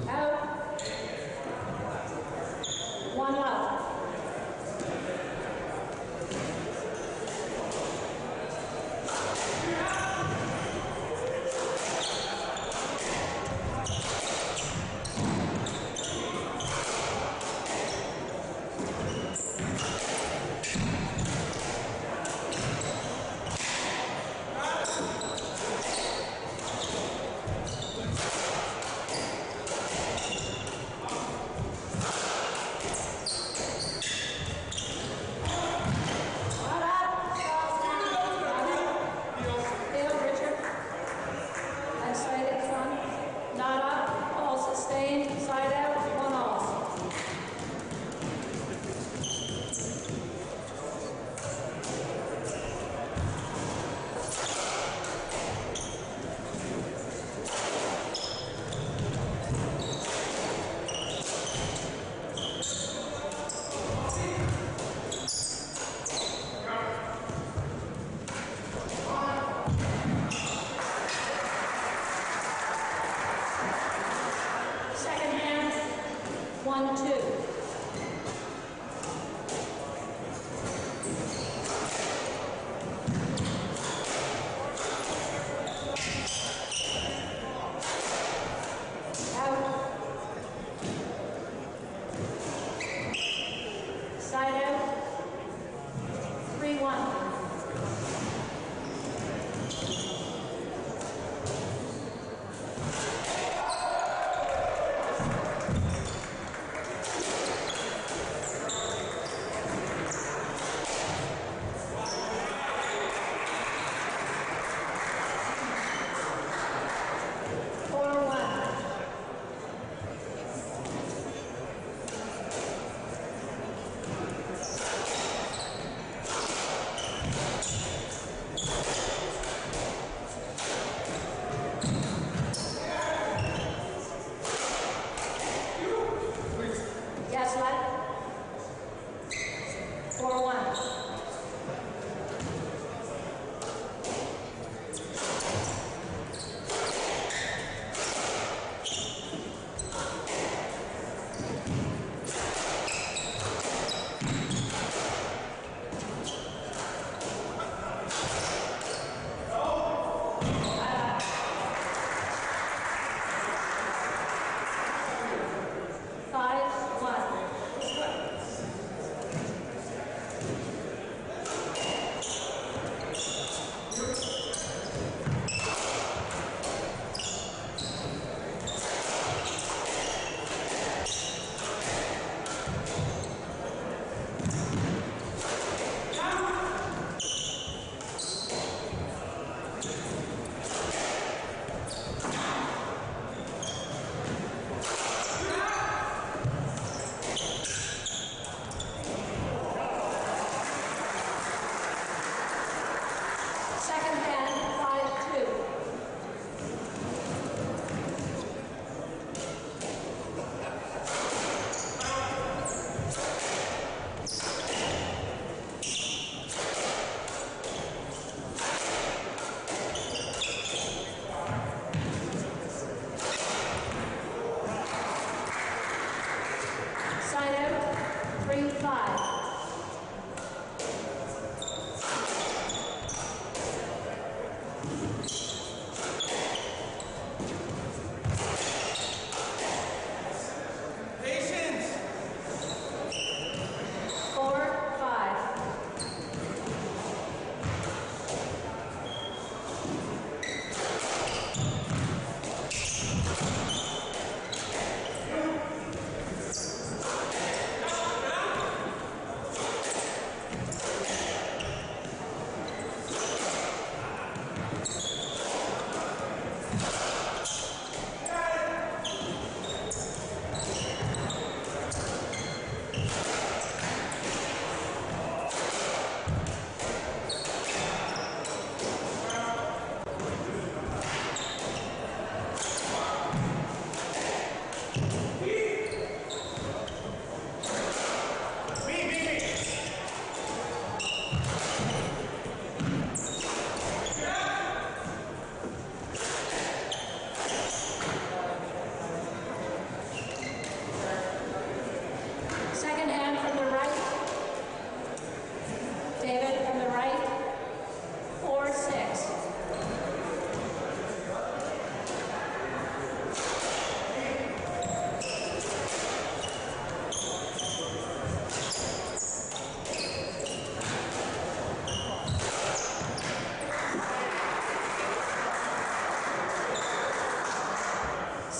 Out. One out. Side out. 3-1.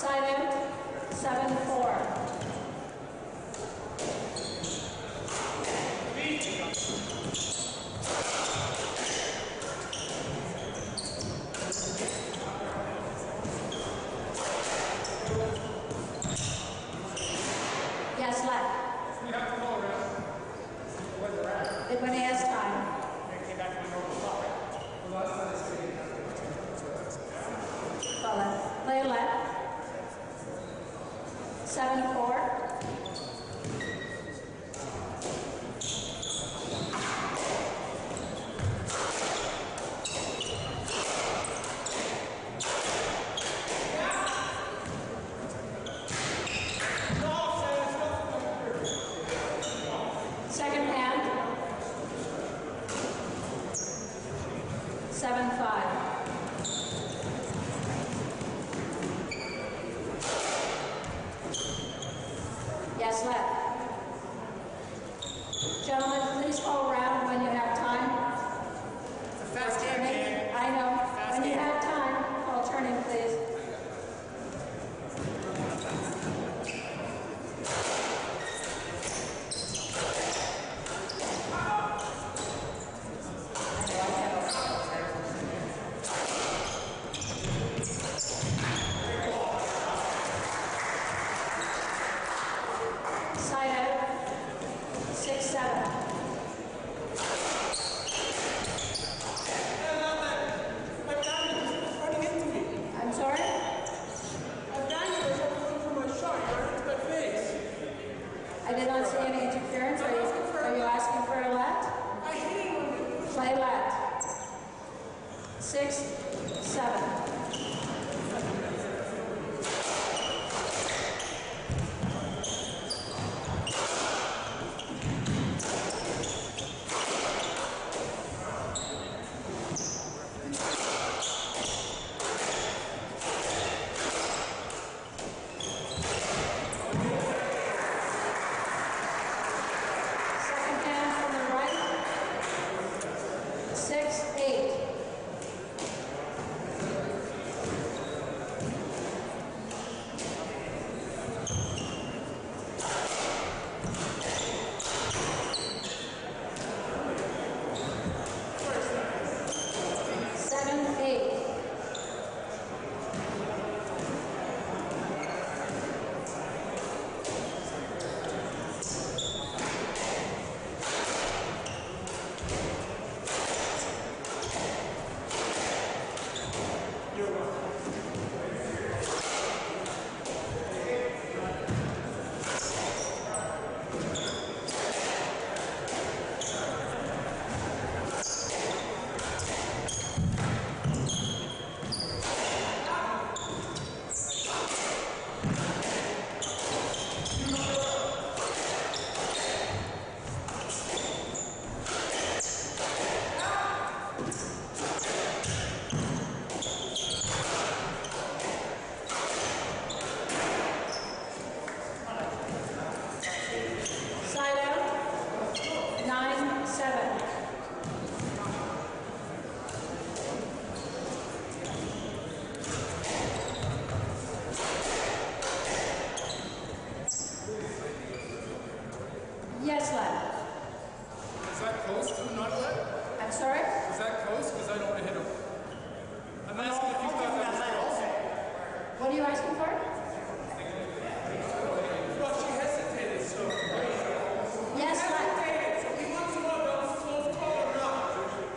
Side out, 7-4. Yes, left. We have to go around. Where they're at. When he has time. They came back to the normal spot, right? Well, that's what I said. Well, play left. 7-4. Second hand. 7-5. Yes, left. Gentlemen, please go around when you have time. It's a fast game, man. I know. Fast When you game. have time, call turning, please. Side out, 6-7. I'm sorry? I did not see any interference. Are you asking for a left? Play left. 6-7. Second hand from the right. 6-8. Side out, 9-7. Yes, left. Is that close to not left? I'm sorry? Is that close? Because I don't want to hit him. I'm asking if you thought that was close. What are you asking for? Well, she hesitated, so. Yes, left. So he wants to know if that was a close call or not.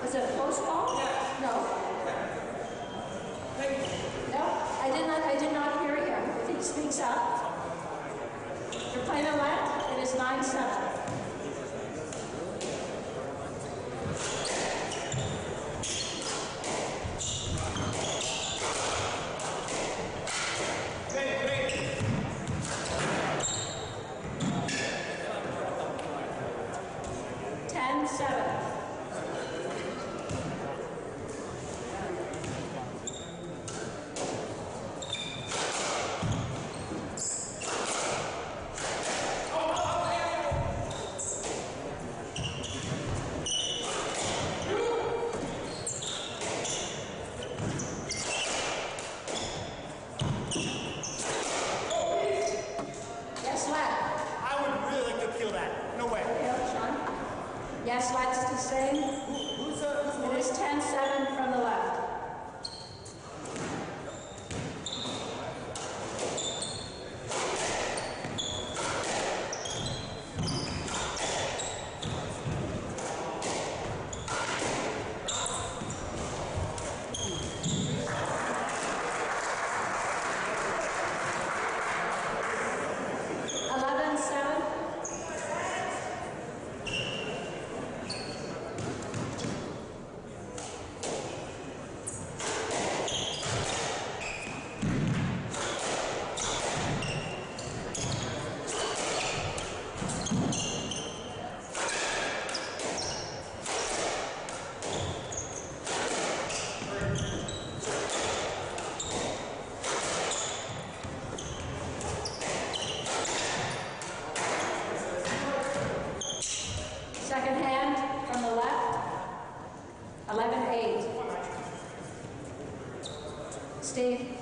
Was it a close call? Yes. No. Thank you. No, I did not hear him. If he speaks up. You're playing a left. It is 9-7. Great. 10-7. same? It is 10-7 from the left. Second hand from the left, 11-8. Steve.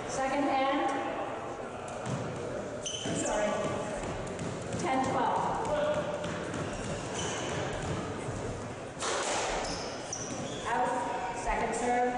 Second hand. Sorry. 10-12. Out. Second serve.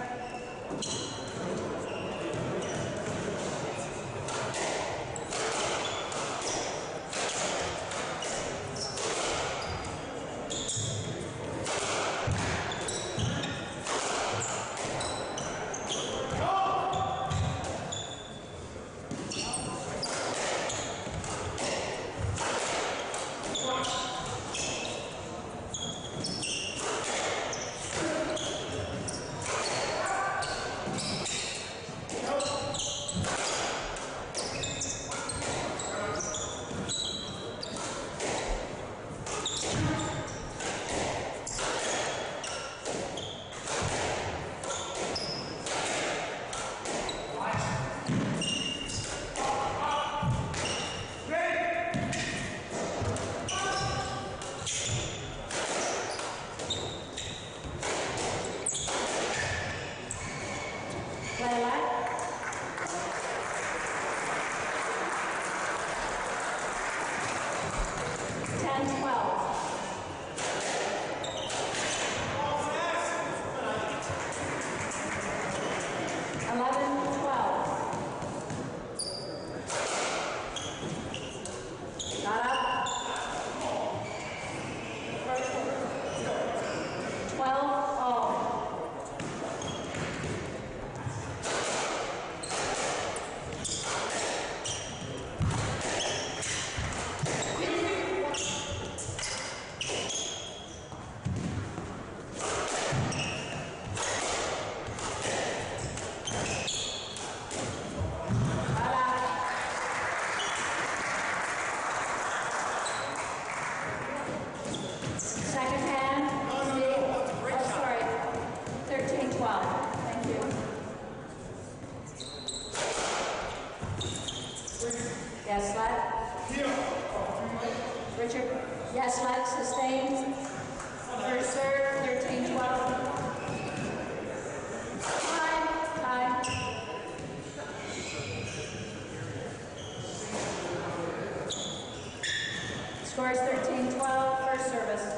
Scores 13-12, first service.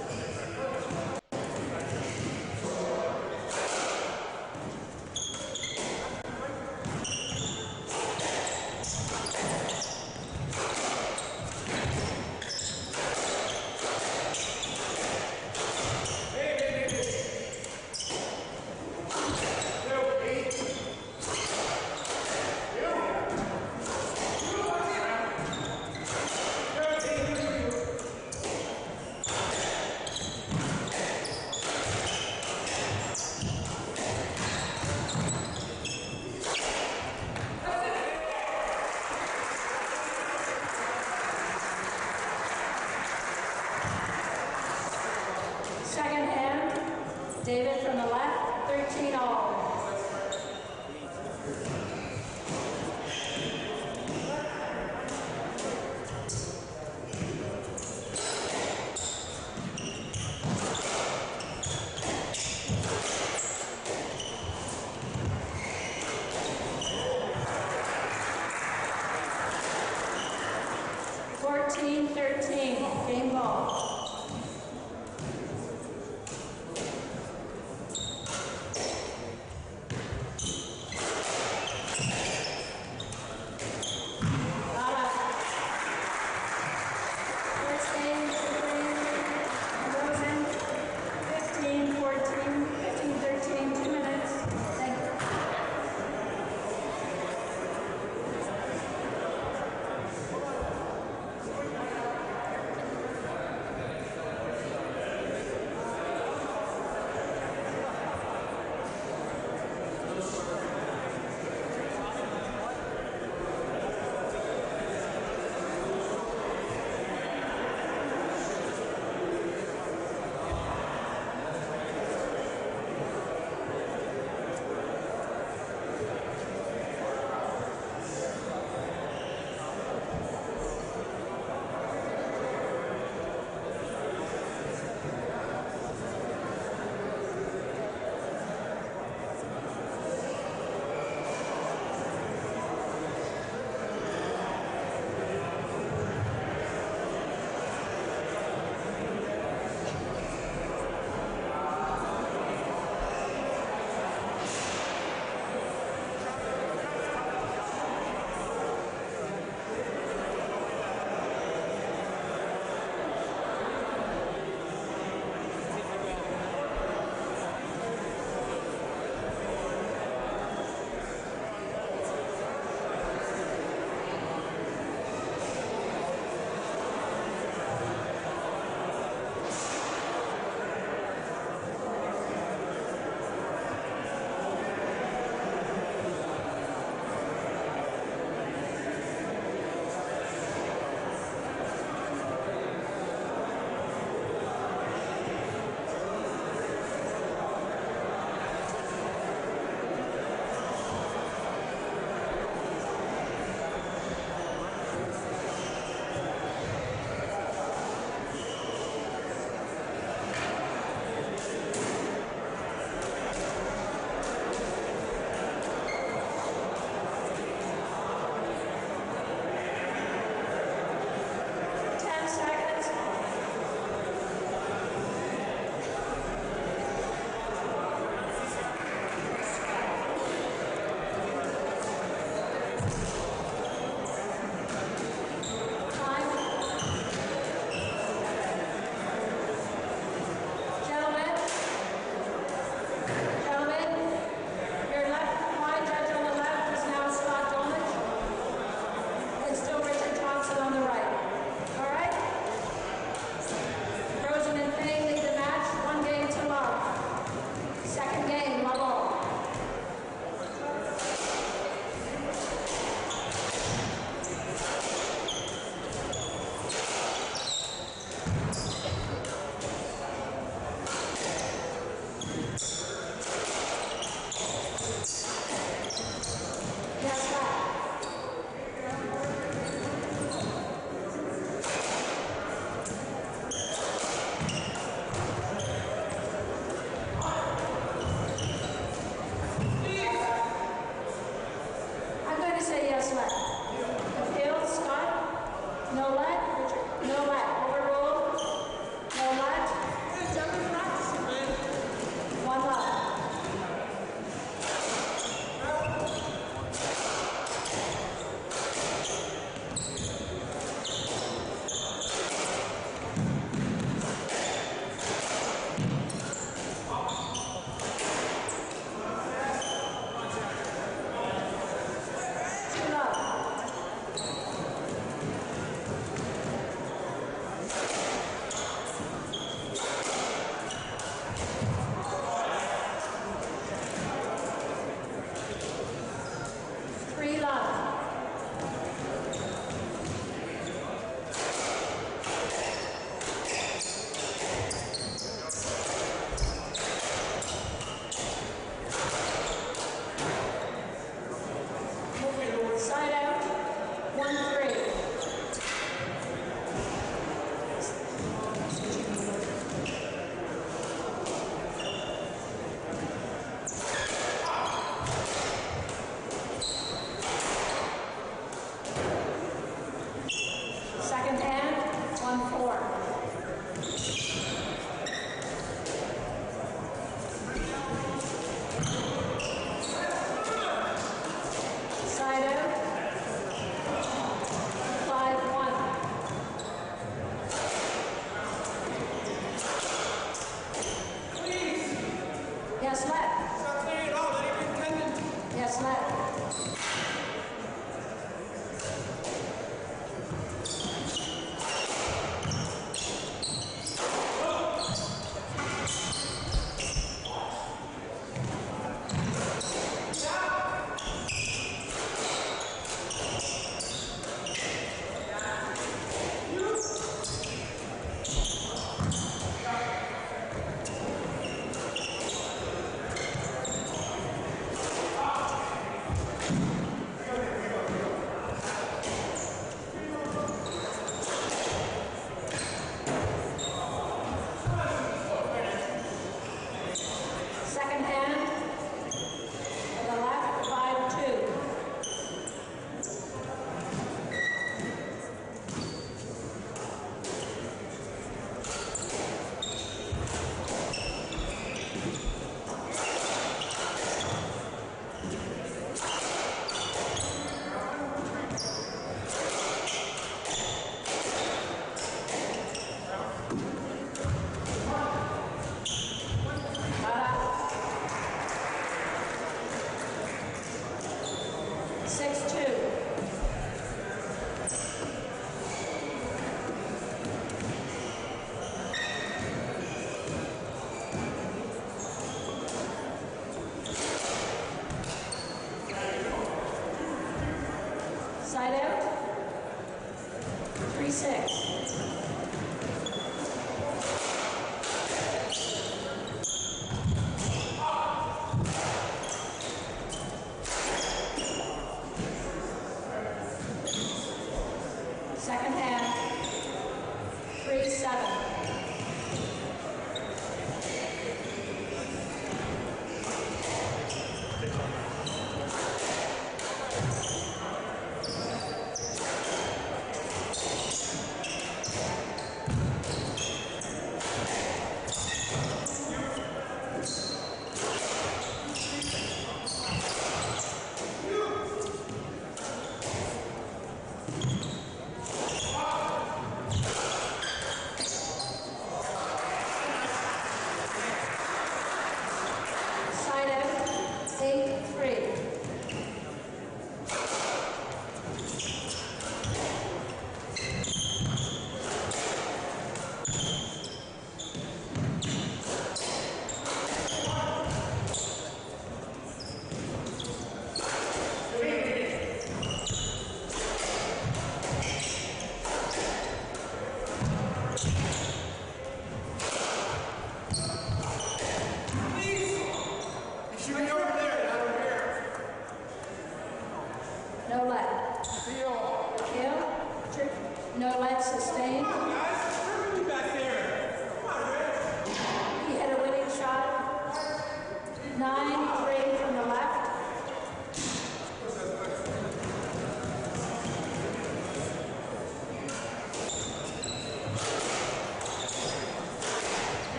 Second hand, David from the left, 13-all. Game ball.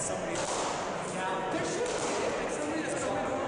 somebody. Now, there should be. Like somebody that's going to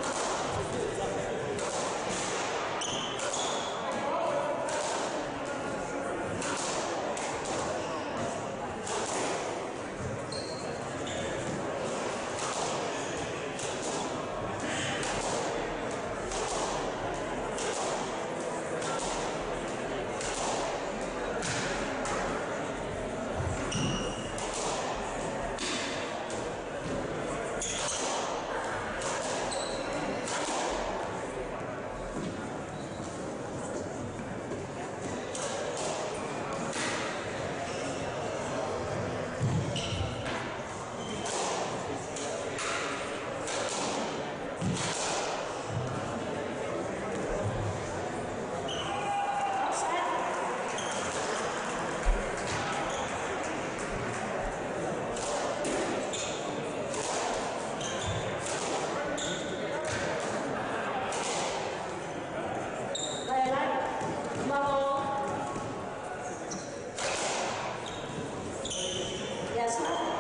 Yes, ma'am.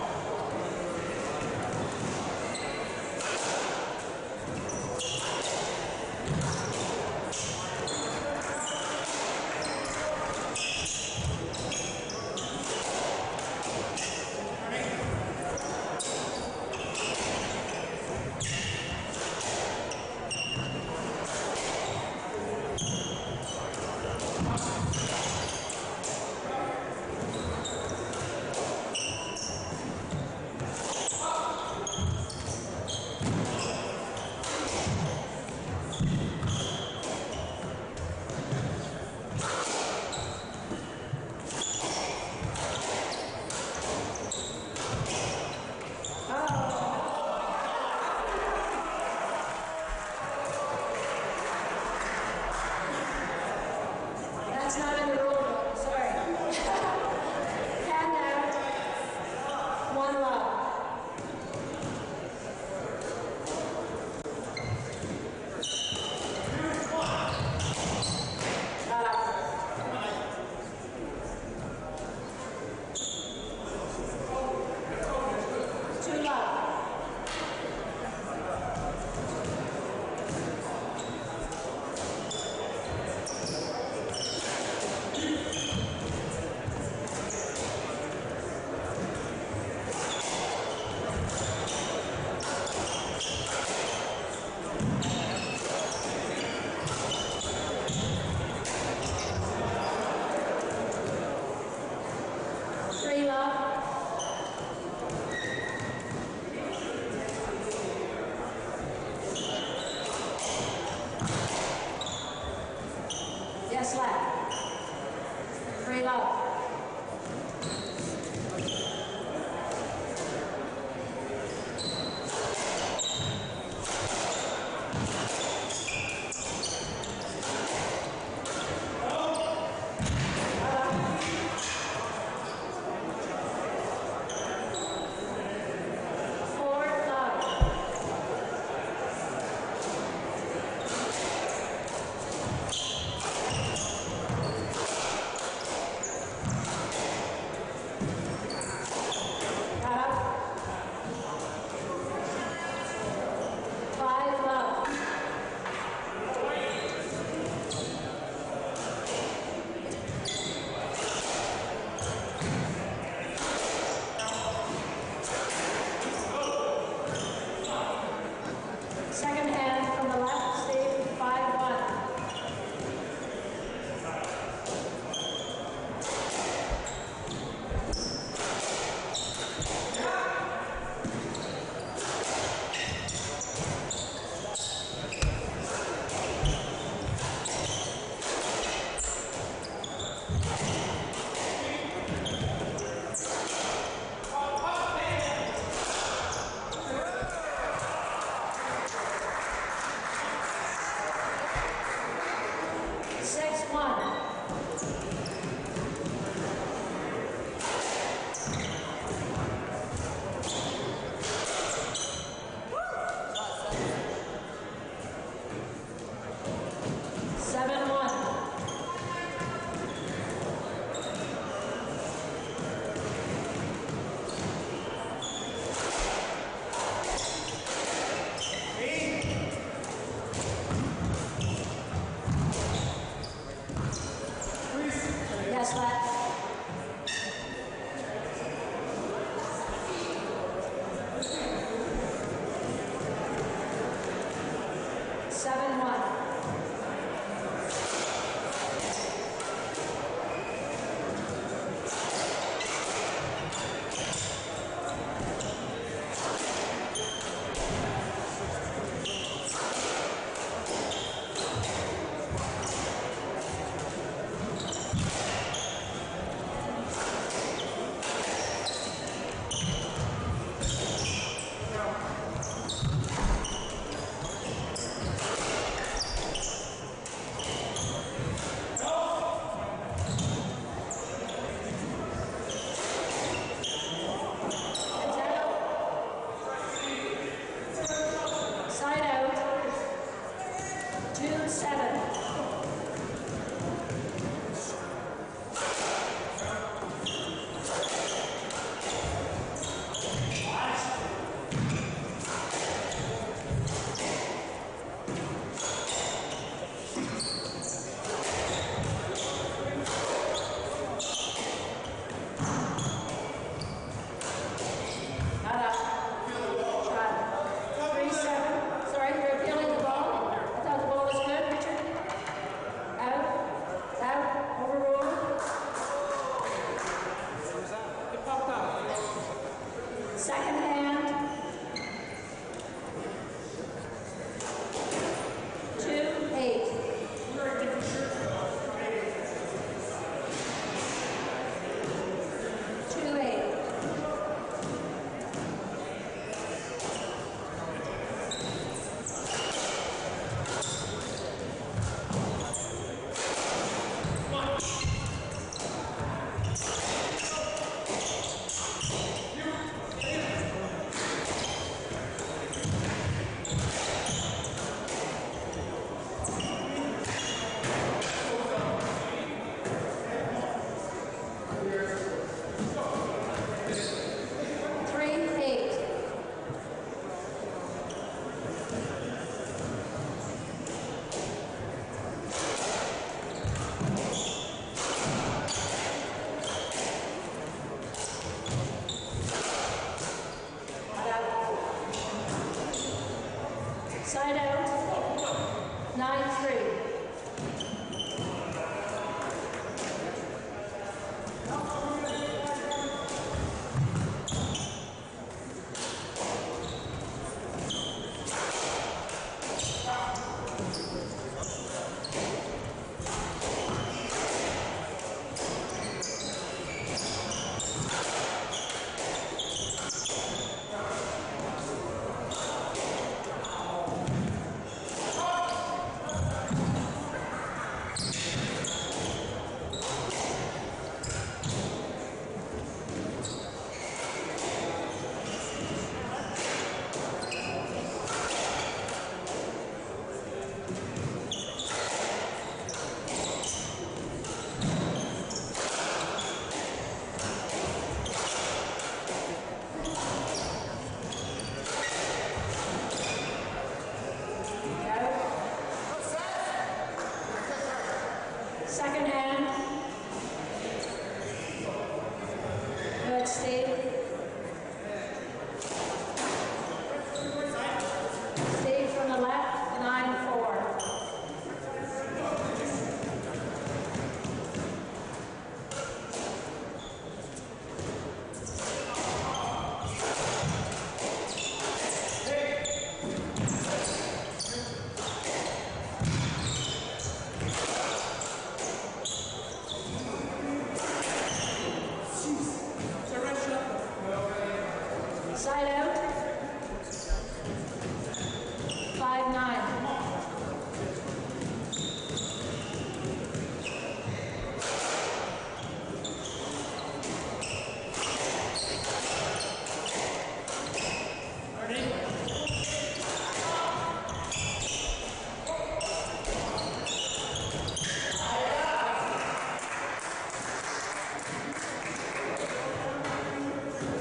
Second hand. 2-8. Side out, 9-3. Second hand. Good, Steve. Steve from the left, 9-4. Side out. 5-9.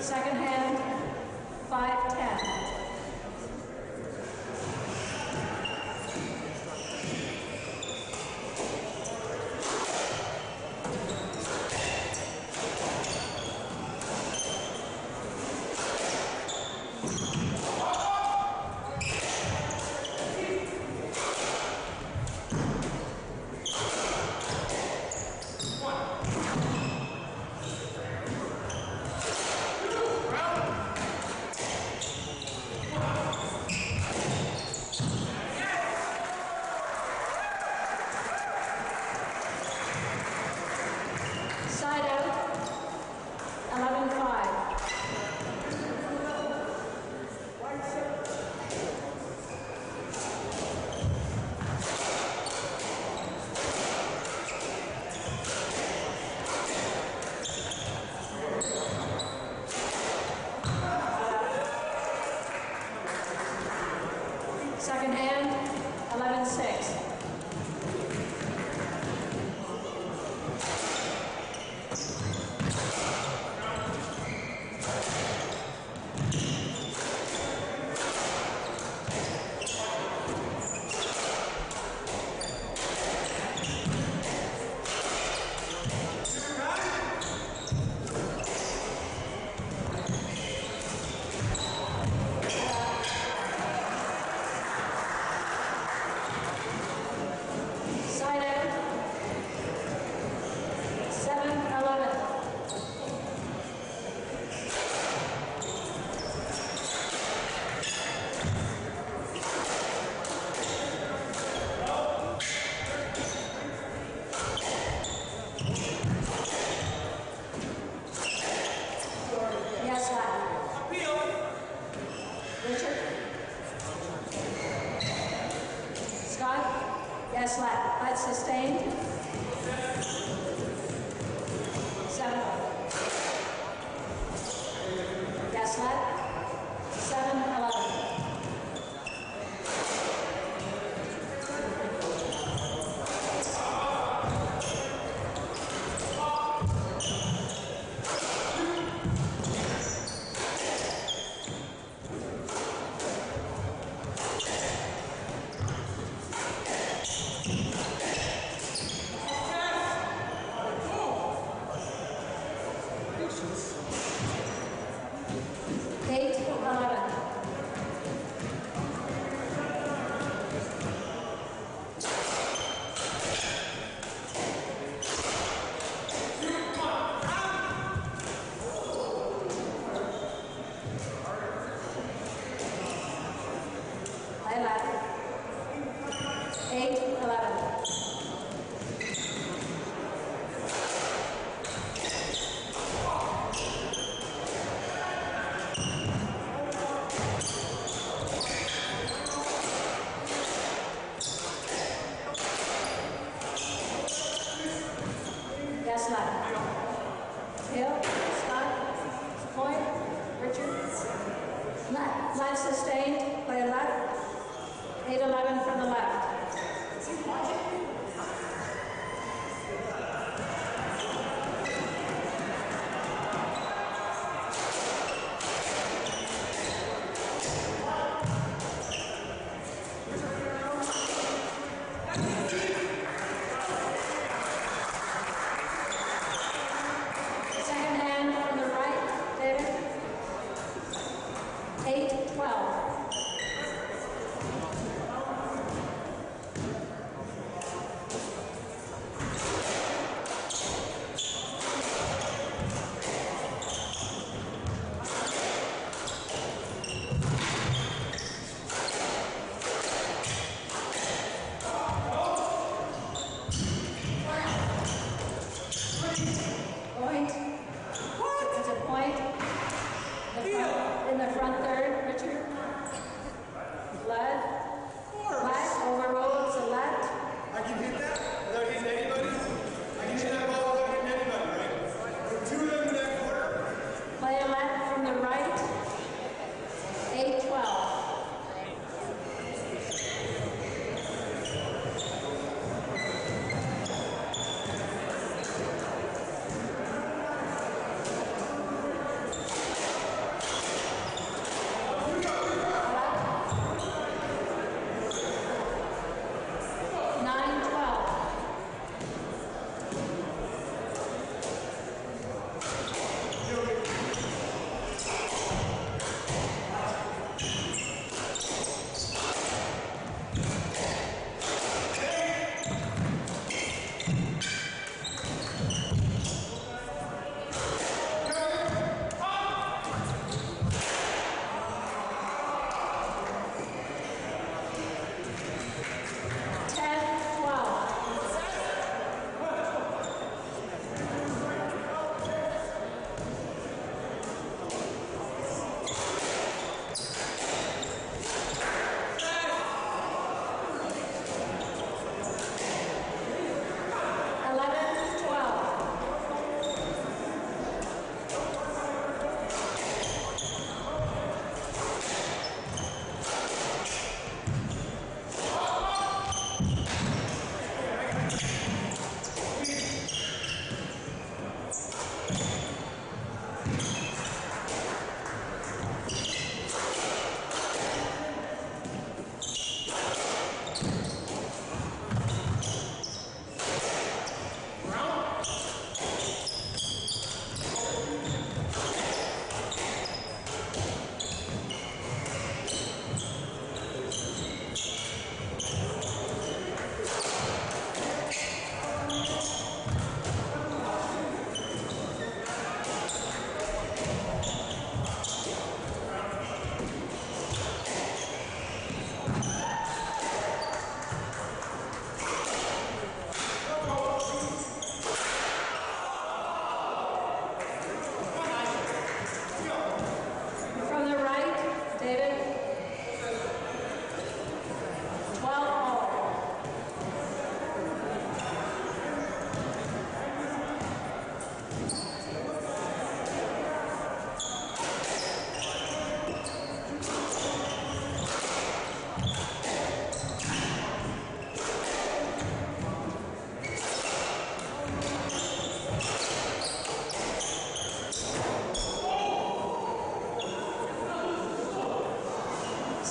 Second hand, 5-10. Side out, 11-5. Richard? Scott? Yes, left. Left sustained. 7. Yes, left. 7-11. Yes, left. Hill, Scott, point, Richard. Left, left sustained, play left. 8-11 from the left. Second hand from the right, David. 8-12. Point. It's a point. In the front third, Richard. Blood. Black overruled to left. I can hit that without hitting anybody. I can hit that ball without hitting anybody, right? With 2 of them in that quarter. Play left from the right. 8-12.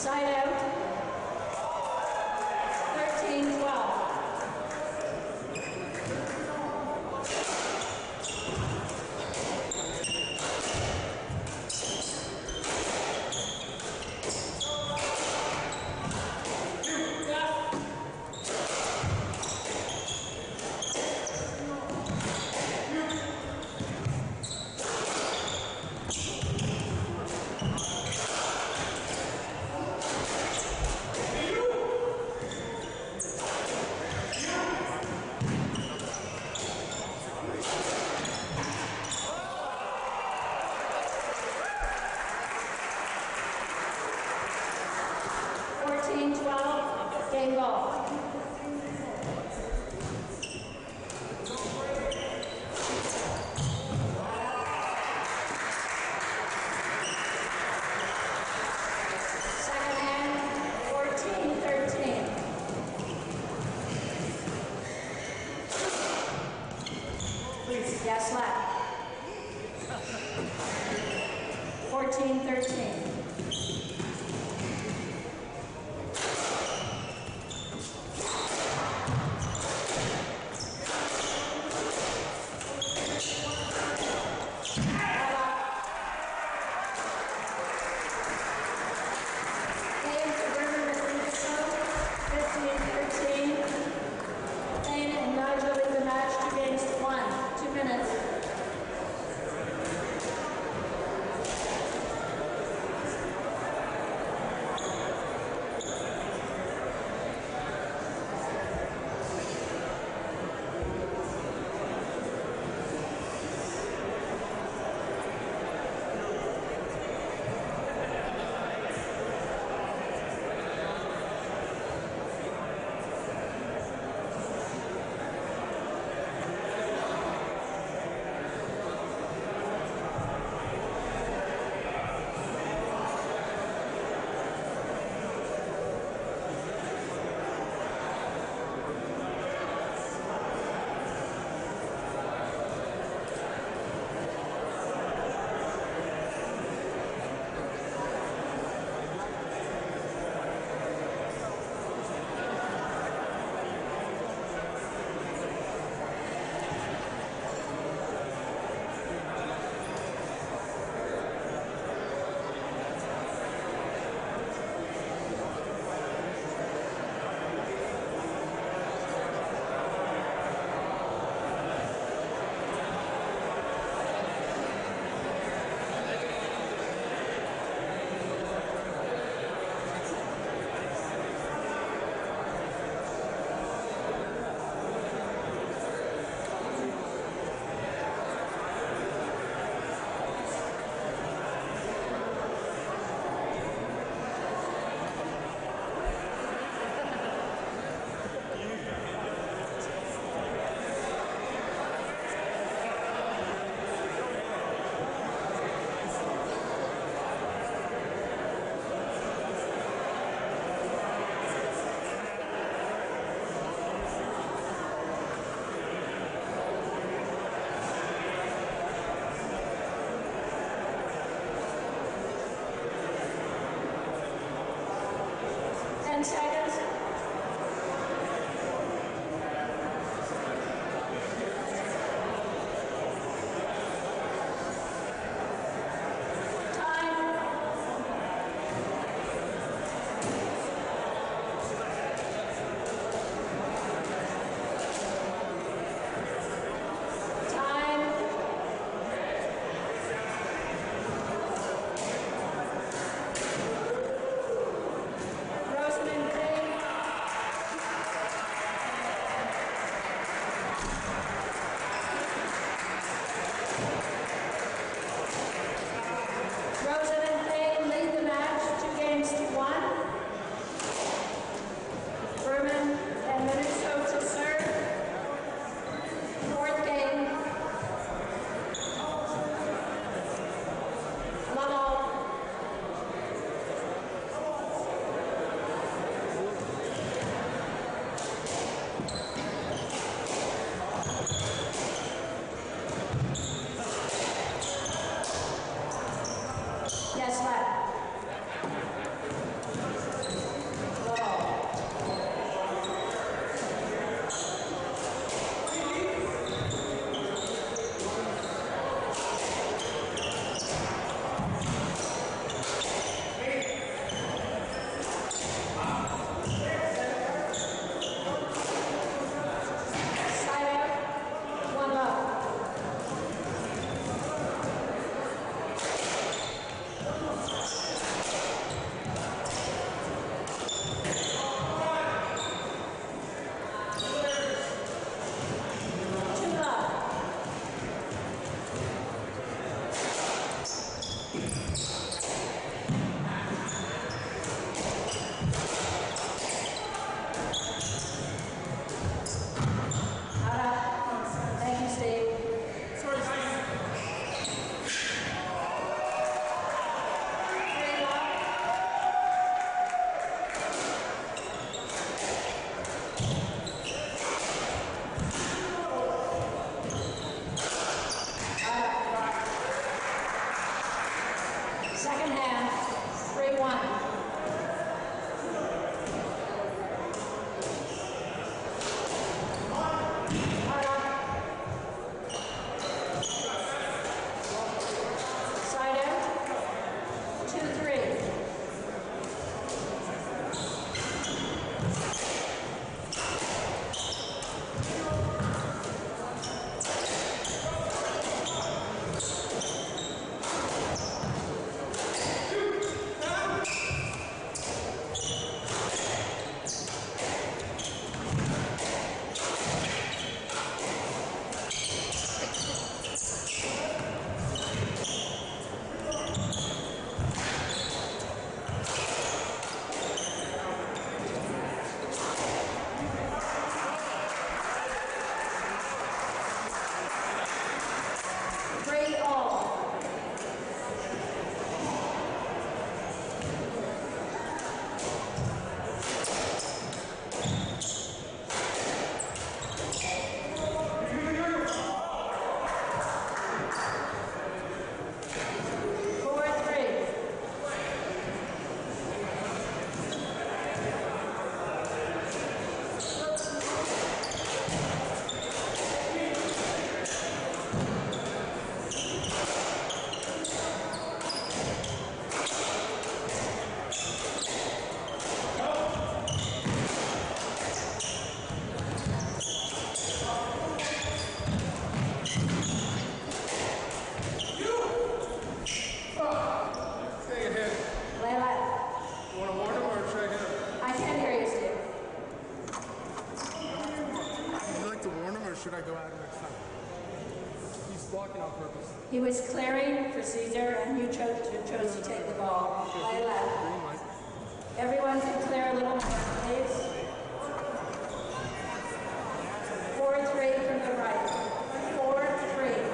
Side out. 13-12. Game ball. Second hand, 14-13. Please, yes, left. 14-13. Yes, left. and 3-1. Side out, 2-3. Should I go at him next time? He's blocking on purpose. He was clearing for Caesar, and you chose to take the ball. Play left. Green light. Everyone can clear a little more, please. 4-3 from the right. 4-3.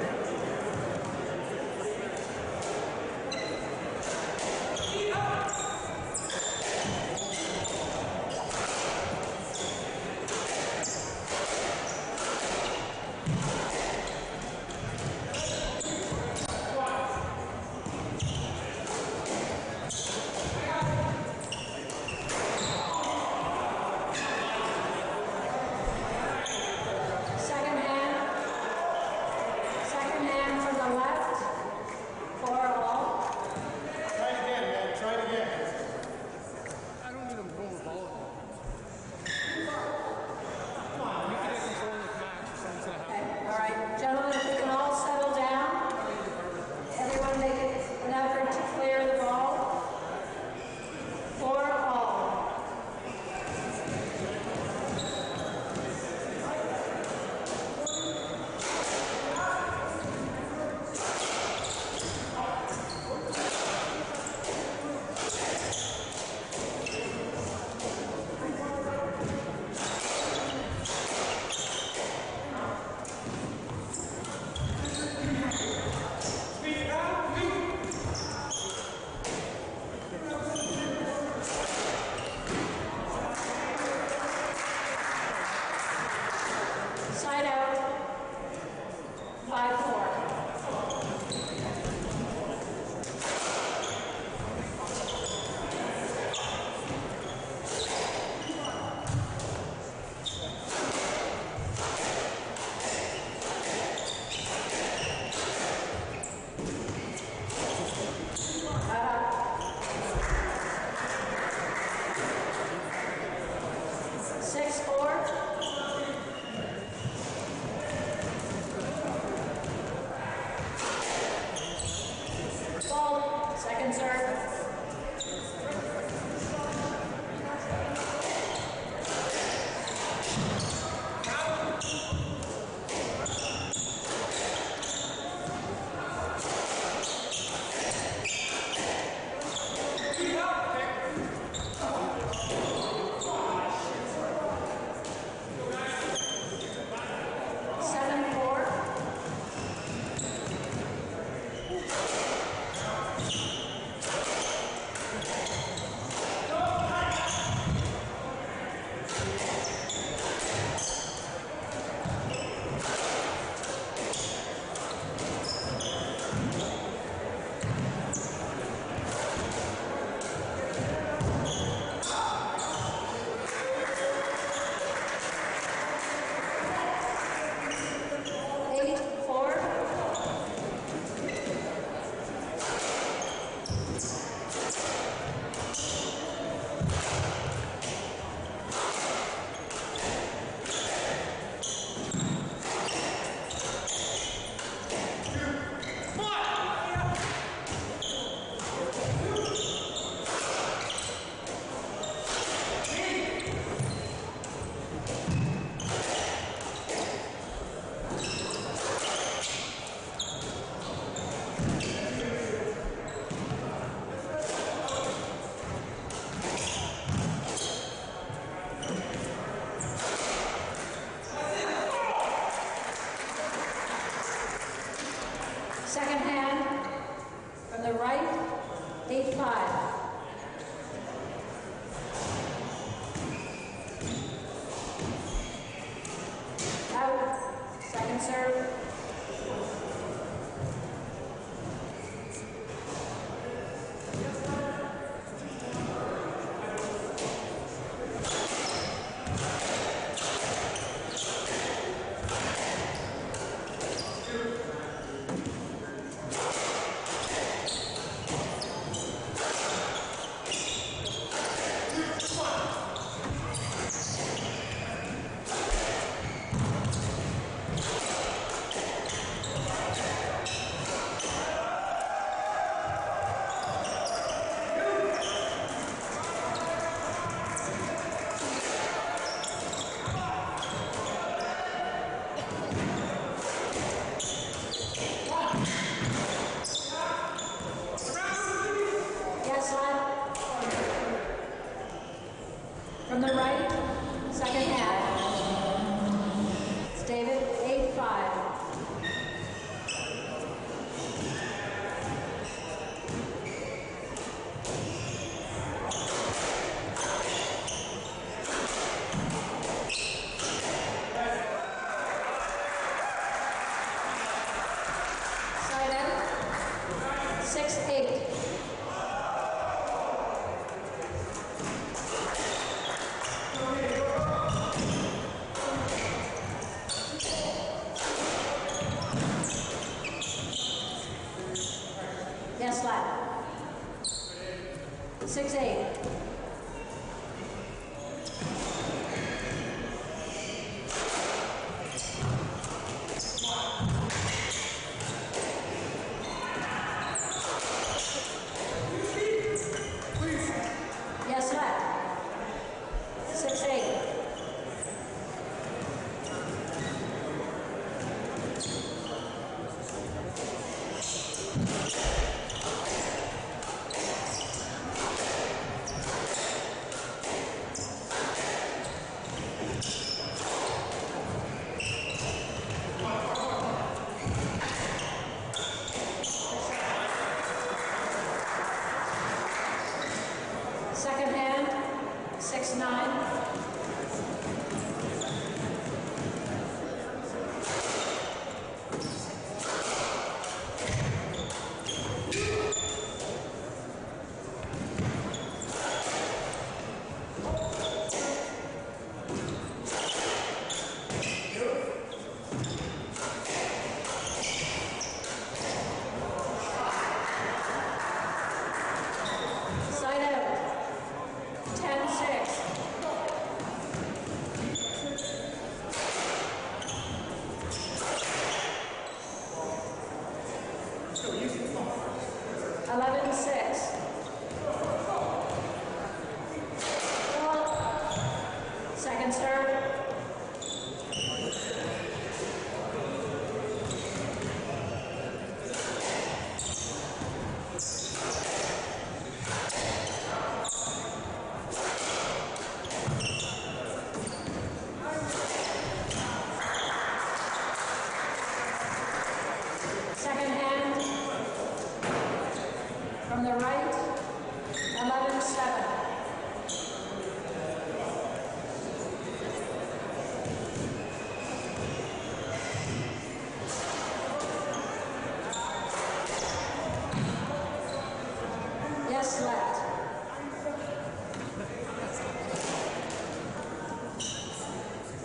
5. Out. Second serve. Yes, left. From the right, second half. It's David, 8-5. Side out. 6-8. Yes, left. 6-8. Yes, left. 6-8. Second hand, 6-9. Side out, 10-6. Eleven six. Second serve. Second hand. From the right, 11-7. Yes, left.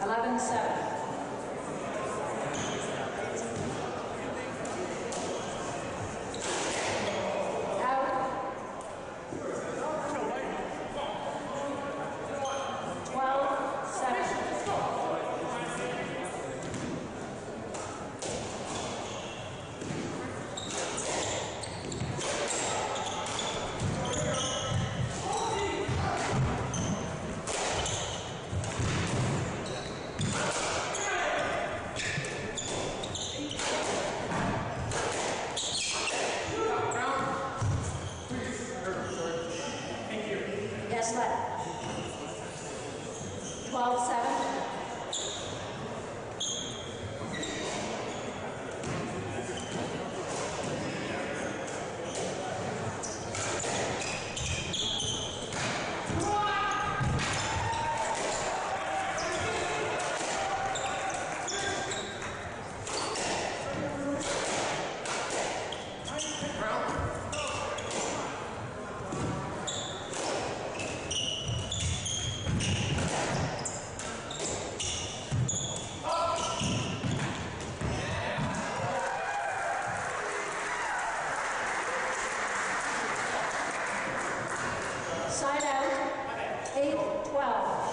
11-7. Out. 12-7. Yes, left. 12-7. Side out. 8-12.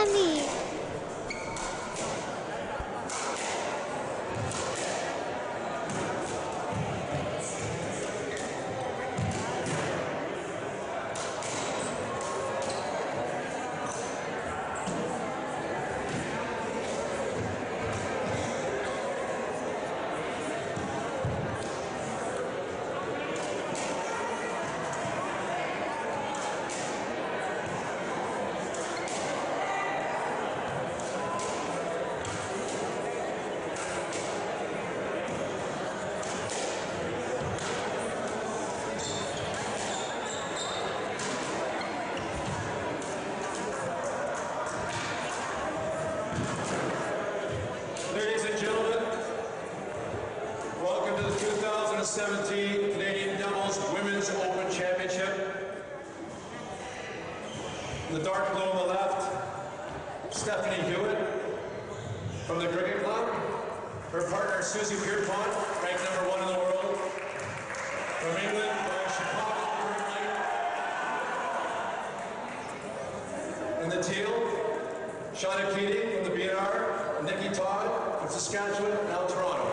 Mommy. Ladies and gentlemen, welcome to the 2017 Canadian Doubles Women's Open Championship. In the dark blue on the left, Stephanie Hewitt from the Cricket Club. Her partner, Susie Pierpont, ranked #1 in the world. From England, by Chicago overnight. In the teal, Shauna Keating from the BNR, Nikki Todd from Saskatchewan, now Toronto.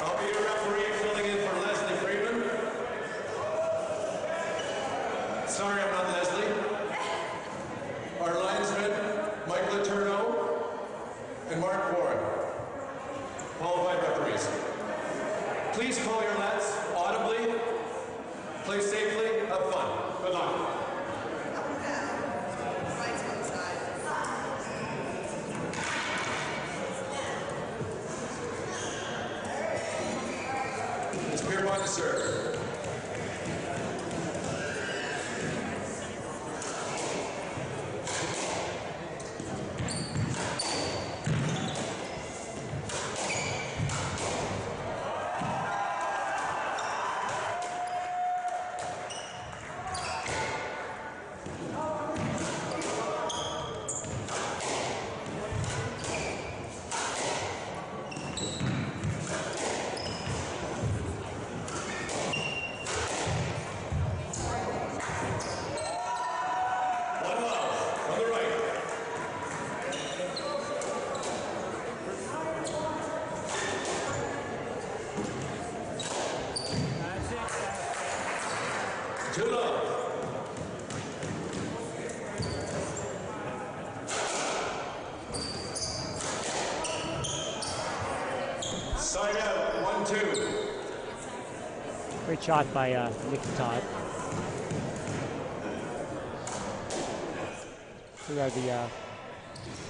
I'll be your referee filling in for Leslie Freeman. Sorry, I'm not Leslie. Our linesmen, Mike Letourneau and Mark Warren. Qualified referees. Please call your lets audibly, play safely, have fun. Good luck. Pierpont to serve. Too low. Side out, 1-2. Great shot by Nikki Todd. We are the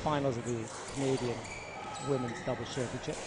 finals of the Canadian Women's Doubles Championship.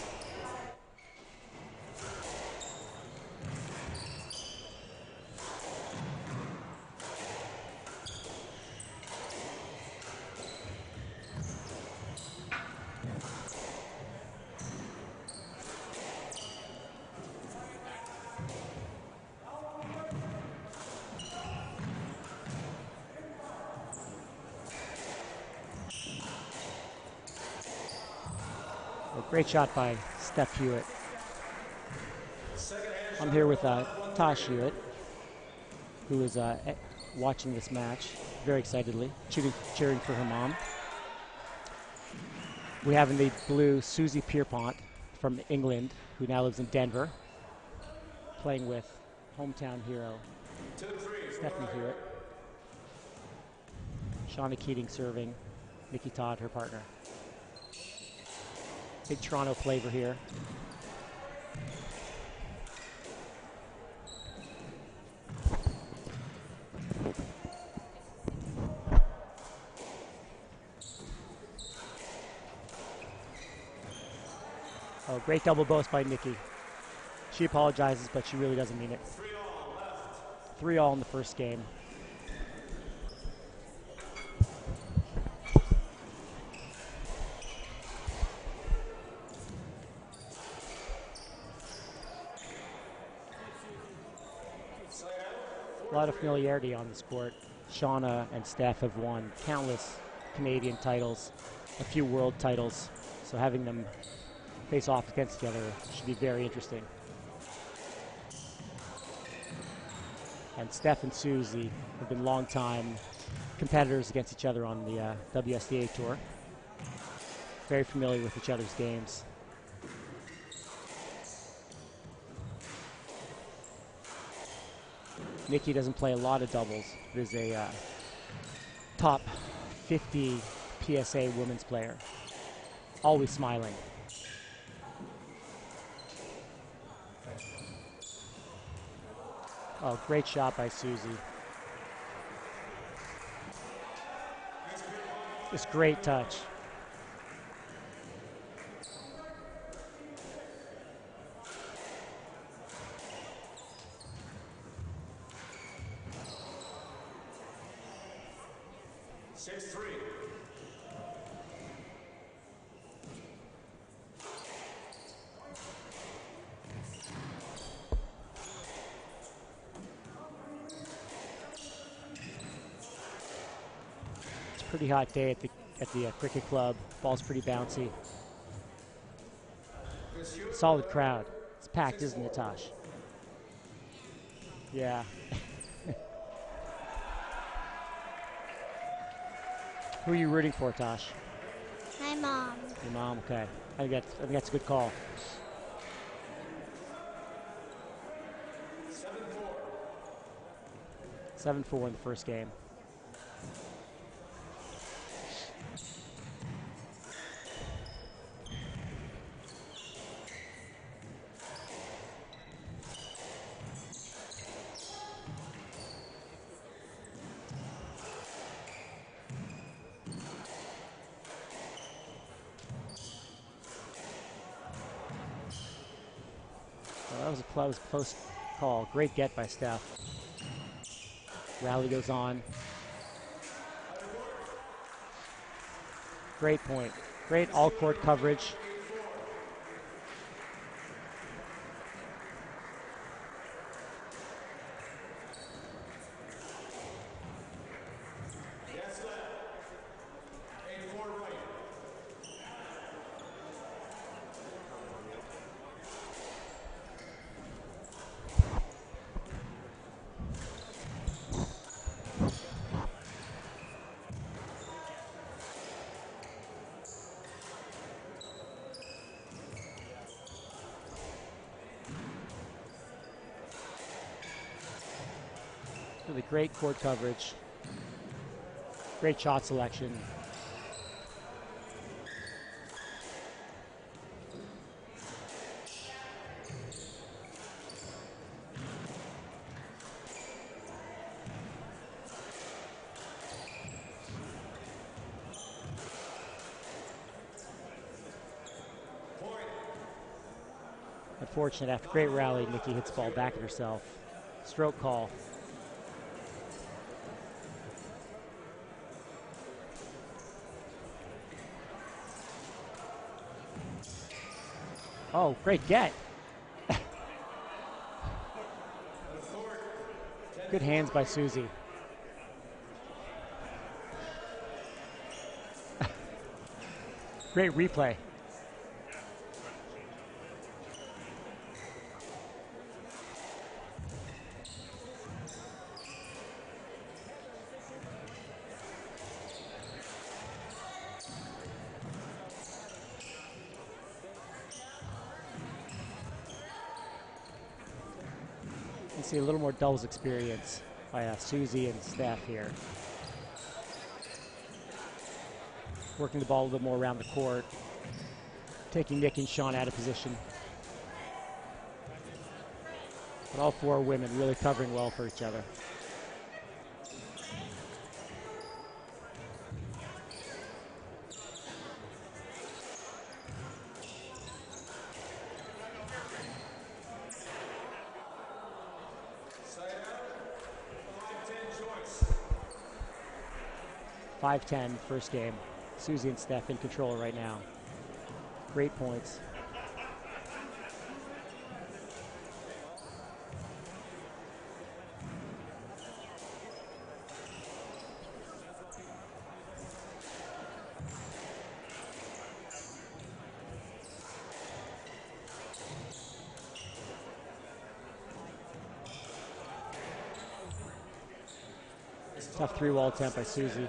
A great shot by Steph Hewitt. I'm here with Tosh Hewitt, who is watching this match very excitedly, cheering for her mom. We have in the blue Susie Pierpont from England, who now lives in Denver, playing with hometown hero Stephanie Hewitt. Shauna Keating serving, Nikki Todd, her partner. Big Toronto flavor here. Oh, great double boast by Nikki. She apologizes, but she really doesn't mean it. 3-all in the first game. A lot of familiarity on this court. Shauna and Steph have won countless Canadian titles, a few world titles, so having them face off against each other should be very interesting. And Steph and Susie have been longtime competitors against each other on the WSDA tour. Very familiar with each other's games. Nikki doesn't play a lot of doubles, but is a top 50 PSA women's player. Always smiling. Oh, great shot by Susie. Just great touch. Pretty hot day at the cricket club. Ball's pretty bouncy. Solid crowd. It's packed, isn't it, Tosh? Yeah. Who are you rooting for, Tosh? My mom. Your mom. Okay. I think that's a good call. 7-4 in the first game. That was a close call. Great get by Steph. Rally goes on. Great point. Great all-court coverage. Really great court coverage. Great shot selection. Unfortunate, after great rally, Nikki hits the ball back at herself. Stroke call. Oh, great get. Good hands by Susie. Great replay. You see a little more doubles experience by Susie and Steph here. Working the ball a little more around the court, taking Nick and Sean out of position. But all four women really covering well for each other. Five 10 first game. Susie and Steph in control right now. Great points. Tough 3-wall attempt by Susie.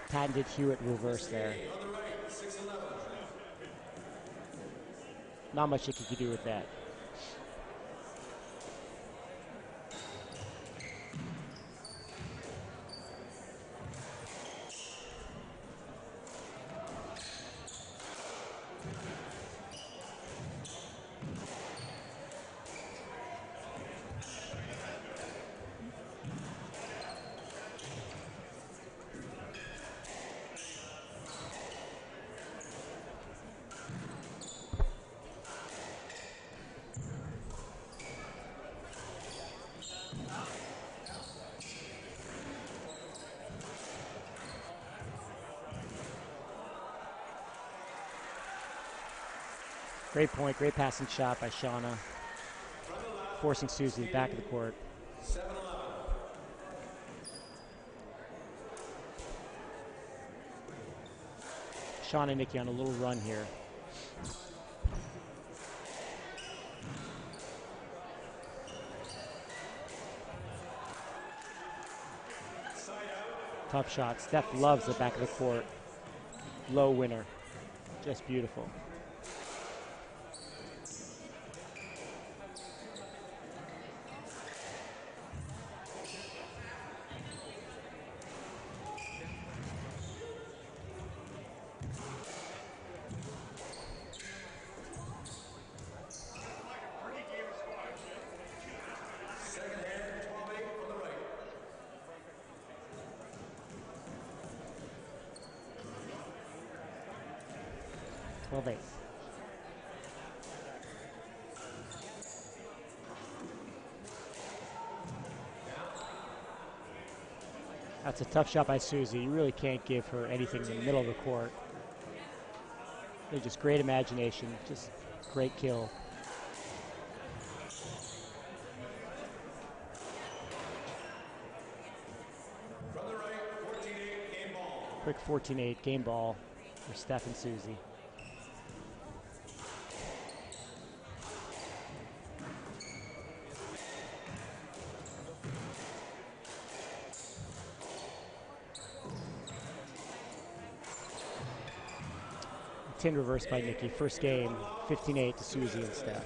Patented Hewitt reverse there. Not much Nikki could do with that. Great point, great passing shot by Shauna, forcing Susie to the back of the court. 7-11. Shauna and Nikki on a little run here. Tough shot. Steph loves the back of the court. Low winner. Just beautiful. Second hand, 12-8 on the right. 12-8. That's a tough shot by Susie. You really can't give her anything in the middle of the court. They're just great imagination, just great kill. From the right, 14-8 game ball. Quick 14-8 game ball for Steph and Susie. Tin reverse by Nikki. First game, 15-8 to Susie and Steph.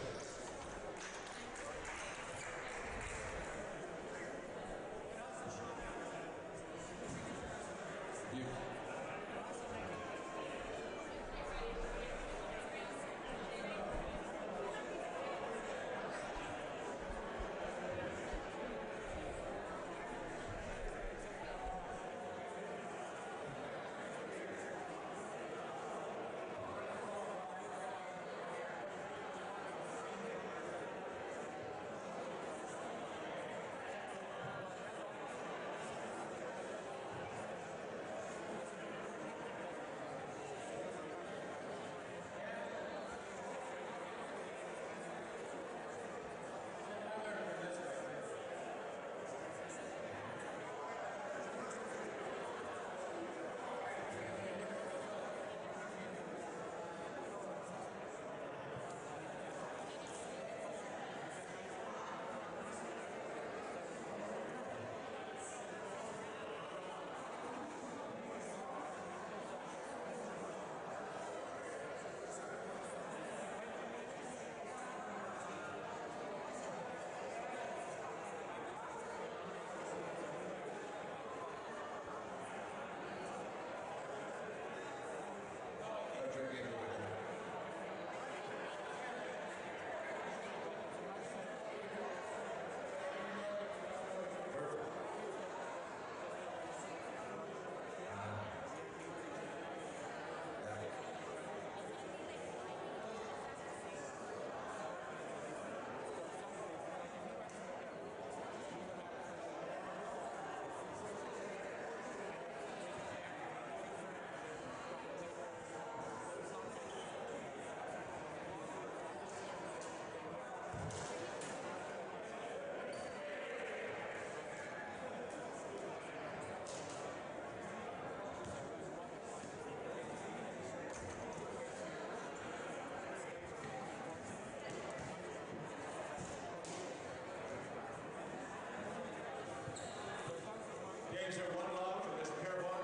Games are one love for Ms. Pierpont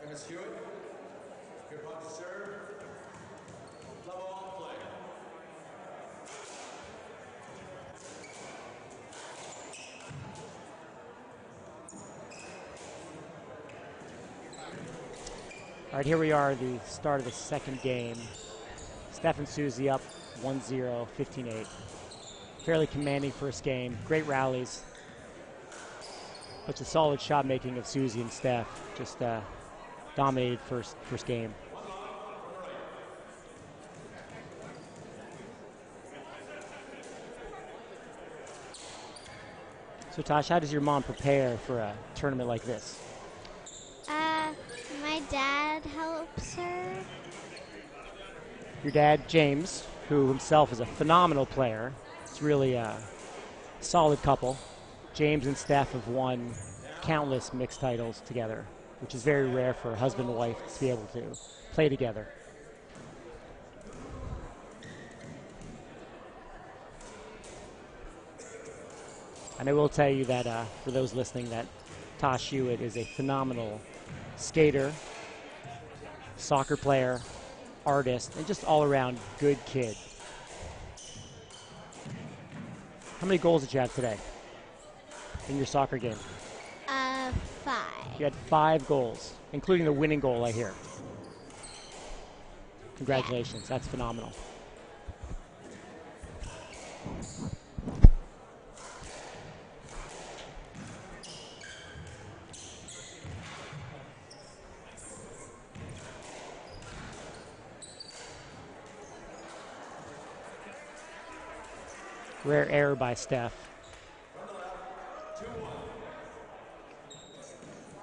and Ms. Hewitt. Pierpont to serve. Love all play. All right, here we are, the start of the second game. Steph and Susie up 1-0, 15-8. Fairly commanding first game. Great rallies. But the solid shot making of Susie and Steph. Just dominated first game. So Tosh, how does your mom prepare for a tournament like this? My dad helps her. Your dad, James, who himself is a phenomenal player. It's really a solid couple. James and Steph have won countless mixed titles together, which is very rare for a husband and wife to be able to play together. And I will tell you that for those listening, that Tosh Hewitt is a phenomenal skater, soccer player, artist, and just all-around good kid. How many goals did you have today in your soccer game? 5. You had 5 goals, including the winning goal, I hear. Congratulations, that's phenomenal. Rare error by Steph.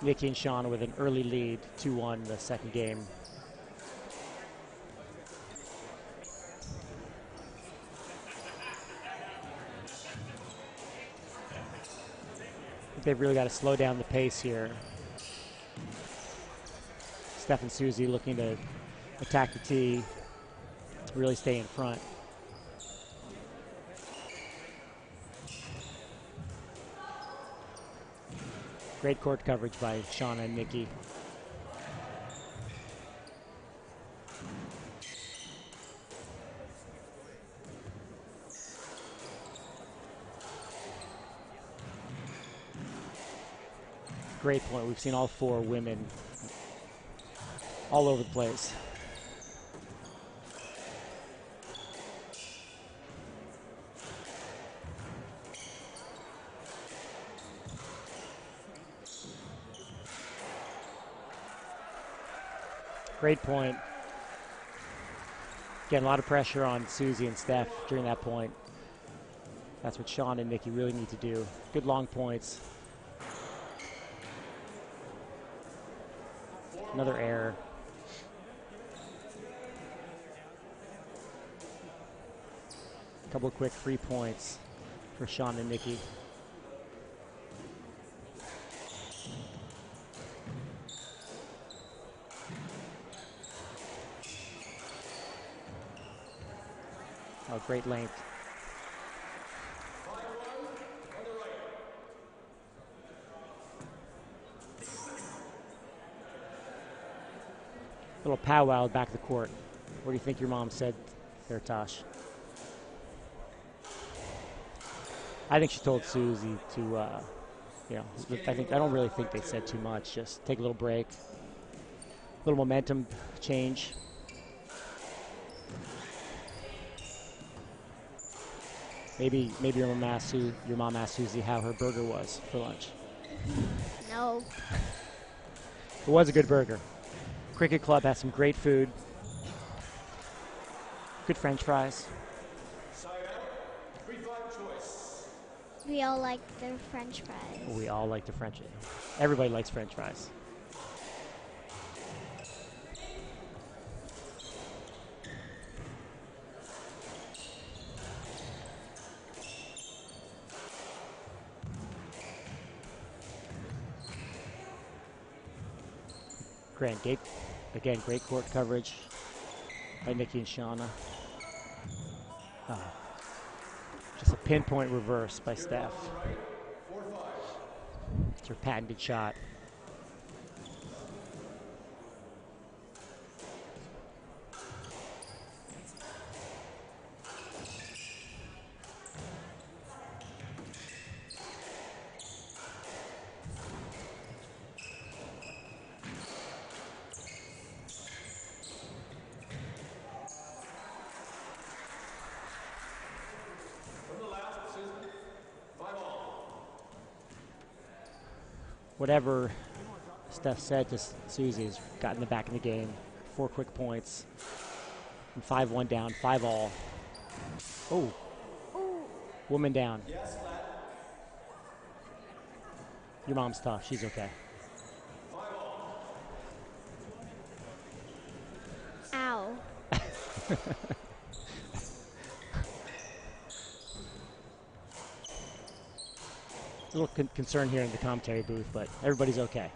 Nikki and Shauna with an early lead, 2-1 the second game. They've really got to slow down the pace here. Steph and Susie looking to attack the tee, really stay in front. Great court coverage by Shauna and Nikki. Great point. We've seen all 4 women all over the place. Great point. Again, a lot of pressure on Susie and Steph during that point. That's what Sean and Nikki really need to do. Good long points. Another error. A couple of quick 3 points for Sean and Nikki. Oh, great length. Little powwow back of the court. What do you think your mom said there, Tosh? I think she told Susie to, I don't really think they said too much. Just take a little break, a little momentum change. Maybe your mom asked Susie how her burger was for lunch. No. It was a good burger. Cricket Club has some great food. Good French fries. We all like the French fries. We all like the French. Everybody likes French fries. Again, great court coverage by Nikki and Shauna. Just a pinpoint reverse by Steph. It's her patented shot. Whatever Steph said to Susie's gotten the back in the game. 4 quick points. And 5-1 down, 5-all. Oh. Woman down. Your mom's tough. She's okay. Ow. A little concern here in the commentary booth, but everybody's okay.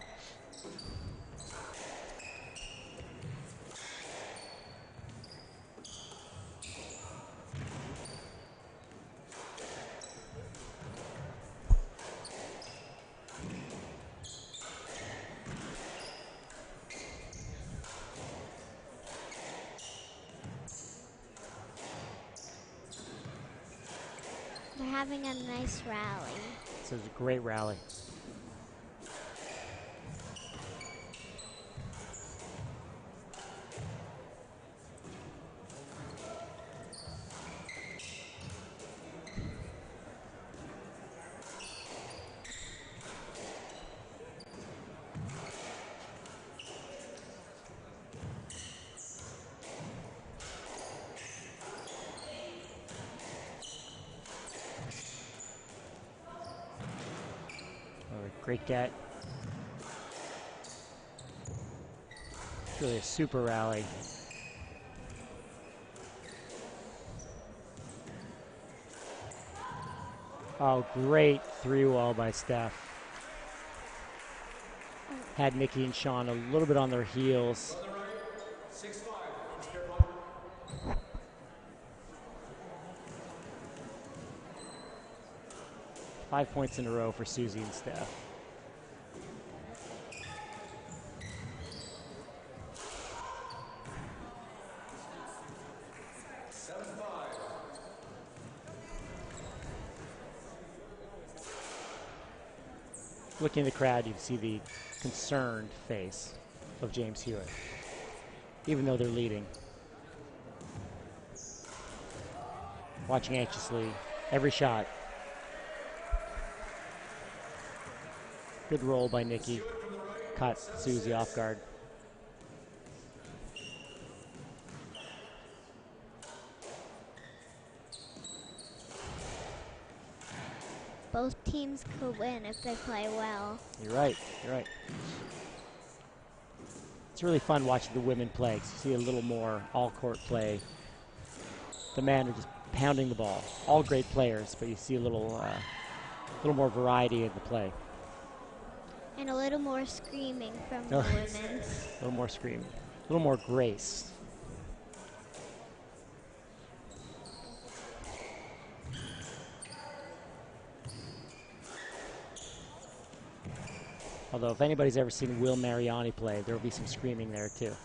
They're having a nice rally. This is a great rally. Great get. It's really a super rally. Oh, great 3-wall by Steph. Had Nikki and Sean a little bit on their heels. 5 points in a row for Susie and Steph. Looking at the crowd, you can see the concerned face of James Hewitt, even though they're leading. Watching anxiously every shot. Good roll by Nikki. Caught Susie off guard. Both teams could win if they play well. You're right. You're right. It's really fun watching the women play. 'Cause you see a little more all-court play. The men are just pounding the ball. All great players, but you see a little more variety in the play. And a little more screaming from the women. A little more screaming. A little more grace. Although if anybody's ever seen Will Mariani play, there will be some screaming there too.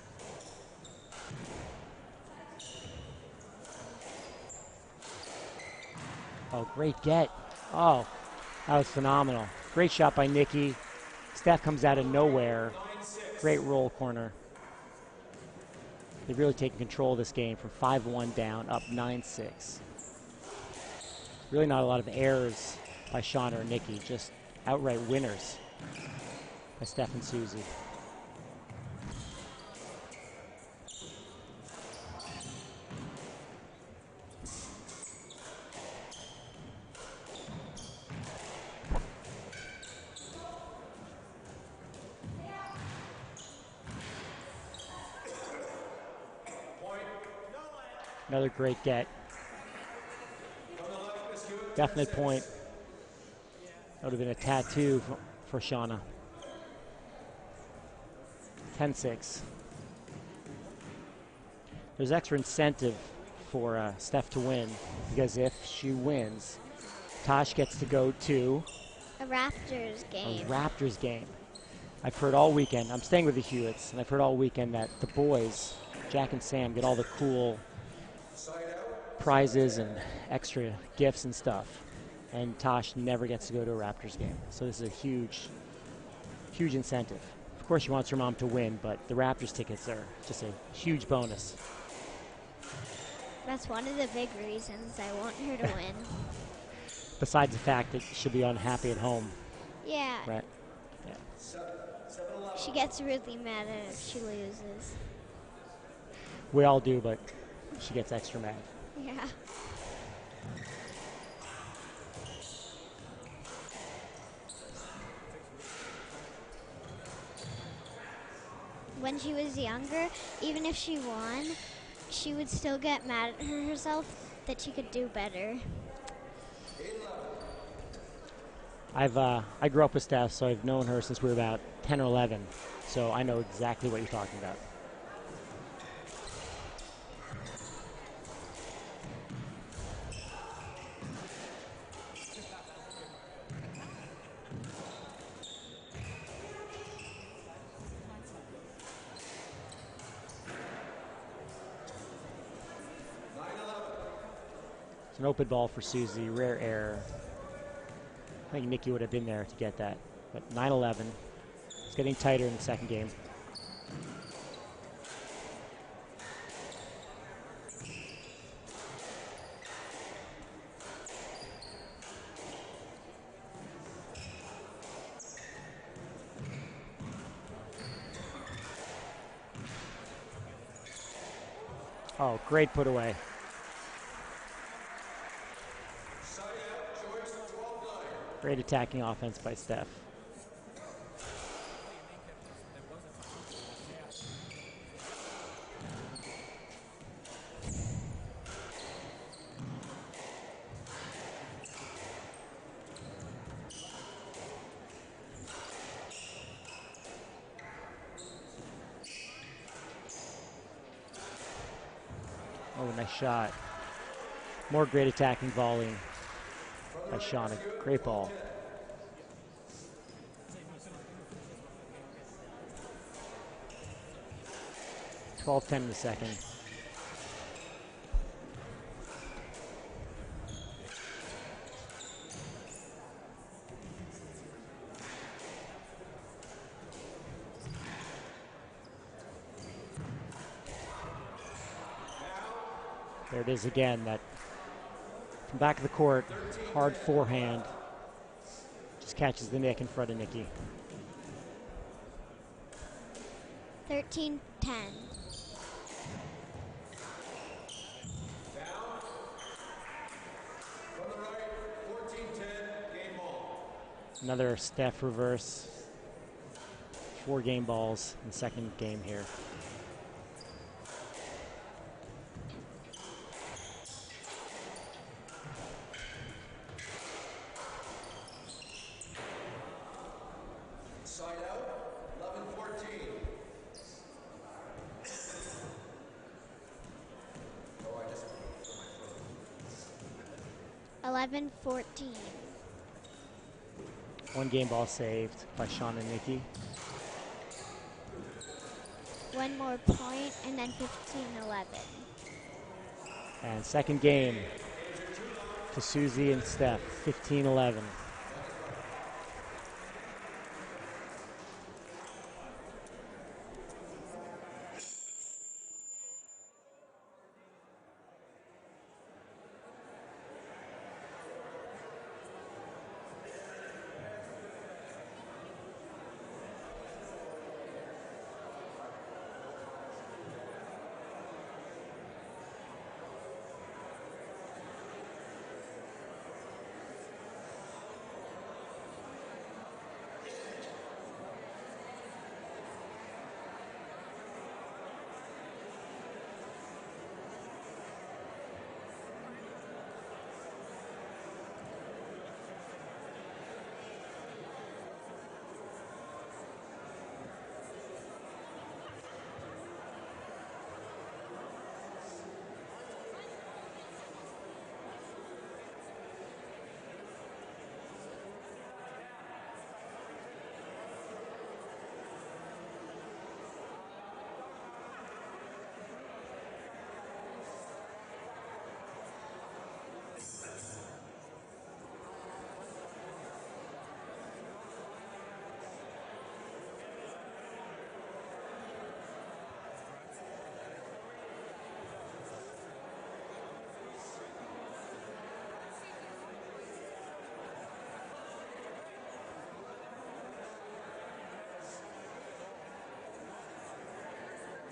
Oh, great get. Oh, that was phenomenal. Great shot by Nikki. Steph comes out of nowhere. Great roll corner. They've really taken control of this game from 5-1 down, up 9-6. Really not a lot of errors by Shauna or Nikki, just outright winners by Steph and Susie. Another great get. Definite point. That would have been a tattoo for Shauna. 10-6. There's extra incentive for Steph to win, because if she wins, Tosh gets to go to a Raptors game. A Raptors game. I've heard all weekend, I'm staying with the Hewitts, and I've heard all weekend that the boys, Jack and Sam, get all the cool prizes and extra gifts and stuff. And Tosh never gets to go to a Raptors game. So this is a huge, huge incentive. Of course, she wants her mom to win, but the Raptors tickets are just a huge bonus. That's one of the big reasons I want her to win. Besides the fact that she'll be unhappy at home, Yeah. right? Yeah. She gets really mad at it if she loses. We all do, but she gets extra mad. Yeah. When she was younger, even if she won, she would still get mad at herself that she could do better. I grew up with Steph, so I've known her since we were about 10 or 11. So I know exactly what you're talking about. It's an open ball for Susie, rare error. I think Nikki would have been there to get that. But 9-11. It's getting tighter in the second game. Oh, great put away. Great attacking offense by Steph. Oh, nice shot. More great attacking volleying by Shauna. Great ball. (12-10) in the second. There it is again, that from back of the court, hard forehand. Just catches the nick in front of Nikki. 13-10. Another Steph reverse. 4 game balls in the second game here. Side out, 11-14. 11-14. 1 game ball saved by Shawn and Nikki. 1 more point, and then 15-11. And second game to Susie and Steph, 15-11.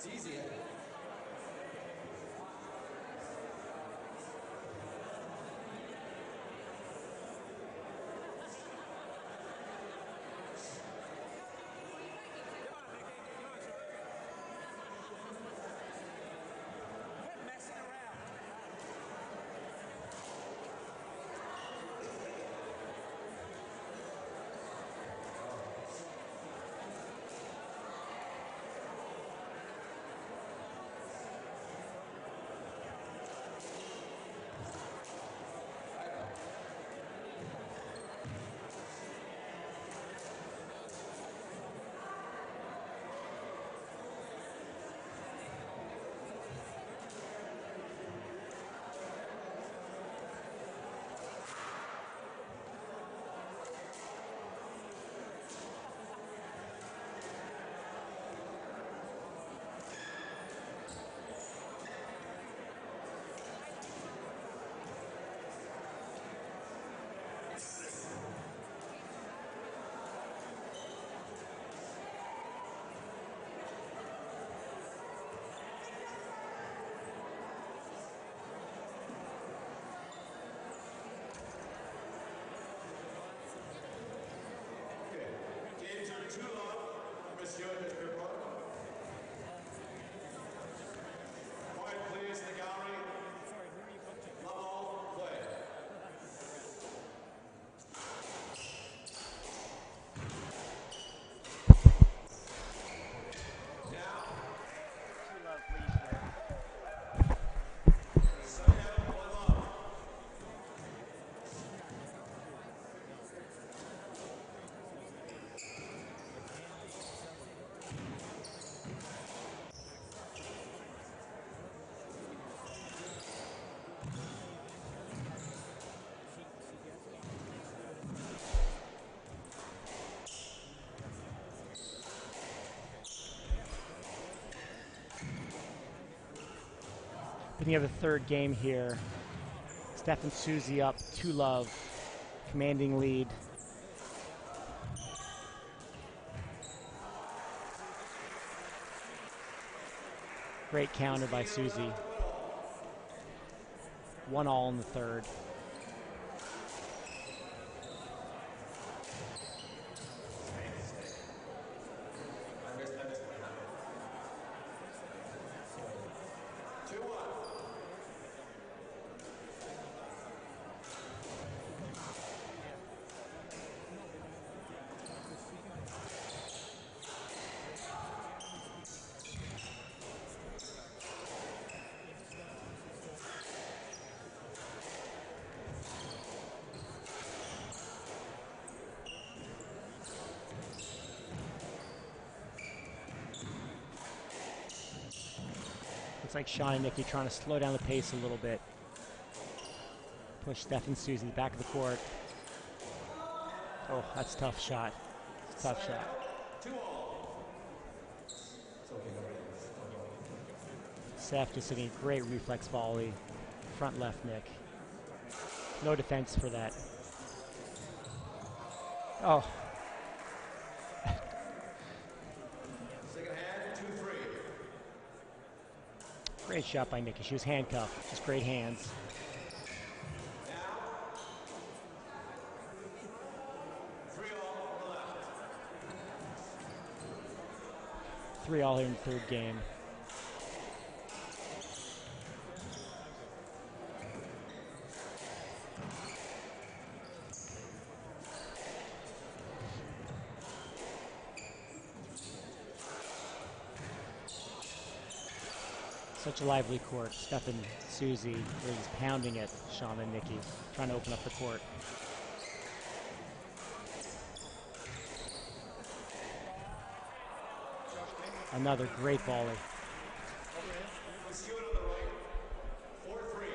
It's easy. Too long, Monsieur Pierpont. Quiet, please, in the gallery. Love all, play. Now, Two love lead here. second out, 1 love. Beginning of the third game here. Steph and Susie up 2 love. Commanding lead. Great counter by Susie. 1-all in the third. Looks like Sean and Nikki trying to slow down the pace a little bit. Push Steph and Susie back of the court. Oh, that's a tough shot. It's a tough shot. 2-all. Steph just hitting a great reflex volley. Front left Nick. No defense for that. Oh, Second hand, 2-3. great shot by Nikki. She was handcuffed. Just great hands. Now, 3-all on the left. 3-all here in the third game. Such a lively court. Steph and Susie really just pounding at Sean and Nikki, trying to open up the court. Another great volley. Let's do it on the right. 4-3.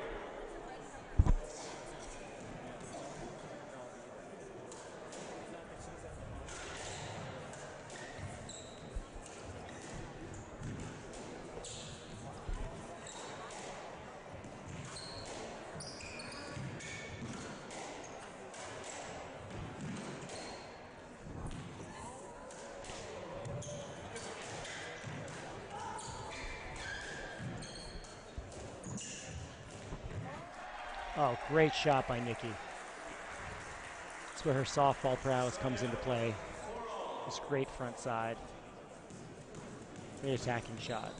Oh, great shot by Nikki. That's where her softball prowess comes into play. This great front side. Great attacking shot.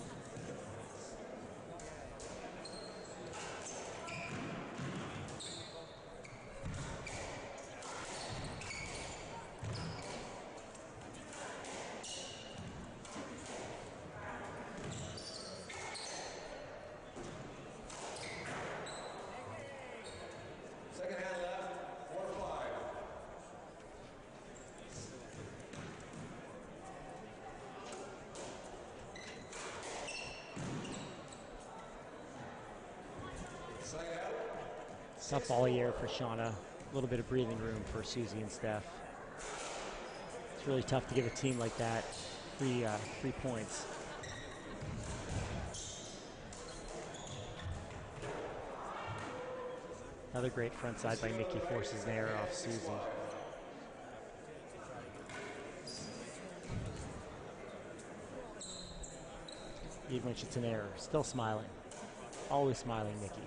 Second hand left, 4-5. Side out. Tough all year for Shauna. A little bit of breathing room for Susie and Steph. It's really tough to give a team like that free points. Another great front side by Nikki forces an error off Susie. Even when it's an error, still smiling. Always smiling, Nikki.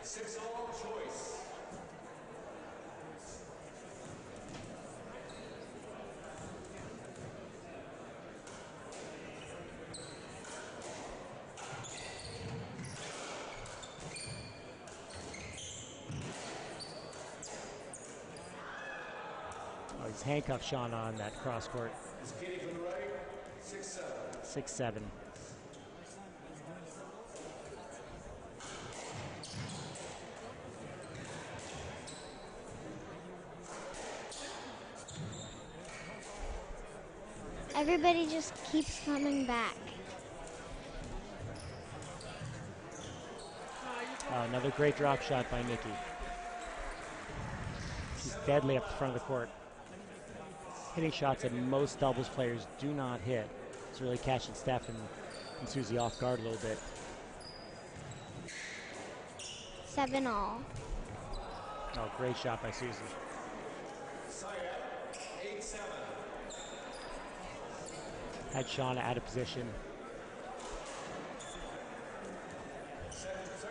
Six-all choice. Oh, he's handcuffed Shauna on that cross court. Skating from the right, 6-7. 6-7. Everybody just keeps coming back. Another great drop shot by Nikki. She's deadly up the front of the court. Hitting shots that most doubles players do not hit. It's really catching Steph and Susie off guard a little bit. 7-all. Oh, great shot by Susie. Side out, 8-7. Had Shauna out of position. Second serve.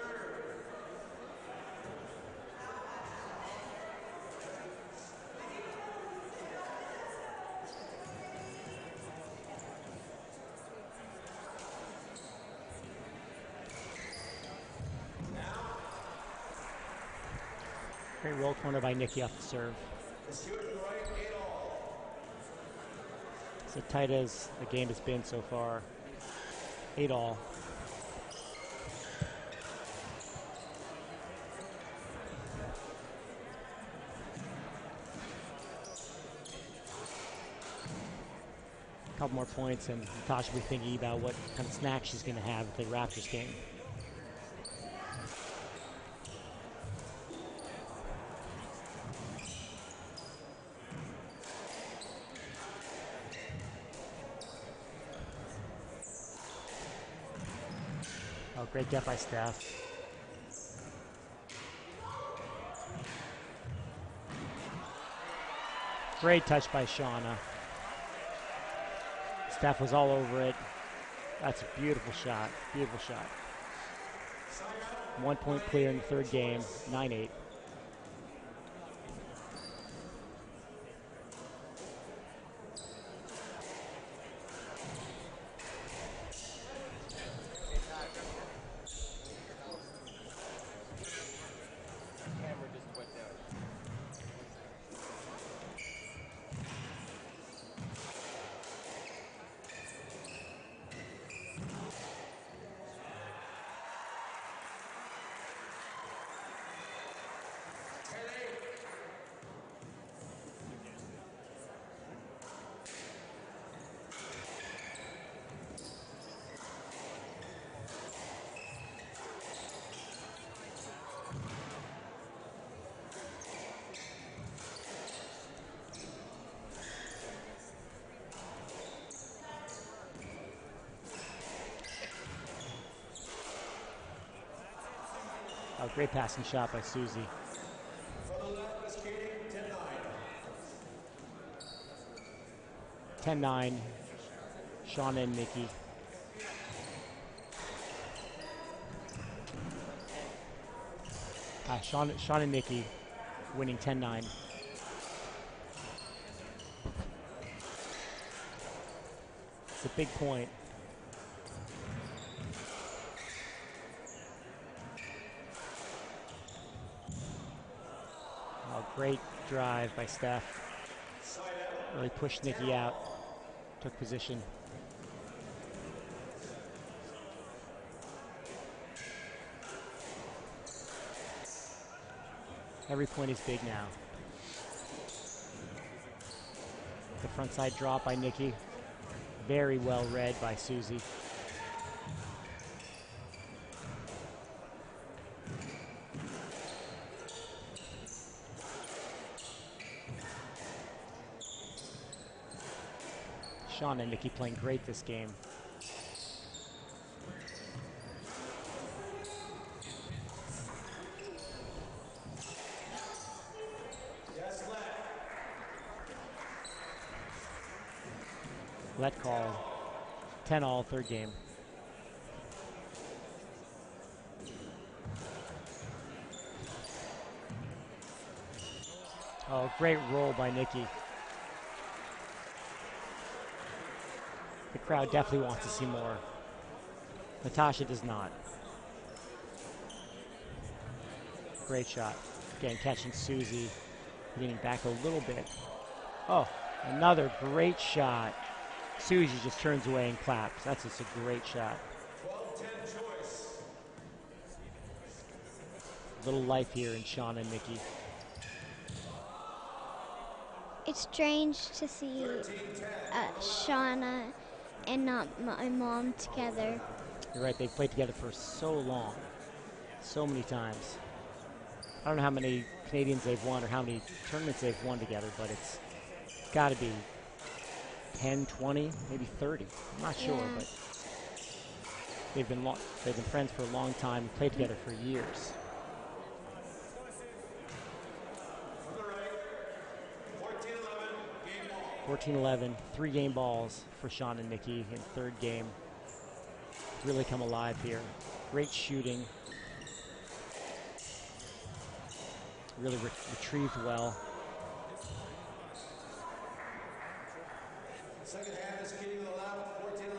Great roll corner by Nikki off the serve. Skewed to the right, 8-all. As tight as the game has been so far. 8-all. A couple more points, and Natasha will be thinking about what kind of snack she's going to have at the Raptors game. Oh, great get by Steph. Great touch by Shauna. Steph was all over it. That's a beautiful shot. Beautiful shot. 1 point clear in the third game. 9-8. Oh, great passing shot by Susie. From the left, skating 10-9. 10-9, Shauna and Nikki. Shauna and Nikki winning 10-9. It's a big point. Oh, great drive by Steph. Really pushed Nikki out. Took position. Every point is big now. The front side drop by Nikki. Very well read by Susie. Shauna and Nikki playing great this game. Let call. 10-all, third game. Oh, great roll by Nikki. The crowd definitely wants to see more. Natasha does not. Great shot. Again, catching Susie, leaning back a little bit. Oh, another great shot. Susie just turns away and claps. That's just a great shot. 12-10 choice. Little life here in Shauna and Nikki. It's strange to see Shauna and not my mom together. You're right, they've played together for so long. So many times. I don't know how many Canadians they've won or how many tournaments they've won together, but it's got to be 10, 20, maybe 30. I'm not sure, but they've been friends for a long time, played together for years. On the right, 14-11, game ball. 14-11, 3 game balls for Shauna and Nikki in third game. Really come alive here. Great shooting. Really retrieved well. Second half is skating to the left, 14-11.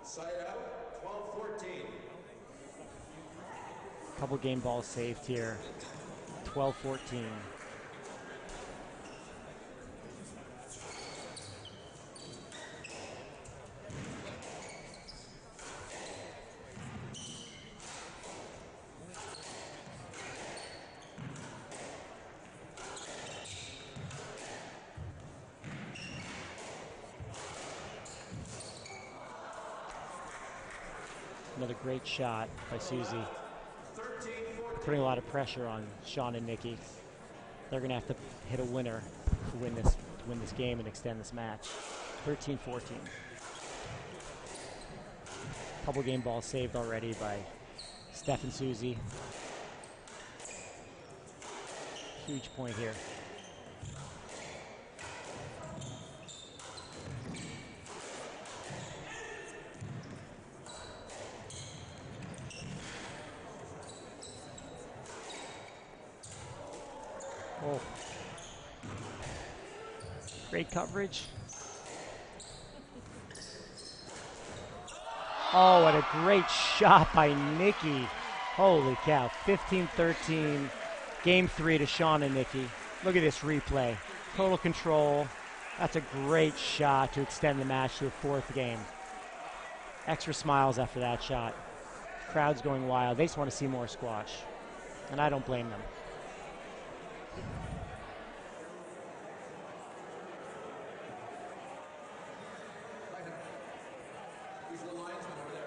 Side out, 12-14. Couple game balls saved here. 12-14. Another great shot by Susie. Putting a lot of pressure on Shauna and Nikki. They're going to have to hit a winner to win this game and extend this match. 13-14. Couple game balls saved already by Steph and Susie. Huge point here. Oh. Great coverage. Oh, what a great shot by Nikki. Holy cow. 15-13. Game 3 to Shauna and Nikki. Look at this replay. Total control. That's a great shot to extend the match to a fourth game. Extra smiles after that shot. Crowd's going wild. They just want to see more squash. And I don't blame them. He's the linesman over there.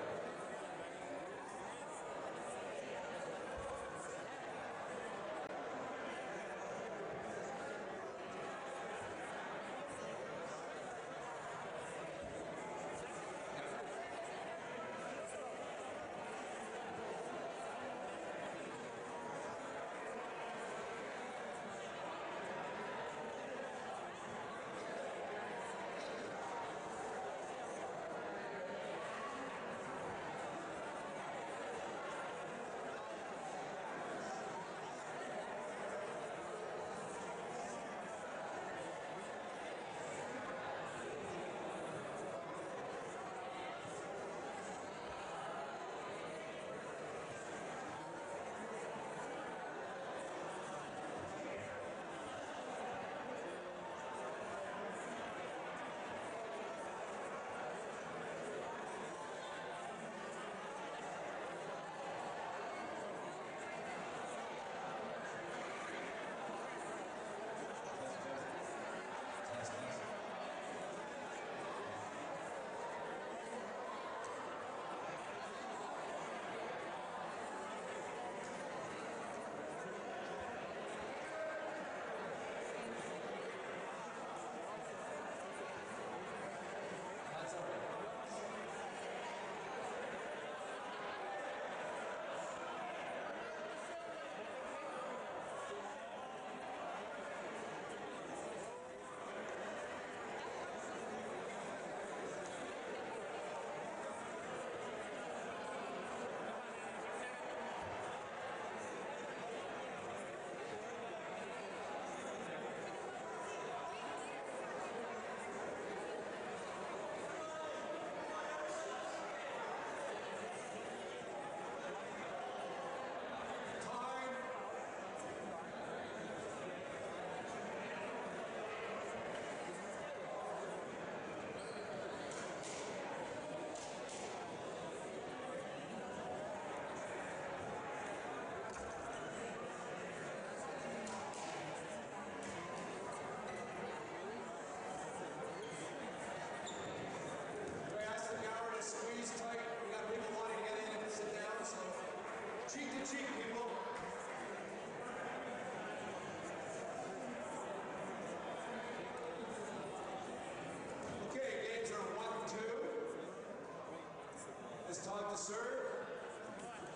To serve.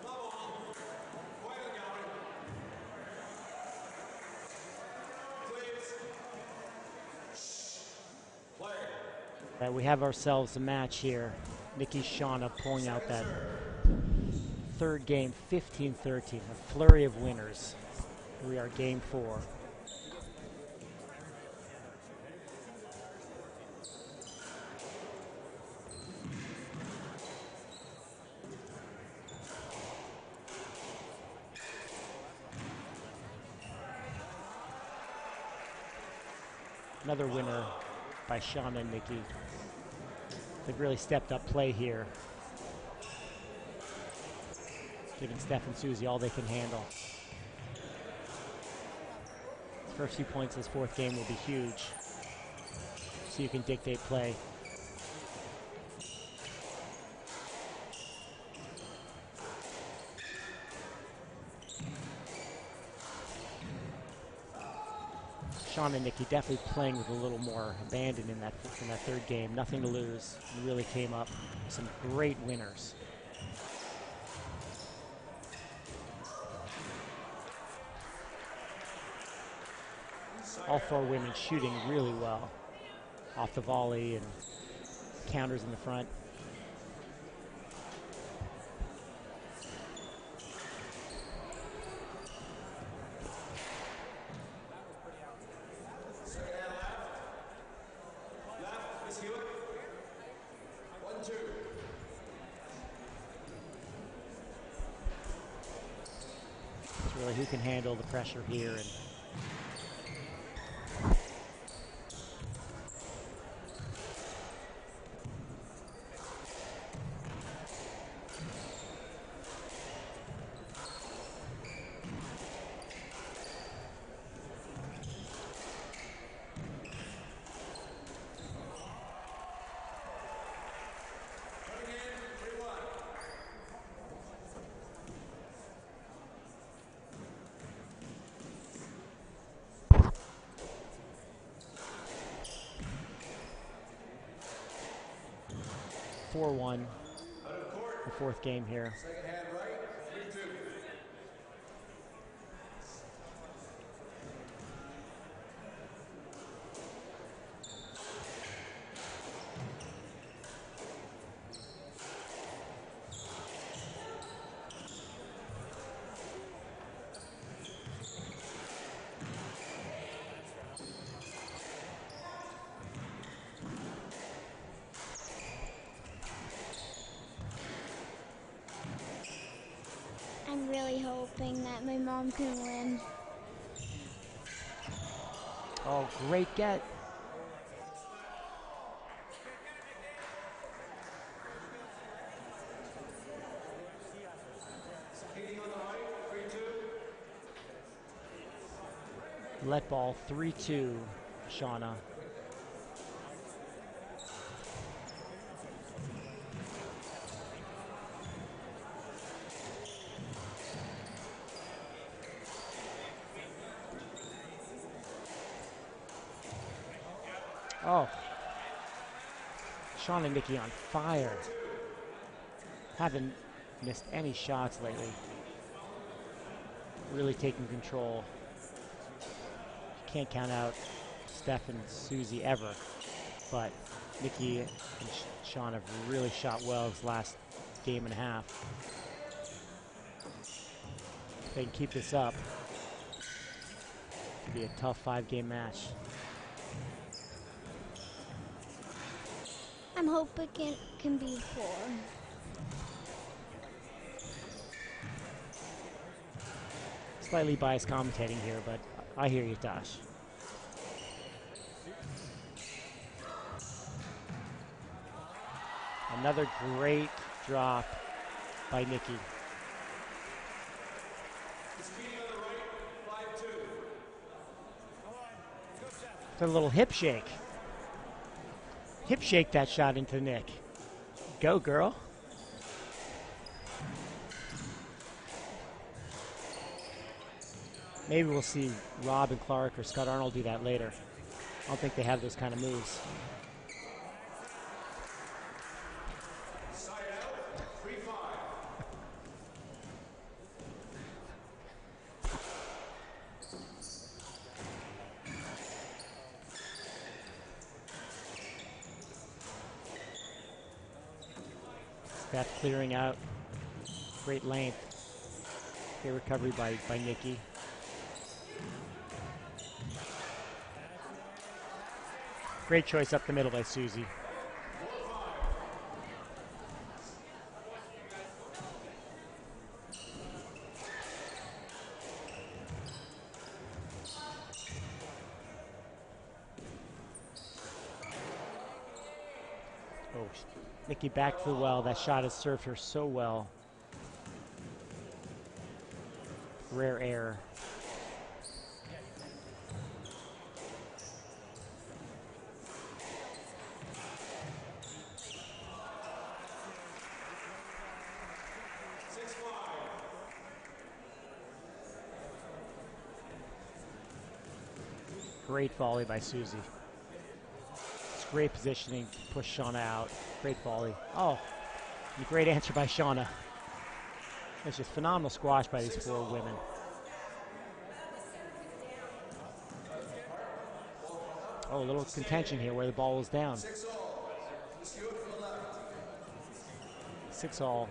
Bubble. Quiet and going. Please. Shh. Play. We have ourselves a match here. Nikki Shauna pulling out that third game, 15-13. A flurry of winners. Here we are, game 4. Another winner by Shauna and Nikki. They've really stepped up play here, giving Steph and Susie all they can handle. The first few points of this fourth game will be huge, so you can dictate play. Shauna and Nikki definitely playing with a little more abandon in that third game. Nothing to lose. And really came up with some great winners. All 4 women shooting really well off the volley and counters in the front. Really, who can handle the pressure here? And 4-1. The fourth game here. Second hand right, 3-2. I'm really hoping that my mom can win. Oh, great get. Let ball 3-2, Shauna. Oh. Shauna and Nikki on fire. Haven't missed any shots lately. Really taking control. Can't count out Steph and Susie ever, but Nikki and Sean have really shot well this last game and a half. If they can keep this up, it could be a tough 5-game match. I'm hoping it can be 4. Slightly biased commentating here, but I hear you, Tosh. Another great drop by Nikki. It's a little hip shake. Hip shake that shot into Nick. Go, girl. Maybe we'll see Rob and Clark or Scott Arnold do that later. I don't think they have those kind of moves. Side out, 3-5. Steph clearing out. Great length. Great recovery by Nikki. Great choice up the middle by Susie. Oh, Nikki back to the well. That shot has served her so well. Rare error. Great volley by Susie. It's great positioning to push Shauna out. Great volley. Oh, and a great answer by Shauna. It's just phenomenal squash by these 4 women. Oh, a little contention here where the ball was down. 6-all.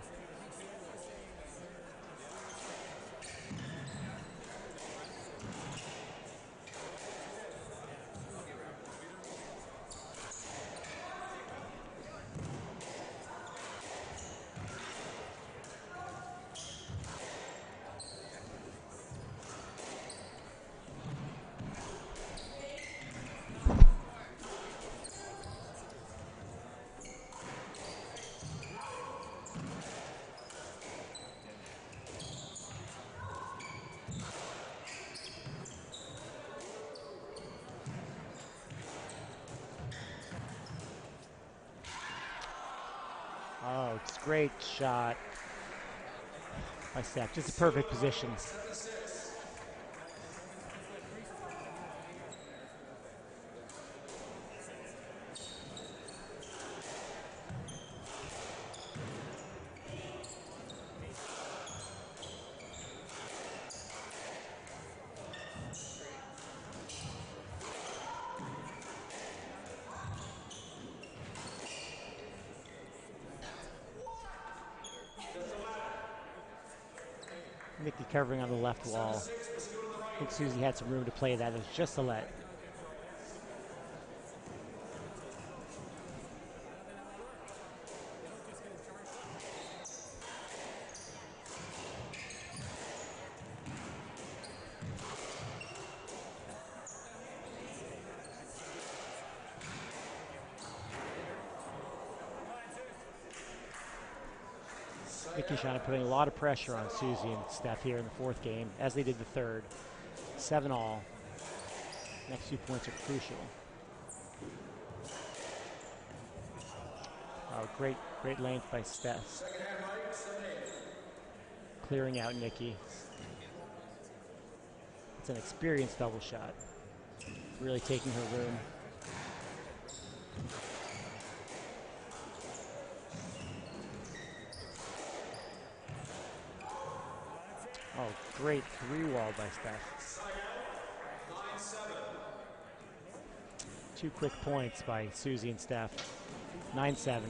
Oh, it's a great shot by Steph. Just a perfect position. Nikki covering on the left wall. I think Susie had some room to play that. It was just a let. Nikki Shana putting a lot of pressure on Susie and Steph here in the fourth game, as they did the third. 7-all. Next 2 points are crucial. Oh, great length by Steph. Clearing out Nikki. It's an experienced double shot. Really taking her room. Oh, great 3-wall by Steph. 2 quick points by Susie and Steph. 9-7.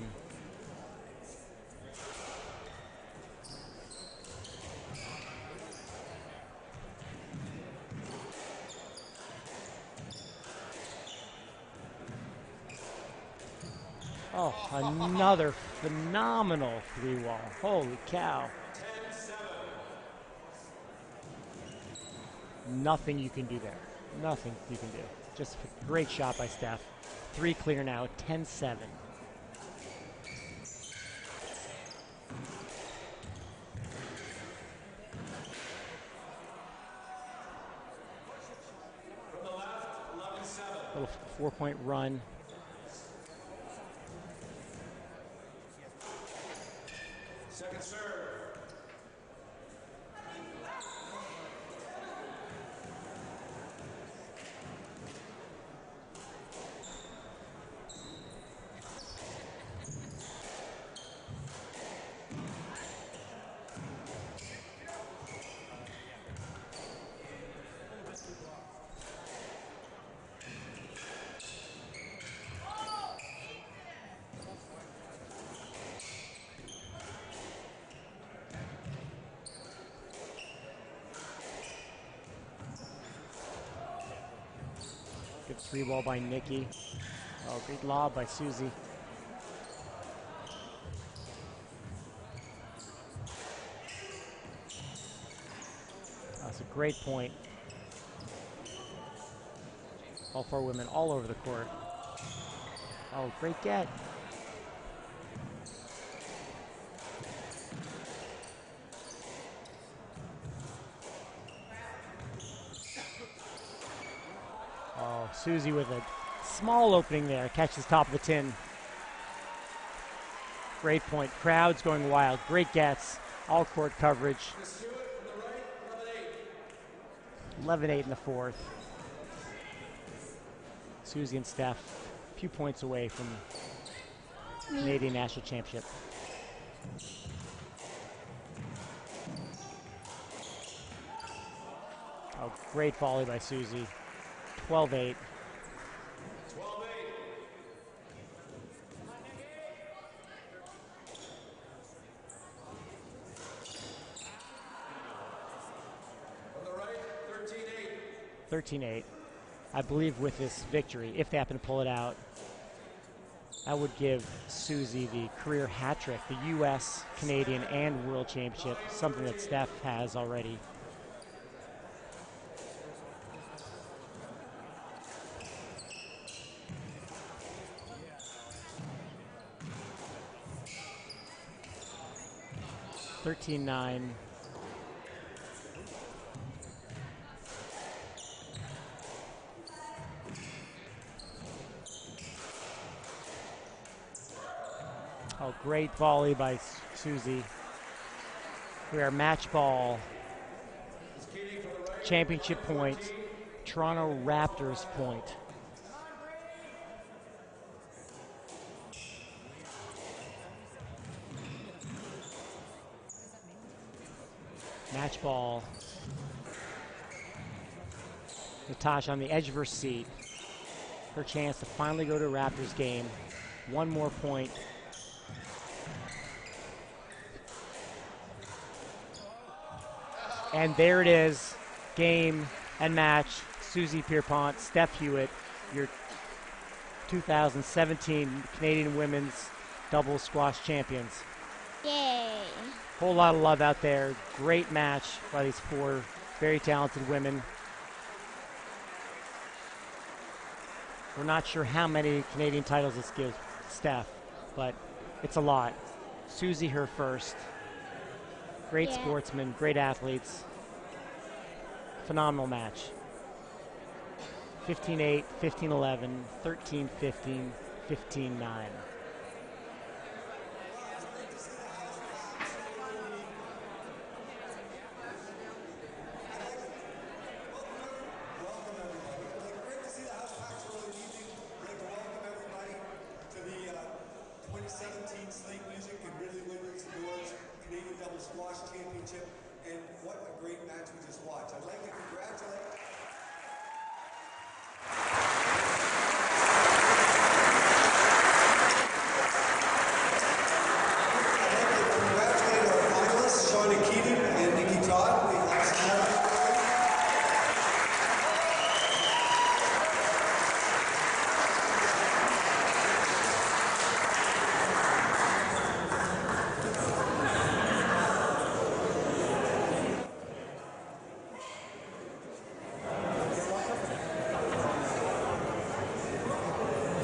Oh, another phenomenal 3-wall. Holy cow. Nothing you can do there. Nothing you can do. Just a great shot by Steph. 3 clear now, 10-7. Little 4-point run. Second serve. Good 3-ball by Nikki. Oh, great lob by Susie. That's a great point. All 4 women all over the court. Oh, great get. Oh, Susie with a small opening there. Catches top of the tin. Great point. Crowd's going wild. Great gets. All court coverage. 11-8 in the fourth. Susie and Steph a few points away from Canadian National Championship. Oh, great volley by Susie. 12-8. 12-8. On the right, 13-8. 13-8. I believe with this victory, if they happen to pull it out, that would give Susie the career hat trick, the U.S., Canadian, and World Championship, something that Steph has already. $13-9. Oh, great volley by Susie. We are match ball. Championship point. Toronto Raptors point. Match ball. Natasha on the edge of her seat. Her chance to finally go to a Raptors game. One more point. And there it is, game and match. Susie Pierpont, Steph Hewitt, your 2017 Canadian Women's Doubles Squash Champions. Yay. Whole lot of love out there. Great match by these four very talented women. We're not sure how many Canadian titles this gives Steph, but it's a lot. Susie, her first. Great sportsmen, great athletes. Phenomenal match. 15-8, 15-11, 13-15, 15-9. Squash Championship, and what a great match we just watched. I'd like to congratulate. Our finalists, Shauna Keating and Nikki Todd.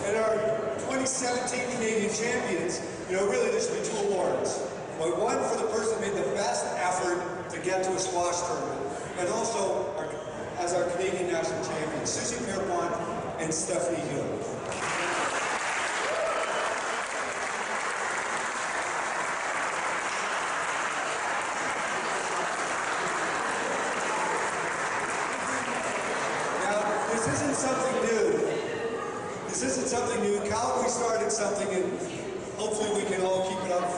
And our 2017 Canadian champions, really there should be two awards. But one for the person who made the best effort to get to a squash tournament, and also as our Canadian national champions, Susie Pierpont and Stephanie Hewitt. Now, this isn't something new. This isn't something new. Calgary started something, and hopefully we can all keep it up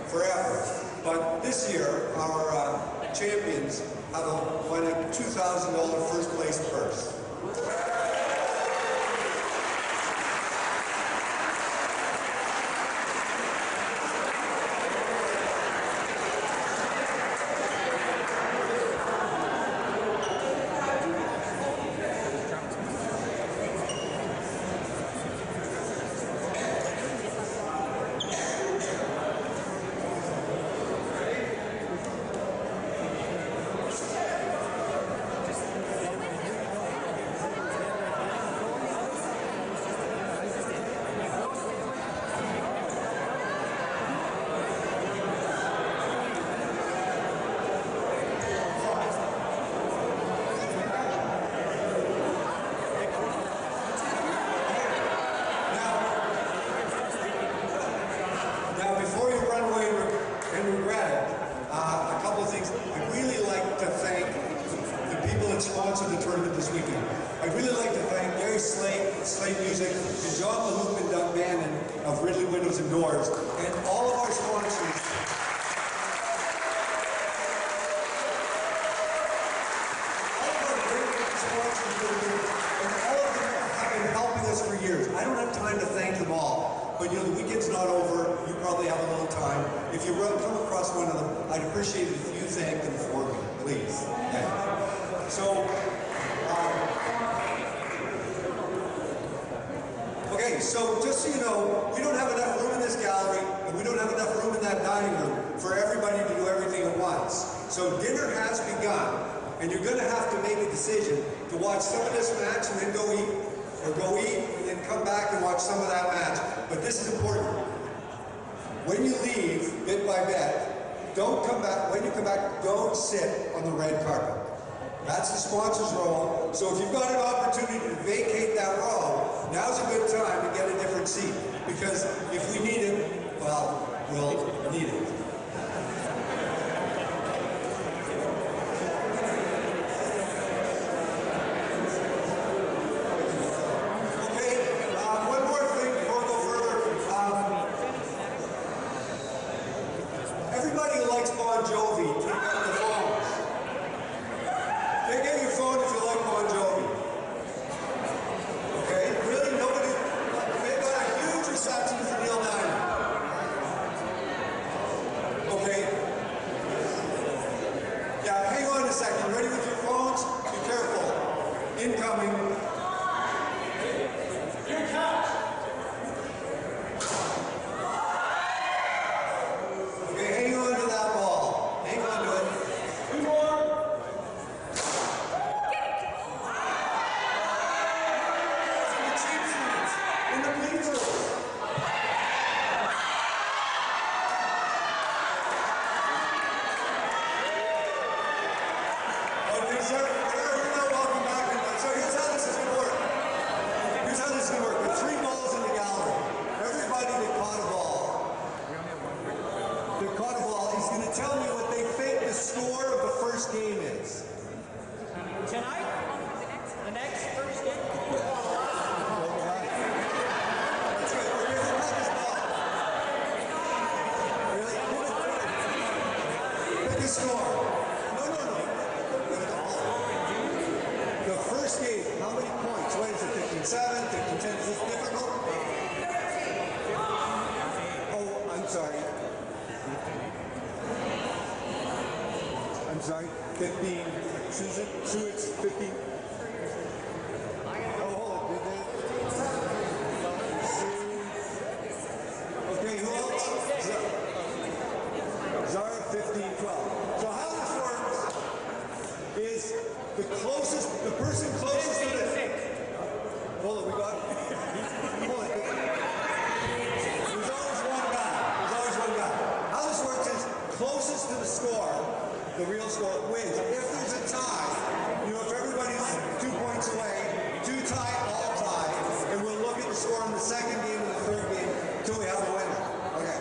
forever. But this year, our champions have won a $2,000 first place purse. Sponsored the tournament this weekend. I'd really like to thank Gary Slate Music, and John Maloof and Doug Bannon of Ridley Windows and Doors, and all of our sponsors. All of our great sponsors, and all of them have been helping us for years. I don't have time to thank them all, but the weekend's not over. You probably have a little time. If you come across one of them, I'd appreciate it if you thank them for me, please. Thank you. So, okay, so just so you know, we don't have enough room in this gallery, and we don't have enough room in that dining room for everybody to do everything at once. So dinner has begun, and you're going to have to make a decision to watch some of this match and then go eat, or go eat and then come back and watch some of that match. But this is important. When you leave, bit by bit, don't come back. When you come back, don't sit on the red carpet. That's the sponsor's row. So if you've got an opportunity to vacate that row, now's a good time to get a different seat. Because if we need it, well, we'll need it. Okay, one more thing before we go further. Everybody who likes Bon Jovi, take out the phones. Take out your phone if you like Bon Jovi. Okay? Really? Nobody? They got a huge reception for Neil Diamond. Okay? Yeah, hang tell me what they think the score of the first game is. Tonight? The next first game? That's good. Okay, we'll have this ball. Really? Pick a score. No. The first game, how many points? What is it, 15-7, 15-10? Is this difficult? Oh, I'm sorry. I'm sorry. 15. Susan? Sue, it's 15. Oh, hold it. Okay, who else? Zara, 15-12. So how this works is the person closest to the... Hold it, we got... Hold it. There's always one guy. How this works is closest to the score, the real score, wins. If there's a tie, if everybody's 2 points away, 2 tie, all tie, and we'll look at the score in the second game and the third game until we have a winner. Okay.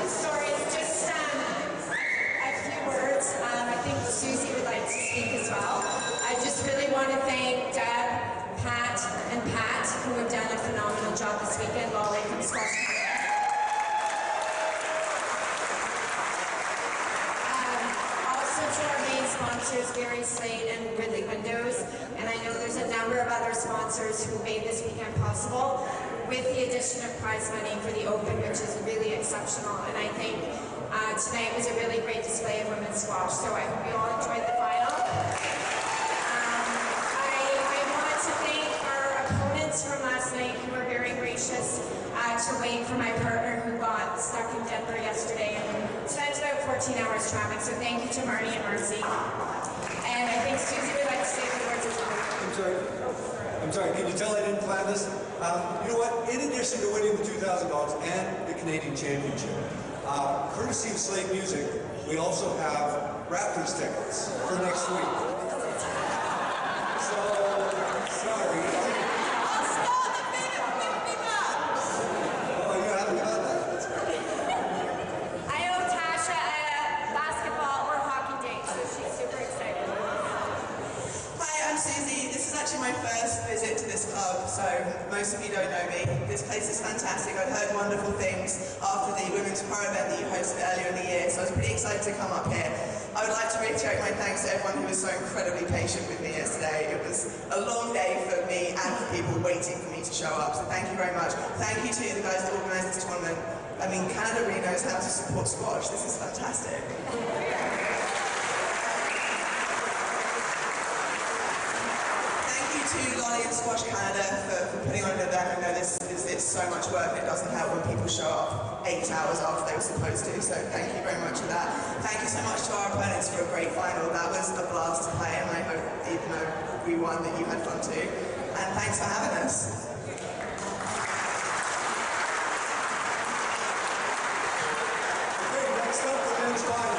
Sorry, just a few words. I think Susie would like to speak as well. I just really want to thank Deb, Pat, who have done a phenomenal job this weekend, Lolly from Squash Canada. Also to our main sponsors, Gary Slate and Ridley Windows, and I know there's a number of other sponsors who made this weekend possible, with the addition of prize money for the Open, which is really exceptional. And I think tonight was a really great display of women's squash, so I hope you all enjoyed the final. I want to thank our opponents from last night who were very gracious to wait for my partner who got stuck in Denver yesterday and spent about 14 hours traveling. So thank you to Marty and Mercy. And I think Susie would like to say a few words as well. I'm sorry, can you tell I didn't plan this? You know what? In addition to winning the $2,000 and the Canadian Championship, courtesy of Slate Music, we also have Raptors tickets for next week. So, sorry. Oh, you haven't got that? That's great. I owe Tasha a basketball or hockey date, so she's super excited. Hi, I'm Susie. This is actually my first visit to this club, so most of you don't know me. This place is fantastic. I've heard wonderful things after the Women's Pro event that you hosted earlier in the year, so I was pretty excited to come up here. I would like to reiterate my thanks to everyone who was so incredibly patient with me yesterday. It was a long day for me and for people waiting for me to show up, so thank you very much. Thank you to the guys that organised this tournament. I mean, Canada really knows how to support squash. This is fantastic. To Lolly and Squash Canada for putting on an event. I know it's so much work and it doesn't help when people show up 8 hours after they were supposed to, so thank you very much for that. Thank you so much to our opponents for a great final. That was a blast to play, and I hope, even though we won, that you had fun too. And thanks for having us. Okay, next up, the men's final.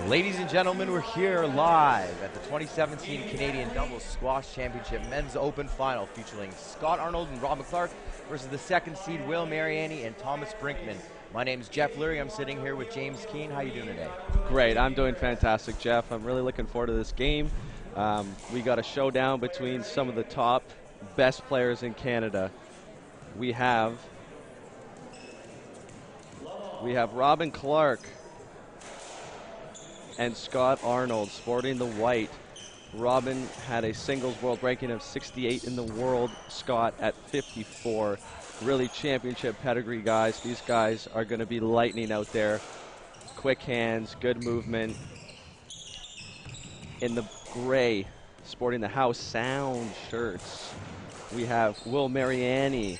Ladies and gentlemen, we're here live at the 2017 Canadian Doubles Squash Championship Men's Open Final featuring Scott Arnold and Robin Clark versus the second seed Will Mariani and Thomas Brinkman. My name is Jeff Lurie. I'm sitting here with James Keane. How you doing today? Great. I'm doing fantastic, Jeff. I'm really looking forward to this game. We got a showdown between some of the top best players in Canada. We have Robin Clark and Scott Arnold sporting the white. Robin had a singles world ranking of 68 in the world, Scott at 54. Really championship pedigree guys. These guys are going to be lightning out there. Quick hands, good movement. In the gray, sporting the House Sound shirts, we have Will Mariani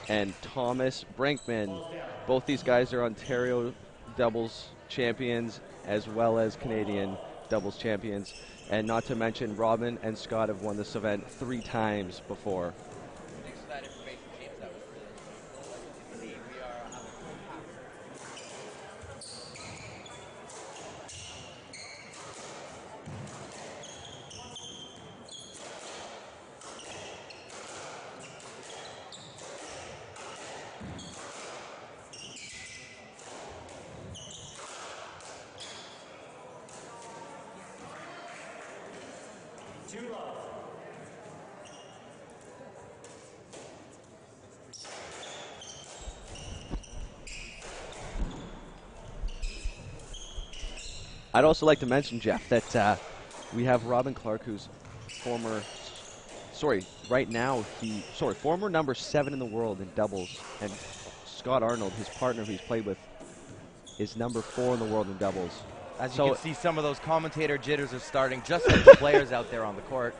and Thomas Brinkman. Both these guys are Ontario doubles champions as well as Canadian doubles champions. And not to mention, Robin and Scott have won this event 3 times before. Thanks for that information, James. That was really interesting to see. We are having I'd also like to mention, Jeff, that we have Robin Clark, who's former number 7 in the world in doubles, and Scott Arnold, his partner who he's played with, is number 4 in the world in doubles. As you can see, some of those commentator jitters are starting, just like the players out there on the court,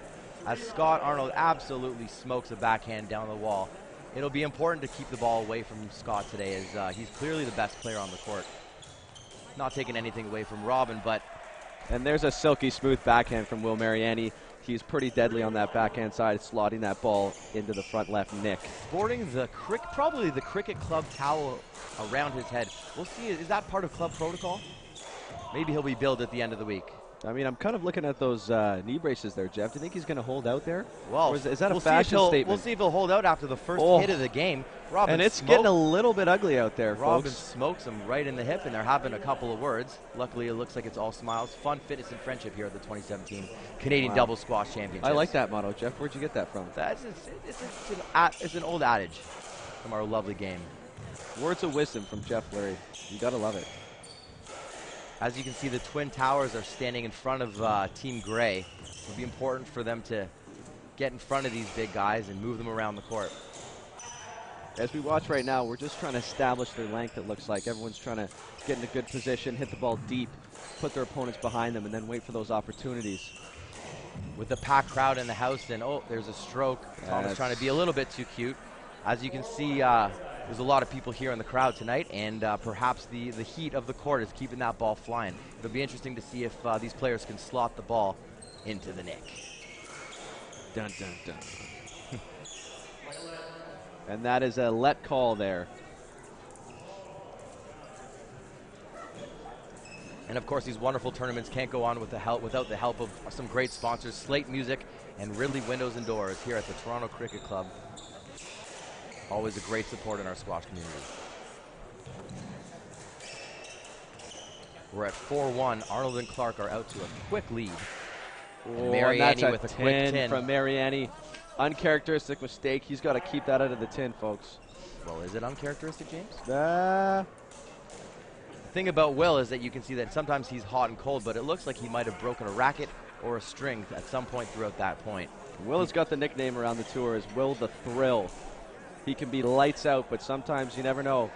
as Scott Arnold absolutely smokes a backhand down the wall. It'll be important to keep the ball away from Scott today, as he's clearly the best player on the court. Not taking anything away from Robin, but... And there's a silky smooth backhand from Will Mariani. He's pretty deadly on that backhand side, slotting that ball into the front left nick. Sporting the probably the cricket club towel around his head. We'll see, is that part of club protocol? Maybe he'll be billed at the end of the week. I mean, I'm kind of looking at those knee braces there, Jeff. Do you think he's going to hold out there? Well, or is that a fashion statement? We'll see if he'll hold out after the first hit of the game. Robin and it's getting a little bit ugly out there, Robin folks. smokes him right in the hip, and they're having a couple of words. Luckily, it looks like it's all smiles. Fun, fitness, and friendship here at the 2017 Canadian Double Squash Championships. I like that motto, Jeff. Where'd you get that from? It's an old adage from our lovely game. Words of wisdom from Jeff Lurie. You got to love it. As you can see, the Twin Towers are standing in front of Team Gray. It'll be important for them to get in front of these big guys and move them around the court. As we watch right now, we're just trying to establish their length, it looks like. Everyone's trying to get in a good position, hit the ball deep, put their opponents behind them, and then wait for those opportunities. With the packed crowd in the house, and there's a stroke. Thomas trying to be a little bit too cute. As you can see, there's a lot of people here in the crowd tonight, and perhaps the heat of the court is keeping that ball flying. It'll be interesting to see if these players can slot the ball into the nick. Dun, dun, dun. And that is a let call there. And of course, these wonderful tournaments can't go on without the help of some great sponsors, Slate Music and Ridley Windows and Doors here at the Toronto Cricket Club. Always a great support in our squash community. We're at 4-1. Arnold and Clark are out to a quick lead. Oh, Mariani and with that's a quick 10 tin. from Mariani. Uncharacteristic mistake. He's got to keep that out of the tin, folks. Well, is it uncharacteristic, James? Uh, The thing about Will is that you can see that sometimes he's hot and cold, but it looks like he might have broken a racket or a string at some point throughout that point. Will has got the nickname around the tour as Will the Thrill. He can be lights out, but sometimes you never know.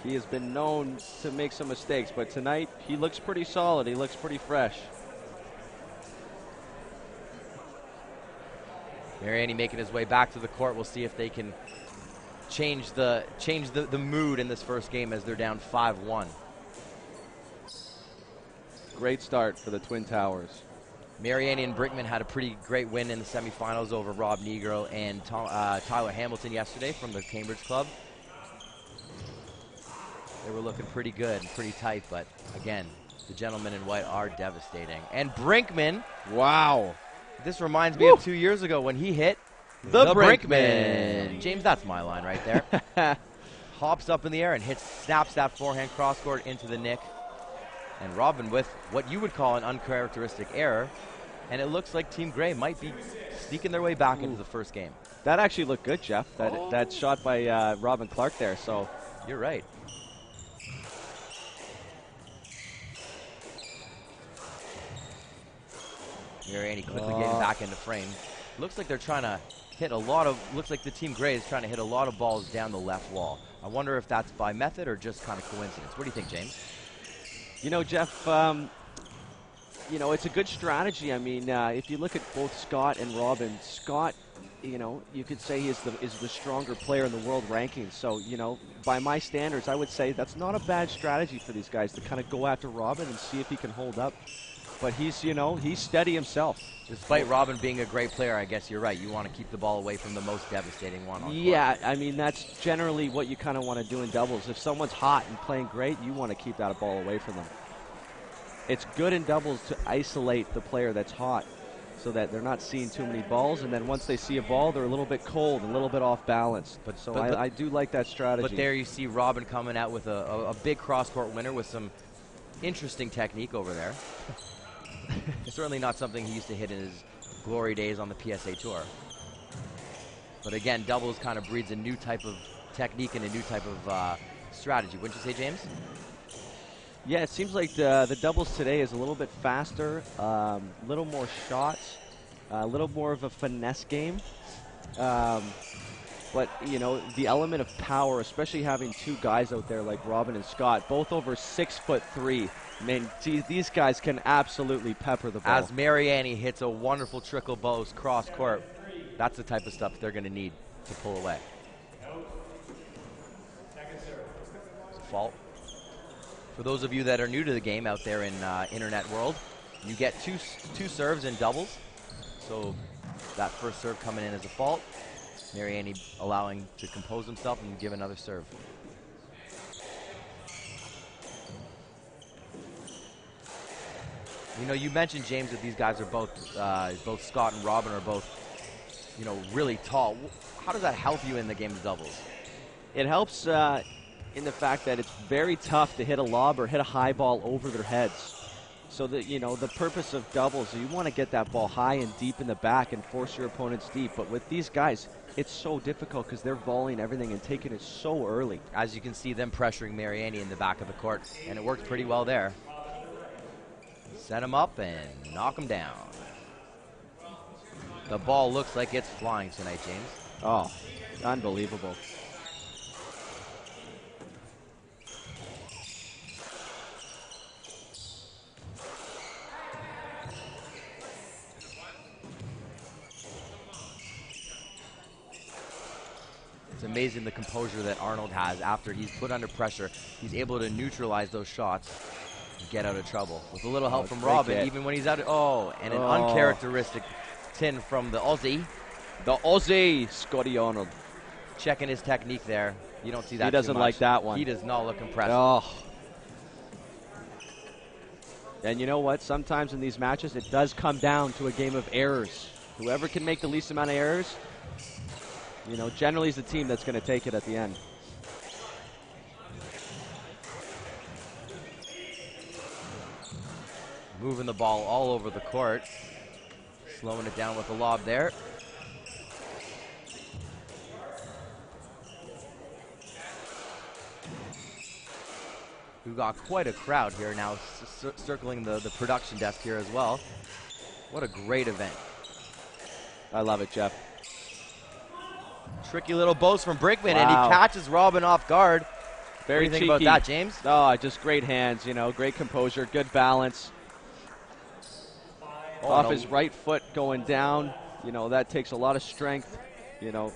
He has been known to make some mistakes, but tonight he looks pretty solid. He looks pretty fresh. Mariani making his way back to the court. We'll see if they can change the mood in this first game as they're down 5-1. Great start for the Twin Towers. Mariani and Brinkman had a pretty great win in the semifinals over Rob Negro and Tyler Hamilton yesterday from the Cambridge Club. They were looking pretty good and pretty tight, but again, the gentlemen in white are devastating. And Brinkman. Wow. This reminds me of 2 years ago when he hit The Brinkman. James, that's my line right there. Hops up in the air and snaps that forehand cross-court into the nick. And Robin with what you would call an uncharacteristic error. And it looks like Team Gray might be sneaking their way back into the first game. That actually looked good, Jeff. That shot by Robin Clark there. So you're right. Mariani quickly getting back into frame. Looks like they're trying to hit a lot of, looks like the Team Gray is trying to hit a lot of balls down the left wall. I wonder if that's by method or just kind of coincidence. What do you think, James? You know, Jeff, you know, it's a good strategy. I mean, if you look at both Scott and Robin, Scott, you know, you could say he is the stronger player in the world rankings. So, you know, by my standards, I would say that's not a bad strategy for these guys to kind of go after Robin and see if he can hold up. But he's, you know, he's steady himself. Despite Robin being a great player, I guess you're right. You want to keep the ball away from the most devastating one on Yeah, court. I mean, that's generally what you kind of want to do in doubles. If someone's hot and playing great, you want to keep that ball away from them. It's good in doubles to isolate the player that's hot so that they're not seeing too many balls, and then once they see a ball, they're a little bit cold, a little bit off balance. I do like that strategy. But there you see Robin coming out with a big cross-court winner with some interesting technique over there. Certainly not something he used to hit in his glory days on the PSA Tour. But again, doubles kind of breeds a new type of technique and a new type of strategy. Wouldn't you say, James? Yeah, it seems like the doubles today is a little bit faster, a little more shots, a little more of a finesse game. But, you know, the element of power, especially having two guys out there like Robin and Scott, both over 6'3". I mean, these guys can absolutely pepper the ball. As Mariani hits a wonderful trickle bows cross court, that's the type of stuff they're going to need to pull away. It's a fault. For those of you that are new to the game out there in internet world, you get two serves in doubles. So that first serve coming in as a fault. Mariani allowing to compose himself and give another serve. You know, you mentioned, James, that these guys are both Scott and Robin are both, you know, really tall. How does that help you in the game of doubles? It helps in the fact that it's very tough to hit a lob or hit a high ball over their heads. So that, you know, the purpose of doubles, you want to get that ball high and deep in the back and force your opponents deep. But with these guys, it's so difficult because they're volleying everything and taking it so early. As you can see them pressuring Mariani in the back of the court, and it worked pretty well there. Set him up and knock him down. The ball looks like it's flying tonight, James. Oh, unbelievable. It's amazing the composure that Arnold has after he's put under pressure. He's able to neutralize those shots and get out of trouble. With a little help from Robin, even when he's out of, and an uncharacteristic tin from the Aussie. The Aussie, Scotty Arnold. Checking his technique there. You don't see that He doesn't too much. like that one. He does not look impressed. Oh. And you know what? Sometimes in these matches, it does come down to a game of errors. Whoever can make the least amount of errors, you know, generally is the team that's going to take it at the end. Moving the ball all over the court. Slowing it down with a lob there. We've got quite a crowd here now circling the production desk here as well. What a great event. I love it, Jeff. Tricky little boast from Brinkman, and he catches Robin off guard. Very what do you cheeky. think about that, James? Oh, just great hands, you know, great composure, good balance. Off his right foot going down, you know, that takes a lot of strength, you know.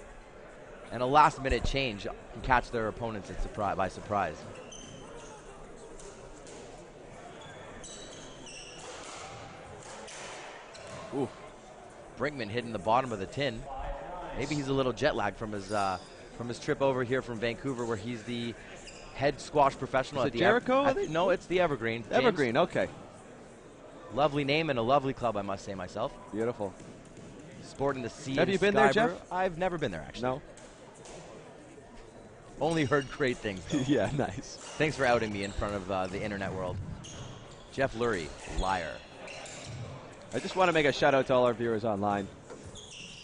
And a last-minute change can catch their opponents by surprise. Ooh, Brinkman hitting the bottom of the tin. Maybe he's a little jet lagged from his trip over here from Vancouver, where he's the head squash professional Is at it the Jericho, I think? No, it's the Evergreen. James. Evergreen, okay. Lovely name and a lovely club, I must say myself. Beautiful. Sporting the sea. Have you been there, Jeff? I've never been there, actually. No? Only heard great things, though. Yeah, nice. Thanks for outing me in front of the internet world. Jeff Lurie, liar. I just want to make a shout out to all our viewers online.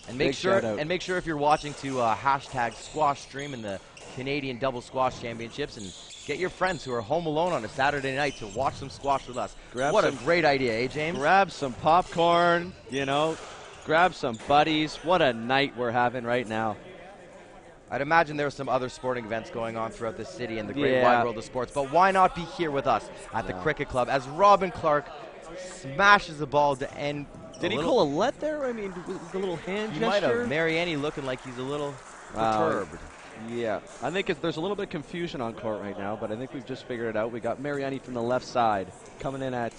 And make sure if you're watching to hashtag squash stream in the Canadian Double Squash Championships and get your friends who are home alone on a Saturday night to watch some squash with us. What a great idea, eh, James? Grab some popcorn, you know, grab some buddies. What a night we're having right now. I'd imagine there are some other sporting events going on throughout the city and the great wide world of sports, but why not be here with us at the Cricket Club as Robin Clark smashes the ball to end. Did he call a let there? I mean, with the little hand gesture? He might have. Mariani looking like he's a little perturbed. Yeah, I think there's a little bit of confusion on court right now, but I think we've just figured it out. We got Mariani from the left side coming in at...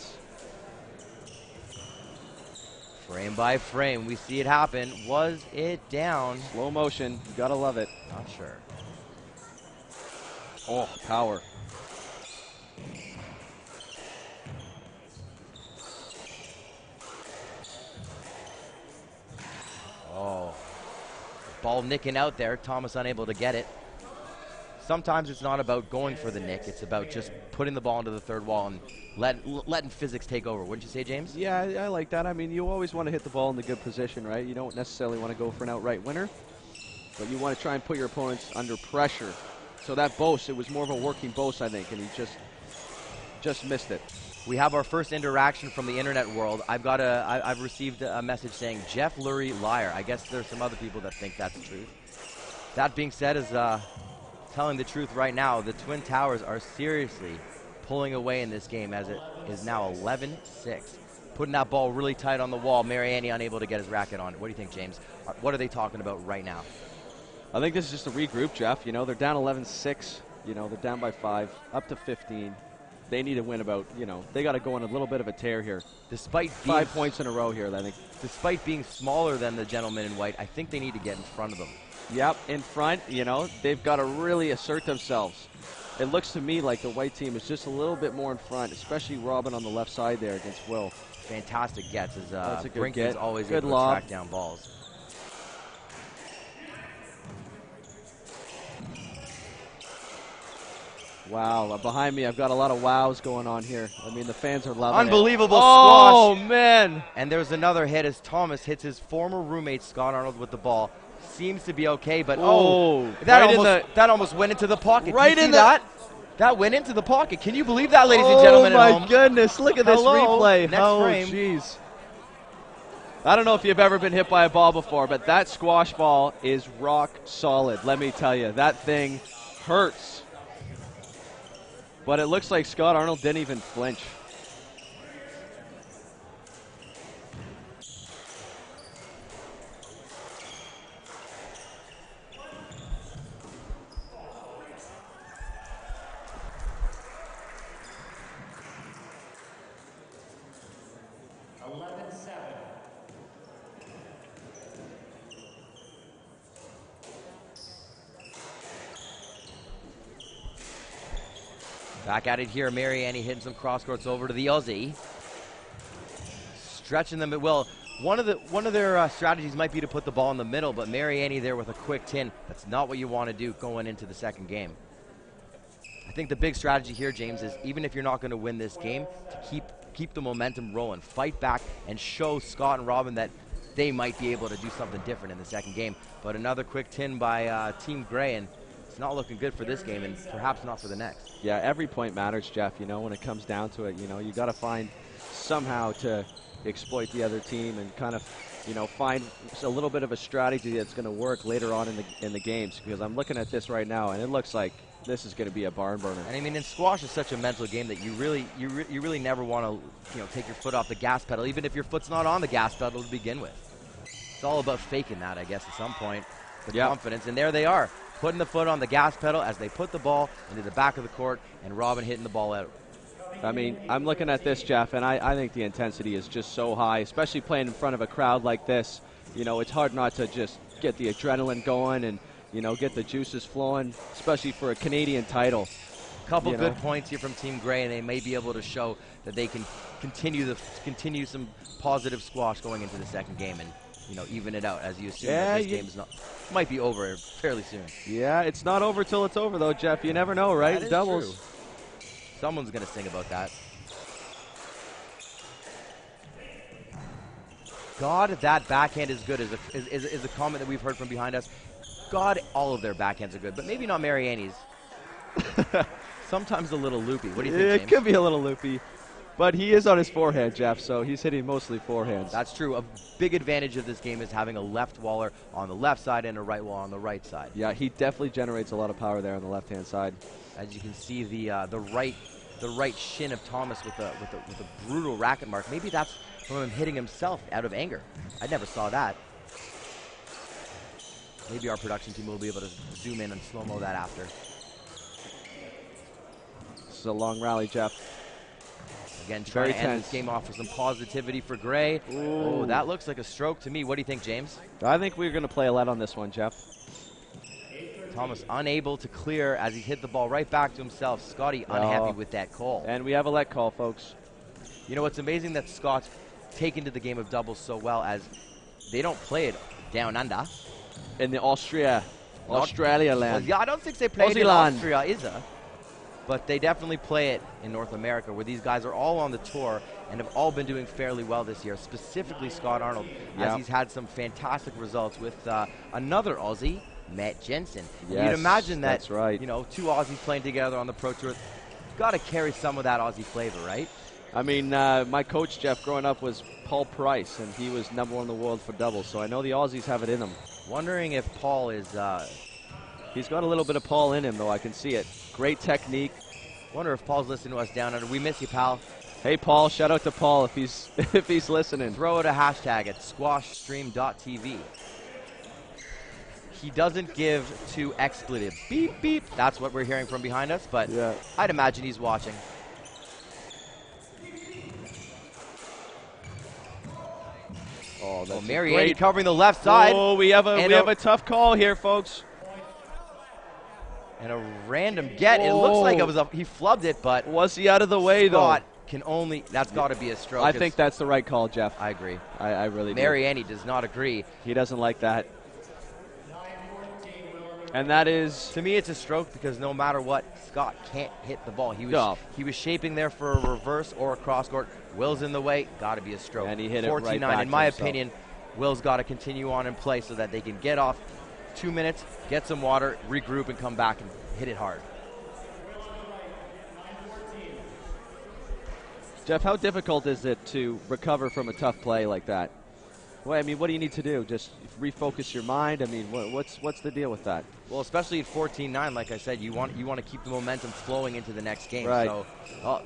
Frame by frame, we see it happen. Was it down? Slow motion. You gotta love it. Not sure. Oh, power. Oh. Ball nicking out there. Thomas unable to get it. Sometimes it's not about going for the nick. It's about just putting the ball into the third wall and letting physics take over. Wouldn't you say, James? Yeah, I like that. I mean, you always want to hit the ball in the good position, right? You don't necessarily want to go for an outright winner, but you want to try and put your opponents under pressure. So that boast, it was more of a working boast, I think, and he just missed it. We have our first interaction from the internet world. I've received a message saying Jeff Lurie liar. I guess there's some other people that think that's the truth. That being said, is telling the truth right now. The Twin Towers are seriously pulling away in this game as it is now 11-6. Putting that ball really tight on the wall. Mariani unable to get his racket on it. What do you think, James? What are they talking about right now? I think this is just a regroup, Jeff. You know, they're down 11-6. You know, they're down by 5, up to 15. They need to win about, you know, they got to go on a little bit of a tear here. Despite 5 points in a row here, I think. Despite being smaller than the gentleman in white, I think they need to get in front of them. Yep, in front, you know, they've got to really assert themselves. It looks to me like the white team is just a little bit more in front, especially Robin on the left side there against Will. Fantastic gets as That's a good Brinkman's get. always Good able lob. to track down balls. Wow, behind me I've got a lot of wows going on here. I mean, the fans are loving Unbelievable it. squash. Oh, man. And there's another hit as Thomas hits his former roommate Scott Arnold with the ball. Seems to be okay, but that almost went into the pocket. Right Can you in see that? That went into the pocket. Can you believe that, ladies and gentlemen at home? Oh, my goodness. Look at this replay. Next frame. Jeez. I don't know if you've ever been hit by a ball before, but that squash ball is rock solid. Let me tell you, that thing hurts. But it looks like Scott Arnold didn't even flinch. Back at it here, Mariani hitting some cross courts over to the Aussie. Stretching them, well, one of their strategies might be to put the ball in the middle, but Mariani there with a quick tin. That's not what you want to do going into the second game. I think the big strategy here, James, is even if you're not going to win this game, to keep the momentum rolling, fight back, and show Scott and Robin that they might be able to do something different in the second game. But another quick tin by Team Gray, and it's not looking good for this game, and perhaps not for the next. Yeah, every point matters, Jeff. You know, when it comes down to it, you know, you got to find somehow to exploit the other team and kind of, you know, find a little bit of a strategy that's going to work later on in the games. Because I'm looking at this right now, and it looks like this is going to be a barn burner. And I mean, in squash is such a mental game that you really never want to, you know, take your foot off the gas pedal, even if your foot's not on the gas pedal to begin with. It's all about faking that, I guess, at some point. The confidence, and there they are, putting the foot on the gas pedal as they put the ball into the back of the court, and Robin hitting the ball out. I mean, I'm looking at this, Jeff, and I think the intensity is just so high, especially playing in front of a crowd like this. You know, it's hard not to just get the adrenaline going and, you know, get the juices flowing, especially for a Canadian title. Couple good points here from Team Gray, and they may be able to show that they can continue some positive squash going into the second game, and even it out as you assume that this game might be over fairly soon. Yeah, it's not over till it's over, though, Jeff. You never know, right? That is Doubles. True. Someone's gonna sing about that. God, that backhand is good is a comment that we've heard from behind us. God, all of their backhands are good, but maybe not Mariani's. Sometimes a little loopy. What do you think, James? It could be a little loopy, but he is on his forehand, Jeff, so he's hitting mostly forehands. That's true. A big advantage of this game is having a left waller on the left side and a right waller on the right side. Yeah, he definitely generates a lot of power there on the left-hand side. As you can see, the right shin of Thomas with a brutal racket mark. Maybe that's from him hitting himself out of anger. I never saw that. Maybe our production team will be able to zoom in and slow-mo that after. This is a long rally, Jeff. Again, trying to end this game off with some positivity for Gray. Ooh. Oh, that looks like a stroke to me. What do you think, James? I think we're going to play a let on this one, Jeff. Thomas unable to clear as he hit the ball right back to himself. Scotty unhappy with that call. And we have a let call, folks. You know, it's amazing that Scott's taken to the game of doubles so well, as they don't play it down under. In the Australia land. Well, yeah, I don't think they play it in Aussie-land. Austria either. But they definitely play it in North America, where these guys are all on the tour and have all been doing fairly well this year, specifically Scott Arnold, as he's had some fantastic results with another Aussie, Matt Jensen. Yes, you'd imagine that, that's right. Two Aussies playing together on the Pro Tour, got to carry some of that Aussie flavor, right? I mean, my coach, Jeff, growing up was Paul Price, and he was #1 in the world for doubles, so I know the Aussies have it in them. Wondering if Paul is... he's got a little bit of Paul in him, though. I can see it. Great technique. Wonder if Paul's listening to us down under. We miss you, pal. Hey, Paul. Shout out to Paul if he's listening. Throw out a hashtag at squashstream.tv. He doesn't give two expletives. Beep, beep. That's what we're hearing from behind us, but I'd imagine he's watching. Oh, that's Mariani covering the left side. Oh, we have a tough call here, folks. And a random get. It looks like he flubbed it, but was he out of the way, Scott though? can only, that's got to be a stroke. I think that's the right call, Jeff. I agree. I really do. Mariani does not agree. He doesn't like that. And that is... To me, it's a stroke because no matter what, Scott can't hit the ball. He was shaping there for a reverse or a cross court. Will's in the way. Got to be a stroke. And he hit it right 14-9. back In my to himself. opinion, Will's got to continue on and play so that they can get off 2 minutes, get some water, regroup, and come back and hit it hard. Jeff, how difficult is it to recover from a tough play like that? Well, I mean, what do you need to do? Just refocus your mind? I mean, what's the deal with that? Well, especially at 14-9, like I said, you want to keep the momentum flowing into the next game. Right. So,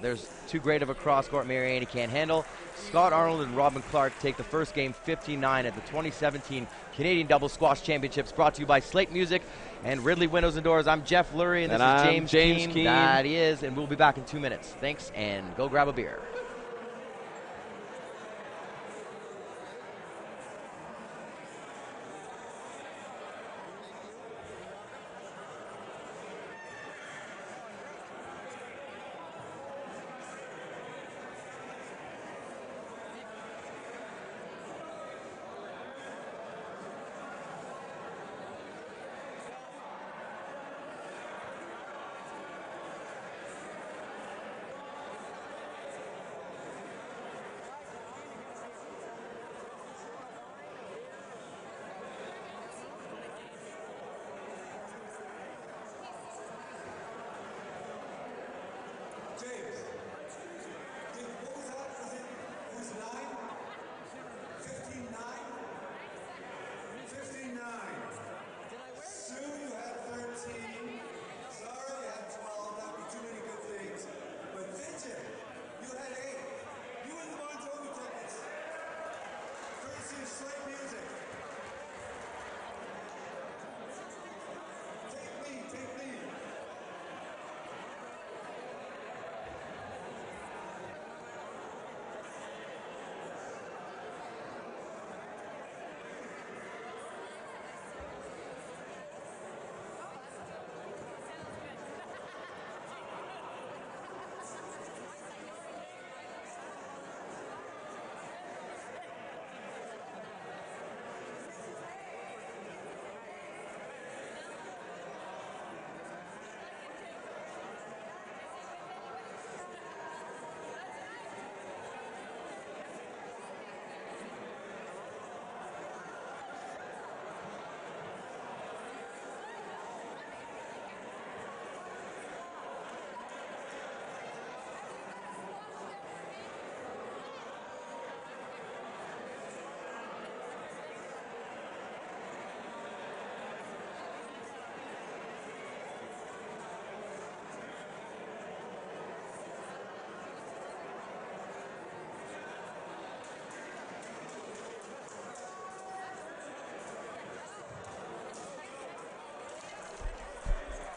there's too great of a cross court Mariani can't handle. Scott Arnold and Robin Clark take the first game 15-9 at the 2017 Canadian Double Squash Championships, brought to you by Slate Music and Ridley Windows and Doors. I'm Jeff Lurie, and this is James Keane. That he is, and we'll be back in 2 minutes. Thanks, and go grab a beer.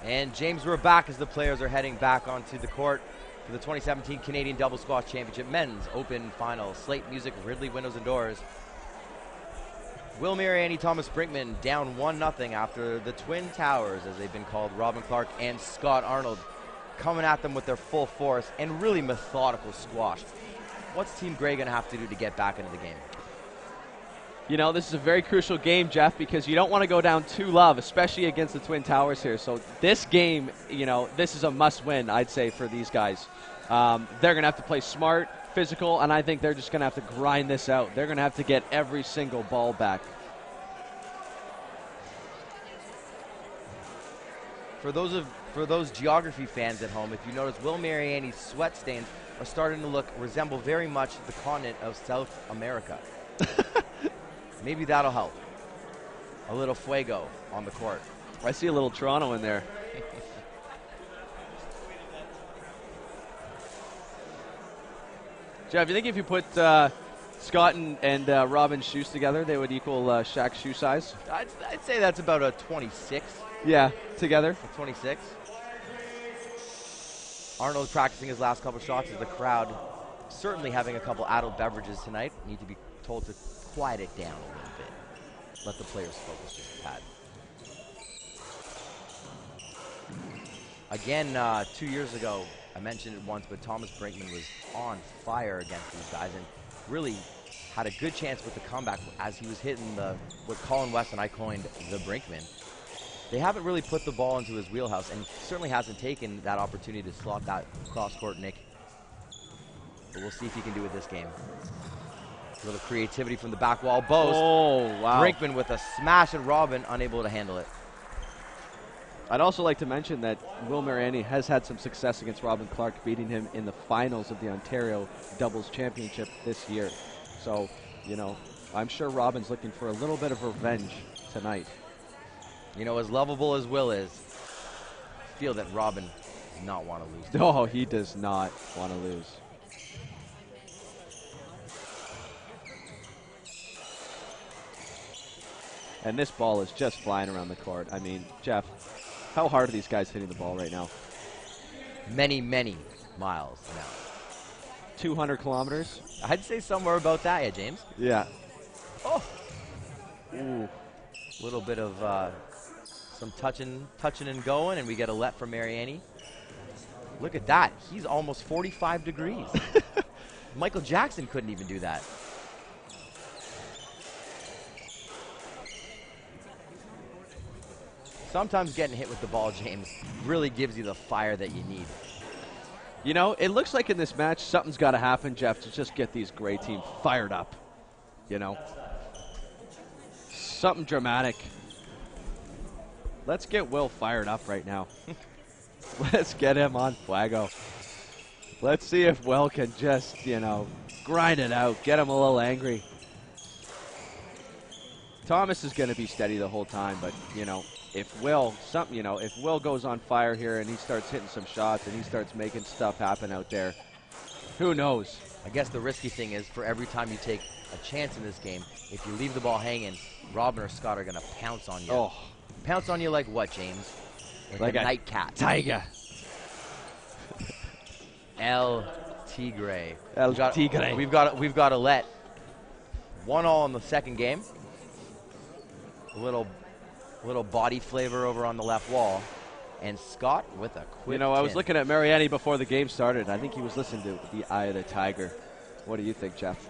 And James, we're back as the players are heading back onto the court for the 2017 Canadian Double Squash Championship Men's Open Final. Slate Music, Ridley Windows and Doors. Will Mariani, Thomas Brinkman down 1-0 after the Twin Towers, as they've been called, Robin Clark and Scott Arnold, coming at them with their full force and really methodical squash. What's Team Grey going to have to do to get back into the game? You know, this is a very crucial game, Jeff, because you don't want to go down 2-love, especially against the Twin Towers here. So this game, you know, this is a must-win, I'd say, for these guys. They're going to have to play smart, physical, and I think they're just going to have to grind this out. They're going to have to get every single ball back. For those geography fans at home, if you notice, Will Mariani's sweat stains are starting to resemble very much the continent of South America. Maybe that'll help. A little fuego on the court. I see a little Toronto in there. Jeff, you think if you put Scott and Robin's shoes together, they would equal Shaq's shoe size? I'd say that's about a 26. Yeah, together. A 26. Arnold practicing his last couple shots as the crowd certainly having a couple adult beverages tonight. Need to be told to quiet it down a little bit. Let the players focus just a tad. Again, 2 years ago, I mentioned it once, but Thomas Brinkman was on fire against these guys and really had a good chance with the comeback as he was hitting what Colin West and I coined the Brinkman. They haven't really put the ball into his wheelhouse and certainly hasn't taken that opportunity to slot that cross-court nick. But we'll see if he can do it this game. A little creativity from the back wall. Bose. Oh, wow. Brinkman with a smash and Robin unable to handle it. I'd also like to mention that Will Mariani has had some success against Robin Clark, beating him in the finals of the Ontario Doubles Championship this year. So, you know, I'm sure Robin's looking for a little bit of revenge tonight. You know, as lovable as Will is, I feel that Robin does not want to lose. No, he does not want to lose. And this ball is just flying around the court. I mean, Jeff, how hard are these guys hitting the ball right now? Many, many miles an hour. 200 kilometers? I'd say somewhere about that, yeah, James. Yeah. Oh. Ooh. A little bit of some touching and going, and we get a let from Mariani. Look at that. He's almost 45 degrees. Michael Jackson couldn't even do that. Sometimes getting hit with the ball, James, really gives you the fire that you need. You know, it looks like in this match something's got to happen, Jeff, to just get these Grey team fired up. You know? Something dramatic. Let's get Will fired up right now. Let's get him on fuego. Let's see if Will can just, you know, grind it out, get him a little angry. Thomas is going to be steady the whole time, but, you know, if Will goes on fire here and he starts hitting some shots and he starts making stuff happen out there, who knows? I guess the risky thing is for every time you take a chance in this game, if you leave the ball hanging, Robin or Scott are going to pounce on you. Oh. Pounce on you like what, James? Like a night cat. Tiger. El Tigre. El Tigre. We've got to let 1-1 in the second game. A little body flavor over on the left wall. And Scott with a quick You know, I was chin. looking at Mariani before the game started. I think he was listening to The Eye of the Tiger. What do you think, Jeff?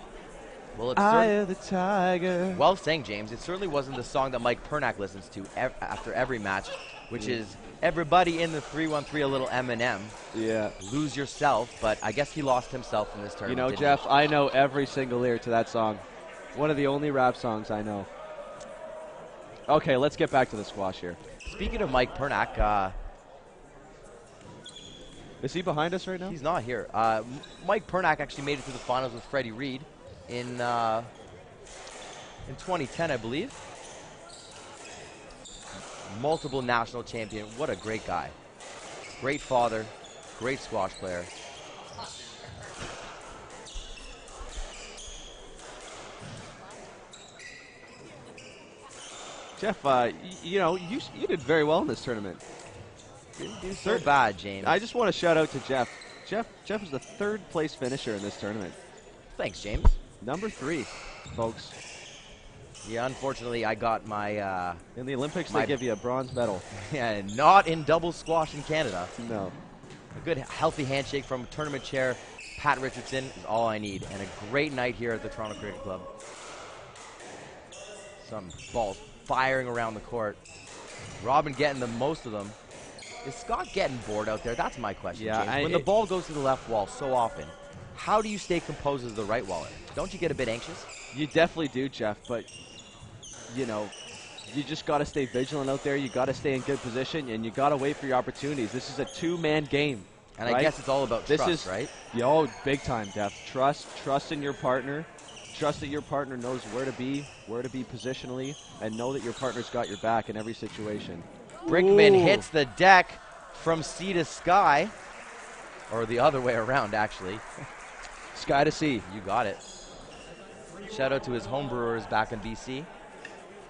Well, it's Eye of the Tiger. Well sang, James. It certainly wasn't the song that Mike Pernak listens to after every match, which is everybody in the 3-1-3, a little Eminem. Yeah. Lose yourself, but I guess he lost himself in this tournament. You know, didn't Jeff, he? I know every single lyric to that song. One of the only rap songs I know. Okay, let's get back to the squash here. Speaking of Mike Pernak, is he behind us right now? He's not here. Mike Pernak actually made it to the finals with Freddie Reed in 2010, I believe. Multiple national champion. What a great guy. Great father. Great squash player. Jeff, you know, you did very well in this tournament. Didn't do so bad, James. I just want to shout out to Jeff. Jeff is the 3rd place finisher in this tournament. Thanks, James. Number 3, folks. Yeah, unfortunately, I got my... in the Olympics, they give you a bronze medal. Yeah, not in double squash in Canada. No. A good, healthy handshake from tournament chair Pat Richardson is all I need. And a great night here at the Toronto Cricket Club. Some balls firing around the court. Robin getting the most of them. Is Scott getting bored out there? That's my question, Yeah, James. When the ball goes to the left wall so often, how do you stay composed as the right waller? Don't you get a bit anxious? You definitely do, Jeff, but, you know, you just got to stay vigilant out there. You got to stay in good position, and you got to wait for your opportunities. This is a 2-man game. And right? I guess it's all about trust, right? Oh, big time, Jeff. Trust in your partner. Trust that your partner knows where to be positionally, and know that your partner's got your back in every situation. Brinkman hits the deck from sea to sky. Or the other way around, actually. Sky to sea. You got it. Shout out to his home brewers back in BC.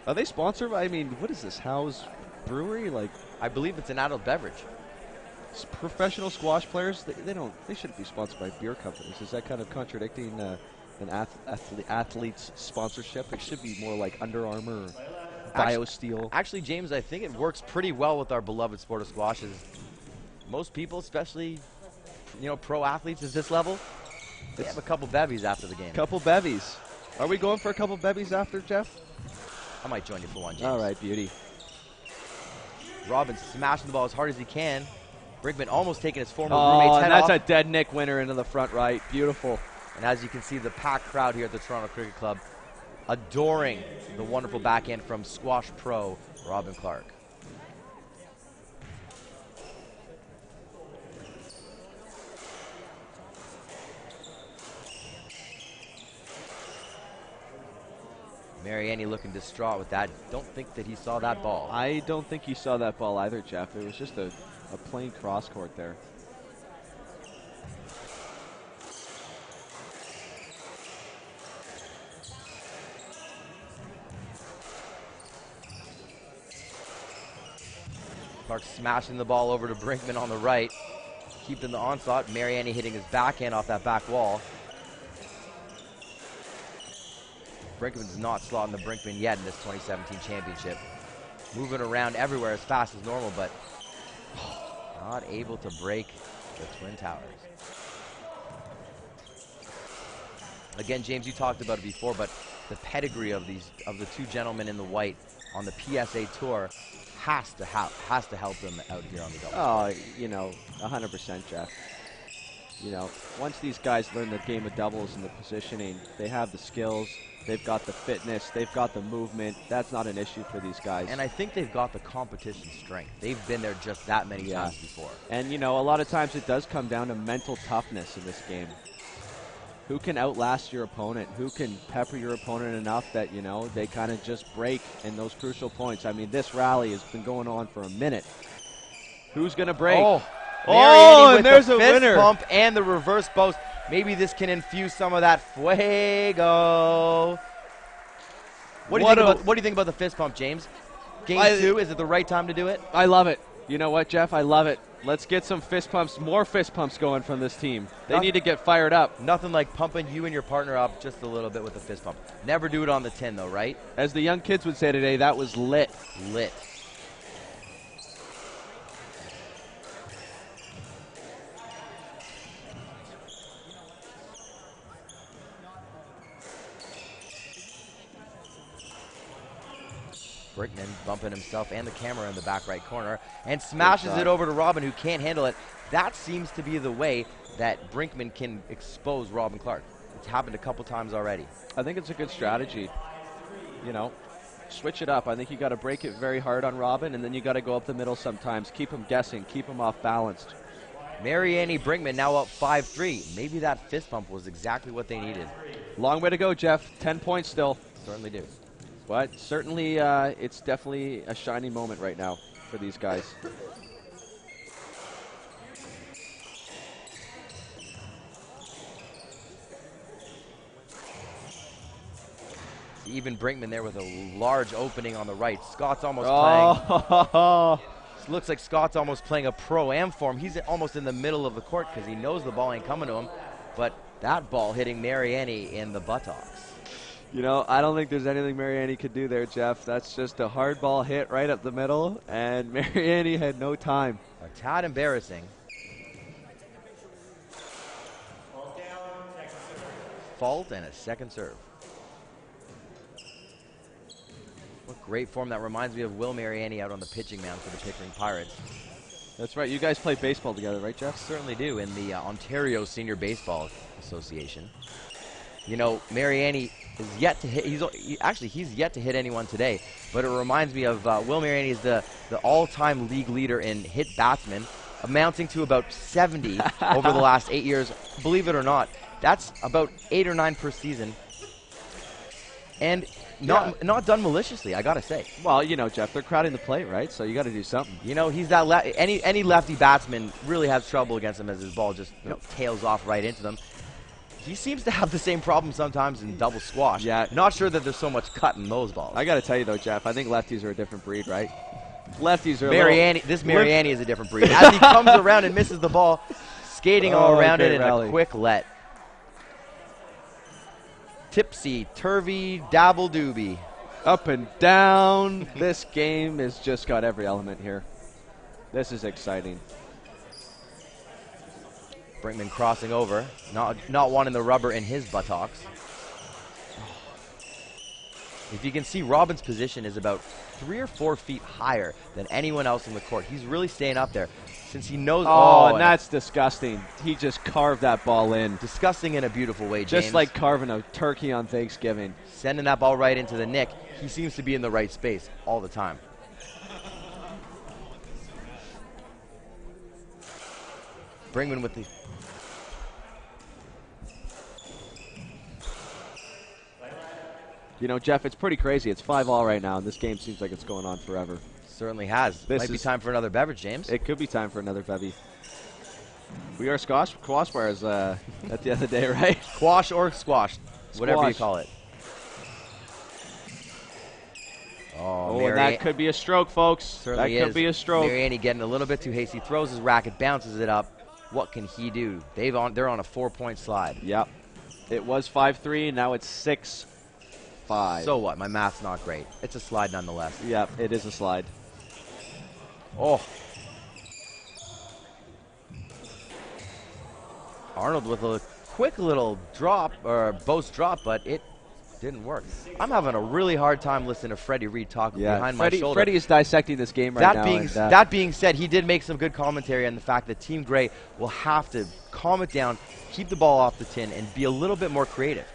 Are they sponsored? I mean, what is this? House Brewery? Like, I believe it's an adult beverage. Professional squash players, they shouldn't be sponsored by beer companies. Is that kind of contradicting an athlete's sponsorship? It should be more like Under Armour, or BioSteel. Actually, James, I think it works pretty well with our beloved sport of squash. Most people, especially pro athletes at this level, they have a couple bevies after the game. Couple bevies. Are we going for a couple bevies after, Jeff? I might join you for one, James. All right, beauty. Robin smashing the ball as hard as he can. Brinkman almost taking his former roommate's head that's off. a dead Nick winner into the front right. Beautiful. And as you can see, the packed crowd here at the Toronto Cricket Club adoring the wonderful backhand from squash pro Robin Clark. Mariani looking distraught with that. Don't think that he saw that ball. I don't think he saw that ball either, Jeff. It was just a plain cross court there. Clark smashing the ball over to Brinkman on the right. Keeping the onslaught. Mariani hitting his backhand off that back wall. Brinkman's not slotting the Brinkman yet in this 2017 championship. Moving around everywhere as fast as normal, but not able to break the Twin Towers. Again, James, you talked about it before, but the pedigree of the two gentlemen in the white on the PSA Tour has to help them out here on the doubles. Oh, 100%, Jeff. Once these guys learn the game of doubles and the positioning, they have the skills, they've got the fitness, they've got the movement. That's not an issue for these guys. And I think they've got the competition strength. They've been there just that many times before. And, a lot of times it does come down to mental toughness in this game. Who can outlast your opponent? Who can pepper your opponent enough that, they kind of just break in those crucial points? I mean, this rally has been going on for a minute. Who's going to break? And there's the a fist winner. Pump and the reverse post. Maybe this can infuse some of that fuego. What do you think about the fist pump, James? Game 2, is it the right time to do it? I love it. You know what, Jeff? I love it. Let's get some fist pumps, more fist pumps going from this team. They need to get fired up. Nothing like pumping you and your partner up just a little bit with a fist pump. Never do it on the tin, though, right? As the young kids would say today, that was lit. Lit. Brinkman bumping himself and the camera in the back right corner and smashes it over to Robin, who can't handle it. That seems to be the way that Brinkman can expose Robin Clark. It's happened a couple times already. I think it's a good strategy. Switch it up. I think you got to break it very hard on Robin, and then you got to go up the middle sometimes. Keep him guessing. Keep him off balanced. Mariani Brinkman now up 5-3. Maybe that fist bump was exactly what they needed. Long way to go, Jeff. 10 points still. Certainly do. But certainly it's definitely a shining moment right now for these guys. Even Brinkman there with a large opening on the right. Scott's almost playing. looks like Scott's almost playing a pro-am form. He's almost in the middle of the court because he knows the ball ain't coming to him. But that ball hitting Mariani in the buttocks. You know, I don't think there's anything Mariani could do there, Jeff. That's just a hard ball hit right up the middle, and Mariani had no time. A tad embarrassing. Fault and a second serve. What great form. That reminds me of Will Mariani out on the pitching mound for the Pickering Pirates. That's right. You guys play baseball together, right, Jeff? Certainly do, in the Ontario Senior Baseball Association. You know, Mariani is yet to hit. He's yet to hit anyone today. But it reminds me of Will Mariani is the all-time league leader in hit batsmen, amounting to about 70 over the last 8 years. Believe it or not, that's about 8 or 9 per season. And not done maliciously, I gotta say. Well, you know, Jeff, they're crowding the plate, right? So you got to do something. You know, he's that any lefty batsman really has trouble against him as his ball just tails off right into them. He seems to have the same problem sometimes in double squash. Yeah. Not sure that there's so much cut in those balls. I got to tell you, though, Jeff, I think lefties are a different breed, right? Lefties are This Mariani is a different breed. As he comes around and misses the ball, skating all around it in a quick let. Tipsy, turvy, dabble doobie. Up and down. This game has just got every element here. This is exciting. Brinkman crossing over, not wanting the rubber in his buttocks. If you can see, Robin's position is about 3 or 4 feet higher than anyone else in the court. He's really staying up there since he knows. Oh, and that's disgusting. He just carved that ball in. Disgusting in a beautiful way, James. Just like carving a turkey on Thanksgiving. Sending that ball right into the nick. He seems to be in the right space all the time. Brinkman with the... You know, Jeff, it's pretty crazy. It's 5-all right now, and this game seems like it's going on forever. Certainly has. Might be time for another beverage, James. It could be time for another bevy. We are squash bars at the end of the day, right? Squash or squash, whatever you call it. Oh, and that could be a stroke, folks. Certainly that could be a stroke. Mariani getting a little bit too hasty. Throws his racket, bounces it up. What can he do? They're on a 4-point slide. Yep. It was 5-3, and now it's 6-5. So what? My math's not great. It's a slide nonetheless. Yep, it is a slide. Oh. Arnold with a quick little drop, or boast drop, but it didn't work. I'm having a really hard time listening to Freddie Reed talk behind my shoulder. Freddie is dissecting this game right now. That being said, he did make some good commentary on the fact that Team Gray will have to calm it down, keep the ball off the tin, and be a little bit more creative.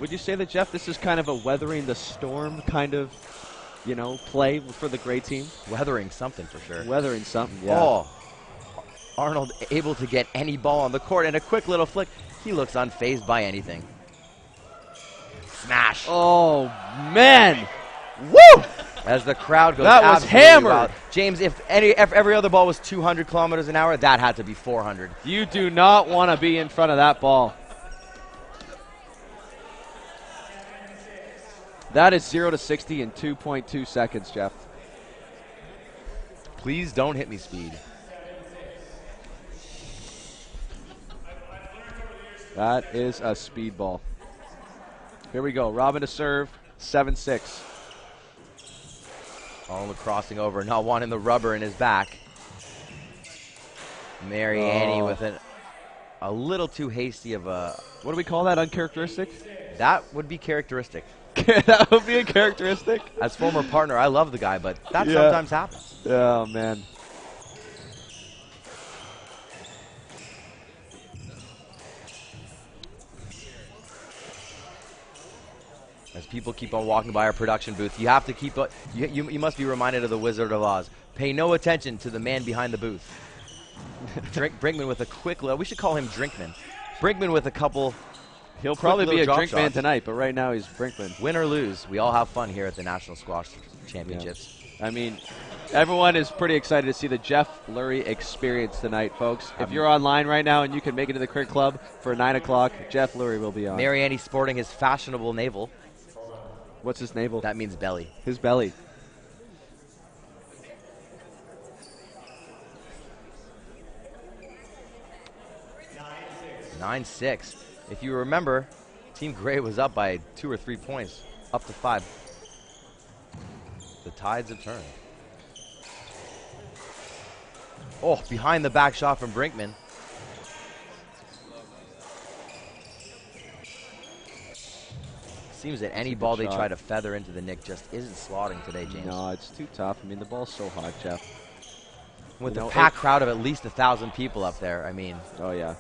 Would you say that, Jeff, this is kind of a weathering the storm kind of, play for the Gray team? Weathering something for sure. Weathering something, yeah. Oh, Arnold able to get any ball on the court, and a quick little flick. He looks unfazed by anything. Smash. Oh, man. Woo! As the crowd goes that was hammered. Wild. James, if every other ball was 200 kilometers an hour, that had to be 400. You do not want to be in front of that ball. That is 0 to 60 in 2.2 seconds, Jeff. Please don't hit me, Speed. That is a speed ball. Here we go. Robin to serve, 7-6. Arnold crossing over, not wanting the rubber in his back. Mariani with a little too hasty of a... What do we call that, uncharacteristic? That would be characteristic. That would be a characteristic? As former partner, I love the guy, but that sometimes happens. Oh, man. As people keep on walking by our production booth, you have to keep... You must be reminded of the Wizard of Oz. Pay no attention to the man behind the booth. Brinkman with a quick... We should call him Drinkman. Brinkman with a couple... He'll probably be a drink man tonight, but right now he's Brinkman. Win or lose, we all have fun here at the National Squash Championships. Yeah. I mean, everyone is pretty excited to see the Jeff Lurie experience tonight, folks. If you're online right now and you can make it to the Cricket Club for 9 o'clock, Jeff Lurie will be on. Mariani sporting his fashionable navel. What's his navel? That means belly. His belly. 9-6. If you remember, Team Gray was up by 2 or 3 points, up to 5. The tides have turned. Oh, behind the back shot from Brinkman. Seems that any ball they try to feather into the nick just isn't slotting today, James. No, it's too tough. I mean, the ball's so hot, Jeff. With a packed crowd of at least 1,000 people up there, I mean. Oh, yeah.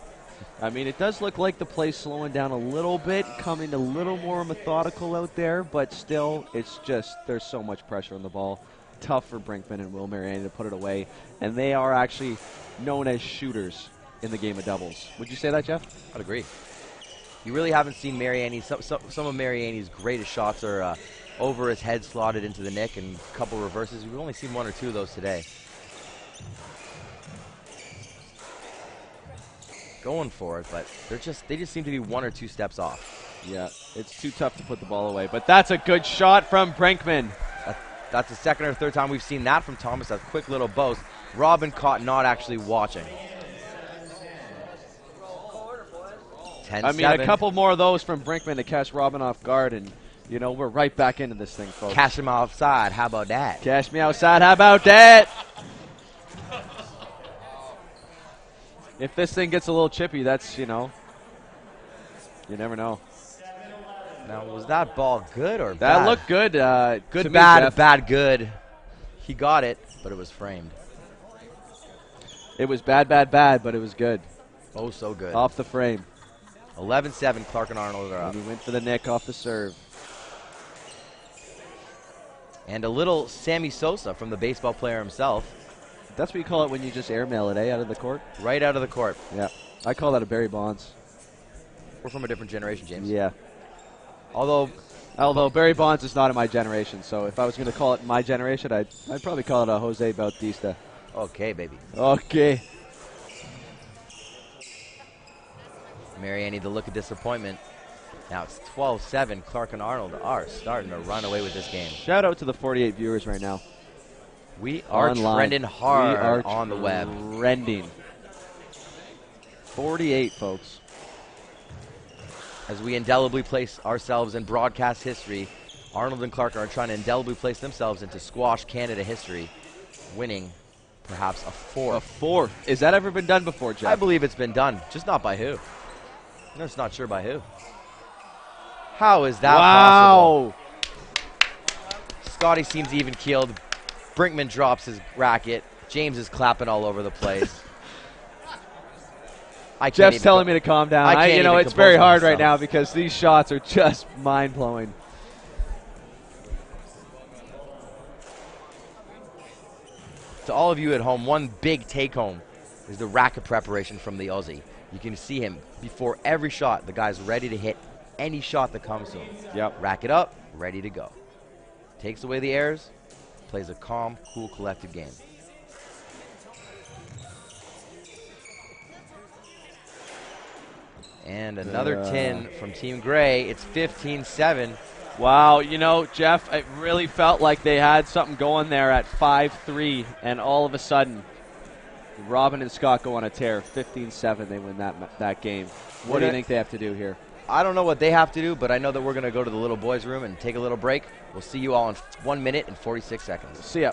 I mean, it does look like the play's slowing down a little bit, coming a little more methodical out there, but still, it's just, there's so much pressure on the ball. Tough for Brinkman and Will Mariani to put it away. And they are actually known as shooters in the game of doubles. Would you say that, Jeff? I'd agree. You really haven't seen Mariani. Some of Mariani's greatest shots are over his head, slotted into the nick, and a couple reverses. We've only seen 1 or 2 of those today. Going for it, but they just seem to be 1 or 2 steps off. Yeah, it's too tough to put the ball away. But that's a good shot from Brinkman. That's the second or third time we've seen that from Thomas. A quick little boast. Robin caught not actually watching. 10-7. I mean, a couple more of those from Brinkman to catch Robin off guard, and, you know, we're right back into this thing, folks. Cash him outside. How about that? Cash me outside. How about that? If this thing gets a little chippy, that's, you know, you never know. Now, was that ball good or bad? That looked good. Good, to bad, me, Jeff. bad, good. He got it, but it was framed. It was bad, bad, bad, but it was good. Oh, so good. Off the frame. 11-7, Clark and Arnold are up. And he went for the nick off the serve. And a little Sammy Sosa from the baseball player himself. That's what you call it when you just airmail it, eh, out of the court? Right out of the court. Yeah. I call that a Barry Bonds. We're from a different generation, James. Yeah. Although Barry Bonds is not in my generation, so if I was going to call it my generation, I'd probably call it a Jose Bautista. Okay, baby. Okay. Mariani, the look of disappointment. Now it's 12-7. Clark and Arnold are starting to run away with this game. Shout out to the 48 viewers right now. We are trending hard on the web. Trending. 48, folks. As we indelibly place ourselves in broadcast history, Arnold and Clark are trying to indelibly place themselves into squash Canada history, winning perhaps a fourth. A fourth. Has that ever been done before, Jeff? I believe it's been done, just not by who. I'm just not sure by who. How is that possible? Scotty seems even-keeled. Brinkman drops his racket. James is clapping all over the place. Jeff's telling me to calm down. You know, it's very hard right now because these shots are just mind-blowing. To all of you at home, one big take-home is the racket preparation from the Aussie. You can see him before every shot. The guy's ready to hit any shot that comes to him. Yep. Rack it up, ready to go. Takes away the errors, plays a calm, cool, collected game. And another tin from Team Gray. It's 15-7. Wow, you know, Jeff, it really felt like they had something going there at 5-3, and all of a sudden, Robin and Scott go on a tear. 15-7, they win that game. What do you think they have to do here? I don't know what they have to do, but I know that we're going to go to the little boys' room and take a little break. We'll see you all in 1 minute and 46 seconds. See ya.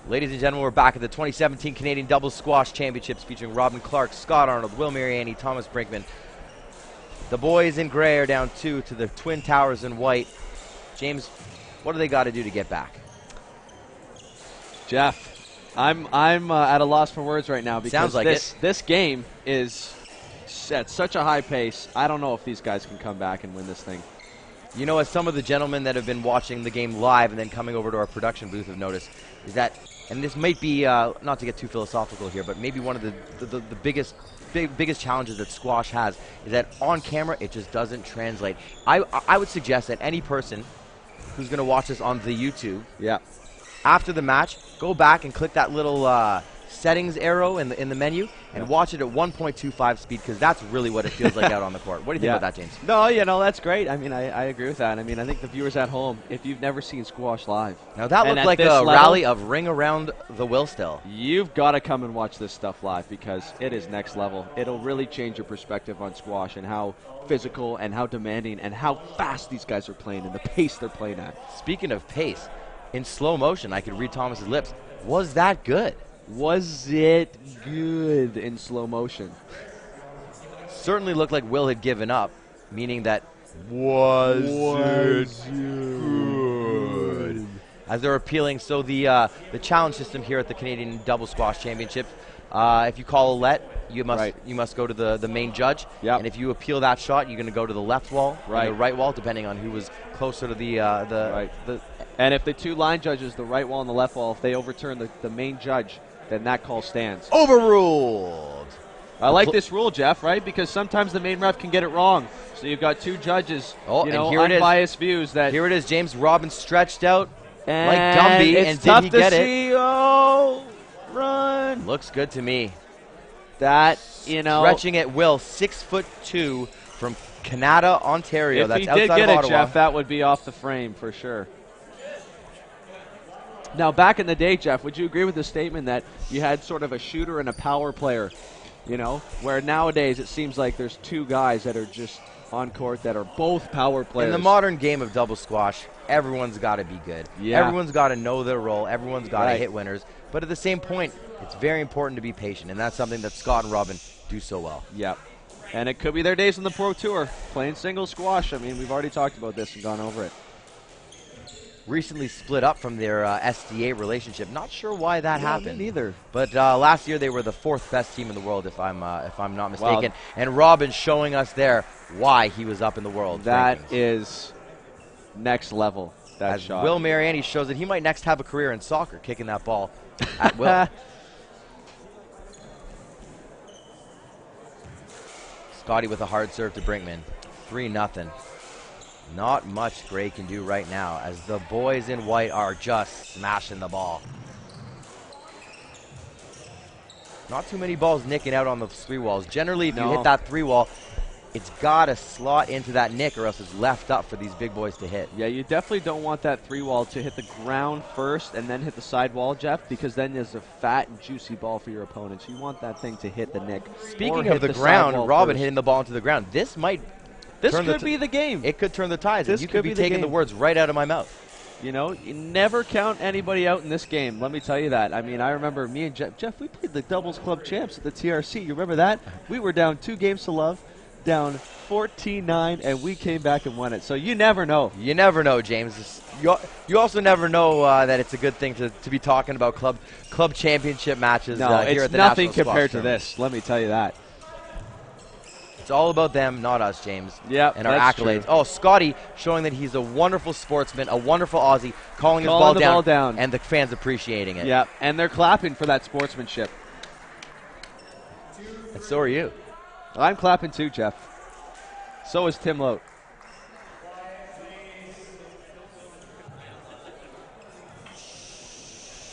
Ladies and gentlemen, we're back at the 2017 Canadian Doubles Squash Championships featuring Robin Clark, Scott Arnold, Will Mariani, Thomas Brinkman. The boys in gray are down 2 to the Twin Towers in white. James, what do they got to do to get back? Jeff, I'm at a loss for words right now because Sounds like this game is at such a high pace. I don't know if these guys can come back and win this thing. You know, as some of the gentlemen that have been watching the game live and then coming over to our production booth have noticed, is that, and this might be, not to get too philosophical here, but maybe one of the biggest challenges that squash has is that on camera it just doesn't translate. I would suggest that any person who's going to watch this on the YouTube, after the match, go back and click that little settings arrow in the menu and watch it at 1.25 speed, because that's really what it feels like out on the court. What do you think about that, James? No, that's great. I mean, I agree with that. I mean, I think the viewers at home, if you've never seen squash live, now that looked like a rally of Ring Around the Will still. You've got to come and watch this stuff live because it is next level. It'll really change your perspective on squash and how physical and how demanding and how fast these guys are playing and the pace they're playing at. Speaking of pace, in slow motion, I could read Thomas's lips. Was that good? Was it good in slow motion? Certainly looked like Will had given up, meaning that was it good? As they're appealing, so the challenge system here at the Canadian Double Squash Championship, if you call a let, you must go to the main judge, and if you appeal that shot, you're going to go to the left wall or the right wall, depending on who was closer to the And if the two line judges, the right wall and the left wall, if they overturn the main judge, then that call stands. Overruled. I like this rule, Jeff, right? Because sometimes the main ref can get it wrong. So you've got two judges, unbiased views. Here it is, James. Robin stretched out like Gumby, and did he get it? Oh, run. Looks good to me. That, Stretching at will, 6'2" from Canada, Ontario. That's outside of Ottawa. If he did get it, Jeff, that would be off the frame for sure. Now, back in the day, Jeff, would you agree with the statement that you had sort of a shooter and a power player, where nowadays it seems like there's two guys that are just on court that are both power players? In the modern game of double squash, everyone's got to be good. Everyone's got to know their role. Everyone's got to hit winners. But at the same point, it's very important to be patient, and that's something that Scott and Robin do so well. Yep. And it could be their days on the Pro Tour, playing single squash. I mean, we've already talked about this and gone over it. Recently split up from their SDA relationship. Not sure why that happened. Me neither. But last year they were the 4th best team in the world, if I'm not mistaken. Wow. And Robin showing us there why he was up in the world. That is next level. That As shot. Will Mariani shows that he might next have a career in soccer, kicking that ball at will. Scotty with a hard serve to Brinkman. 3-0. Not much Gray can do right now as the boys in white are just smashing the ball. Not too many balls nicking out on the 3 walls. Generally, if you hit that 3 wall, it's got to slot into that nick or else it's left up for these big boys to hit. Yeah, you definitely don't want that 3 wall to hit the ground first and then hit the side wall, Jeff, because then there's a fat and juicy ball for your opponents. You want that thing to hit the nick. Speaking of the ground, Robin hitting the ball into the ground. This could be the game. It could turn the tides. You could be taking the words right out of my mouth. You never count anybody out in this game. Let me tell you that. I mean, I remember me and Jeff, we played the doubles club champs at the TRC. You remember that? We were down 2 games to love, down 14-9, and we came back and won it. So you never know. You never know, James. You also never know that it's a good thing to be talking about club championship matches here at the it's nothing National compared Squash to this. Let me tell you that. It's all about them, not us, James. Yeah, and our accolades. True. Oh, Scotty showing that he's a wonderful sportsman, a wonderful Aussie, calling his ball down, and the fans appreciating it. Yeah, and they're clapping for that sportsmanship. And so are you. I'm clapping too, Jeff. So is Tim Lote.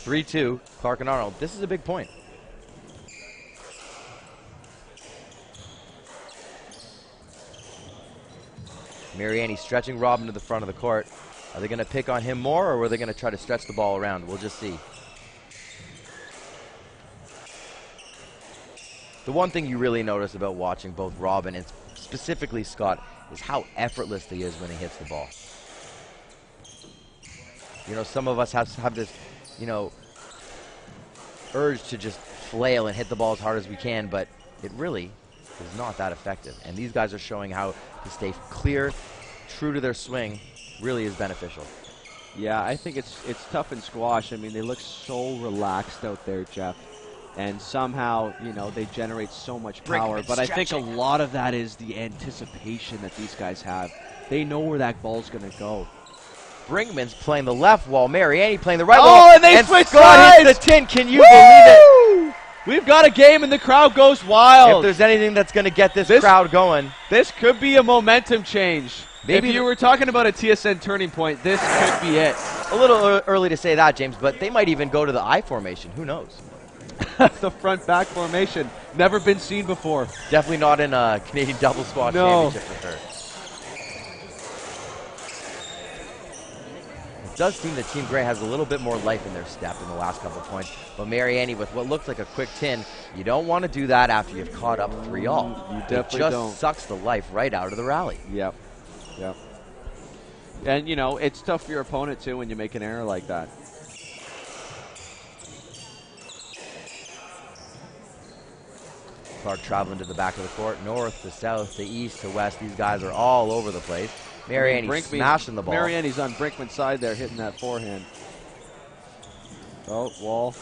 (3-2) Clark and Arnold. This is a big point. Mariani stretching Robin to the front of the court. Are they going to pick on him more, or are they going to try to stretch the ball around? We'll just see. The one thing you really notice about watching both Robin and specifically Scott is how effortless he is when he hits the ball. Some of us have this, urge to just flail and hit the ball as hard as we can, but it really is not that effective. And these guys are showing how to stay clear, true to their swing, really is beneficial. Yeah, I think it's tough in squash. I mean, they look so relaxed out there, Jeff. And somehow, you know, they generate so much power. But I think a lot of that is the anticipation that these guys have. They know where that ball's going to go. Brinkman's playing the left wall, Mariani playing the right wall. Oh, and they switch Scott sides! hits the tin. Can you believe it? We've got a game and the crowd goes wild. If there's anything that's going to get this crowd going. This could be a momentum change. Maybe if you were talking about a TSN turning point, this could be it. A little early to say that, James, but they might even go to the I formation. Who knows? The front-back formation. Never been seen before. Definitely not in a Canadian double squash championship for sure. It does seem that Team Grey has a little bit more life in their step in the last couple of points. But Mariani with what looks like a quick tin, you don't want to do that after you've caught up 3-all. You definitely just don't. Sucks the life right out of the rally. Yep. Yep. And, you know, it's tough for your opponent, too, when you make an error like that. Clark traveling to the back of the court, north to south to east to west. These guys are all over the place. Mariani smashing the ball. Mariani's on Brinkman's side there, hitting that forehand. Oh, wall.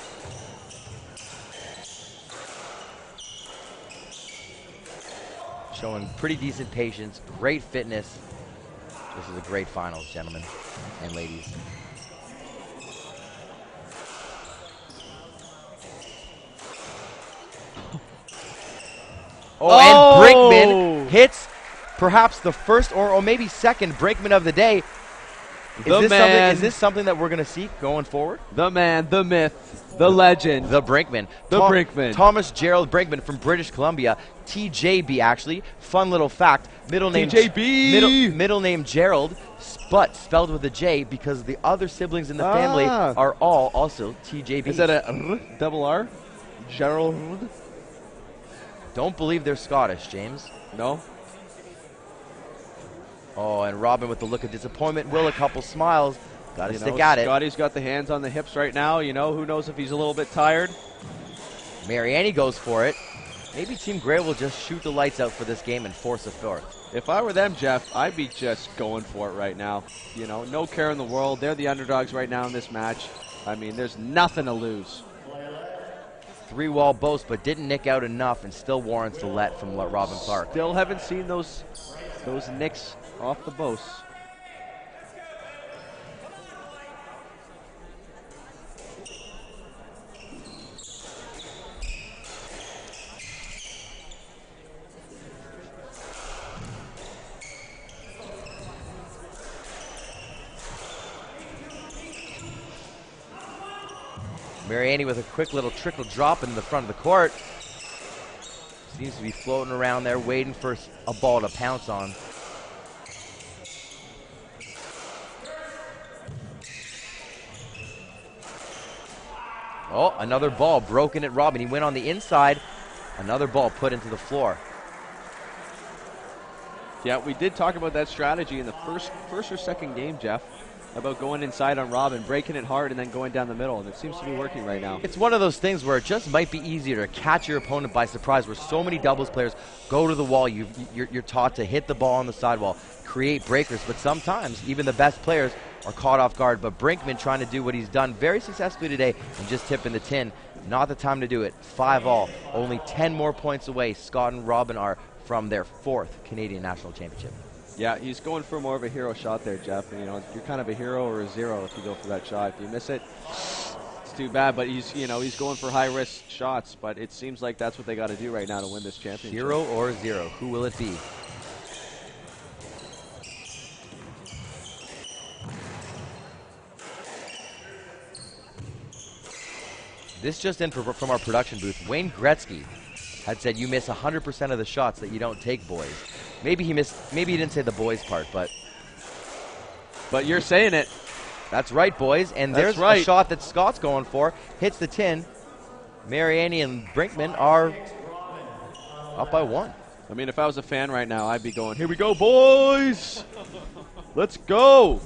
Showing pretty decent patience, great fitness. This is a great finals, gentlemen and ladies. And Brinkman hits perhaps the first or maybe second Brinkman of the day. Is this something that we're going to see going forward? The man, the myth, the legend. The Brinkman. Brinkman. Thomas Gerald Brinkman from British Columbia. TJB, actually. Fun little fact. Middle name TJB. Middle name Gerald, but spelled with a J because the other siblings in the family are all also TJB. Is that a double R? Gerald? Don't believe they're Scottish, James. No? Oh, and Robin with the look of disappointment. Will a couple smiles. Got to stick at it. Scotty's got the hands on the hips right now. You know, who knows if he's a little bit tired. Mariani goes for it. Maybe Team Grey will just shoot the lights out for this game and force a fourth. If I were them, Jeff, I'd be just going for it right now. You know, no care in the world. They're the underdogs right now in this match. I mean, there's nothing to lose. 3-wall boast, but didn't nick out enough and still warrants the let from Robin Clark. Still haven't seen those nicks off the boast. Mariani with a quick little trickle drop in the front of the court. Seems to be floating around there, waiting for a ball to pounce on. Oh, another ball broken at Robin. He went on the inside. Another ball put into the floor. Yeah, we did talk about that strategy in the first or second game, Jeff, about going inside on Robin, breaking it hard, and then going down the middle, and it seems to be working right now. It's one of those things where it just might be easier to catch your opponent by surprise, where so many doubles players go to the wall. You're taught to hit the ball on the sidewall, create breakers, but sometimes even the best players are caught off guard. But Brinkman trying to do what he's done very successfully today and just tipping the tin. Not the time to do it. 5-all. Only 10 more points away, Scott and Robin are from their 4th Canadian National Championship. Yeah, he's going for more of a hero shot there, Jeff. You know, you're kind of a hero or a zero if you go for that shot. If you miss it, it's too bad. But he's going for high-risk shots. But it seems like that's what they got to do right now to win this championship. Hero or zero, who will it be? This just in from our production booth. Wayne Gretzky had said you miss 100% of the shots that you don't take, boys. Maybe he didn't say the boys part, but you're saying it. That's right, boys. And That's there's right. a shot that Scott's going for. Hits the tin. Mariani and Brinkman are up by 1. I mean, if I was a fan right now, I'd be going, here we go, boys. Let's go.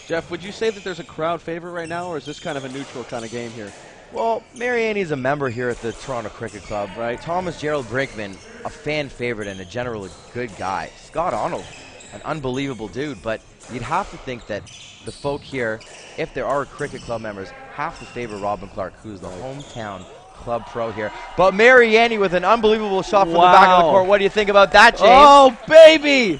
Jeff, would you say that there's a crowd favorite right now, or is this kind of a neutral kind of game here? Well, Mary Annie's a member here at the Toronto Cricket Club, right? Thomas Gerald Brinkman, a fan favorite and a generally good guy. Scott Arnold, an unbelievable dude, but you'd have to think that the folk here, if there are cricket club members, have to favor Robin Clark, who's the hometown club pro here. But Mary Annie with an unbelievable shot from the back of the court. What do you think about that, James? Oh, baby!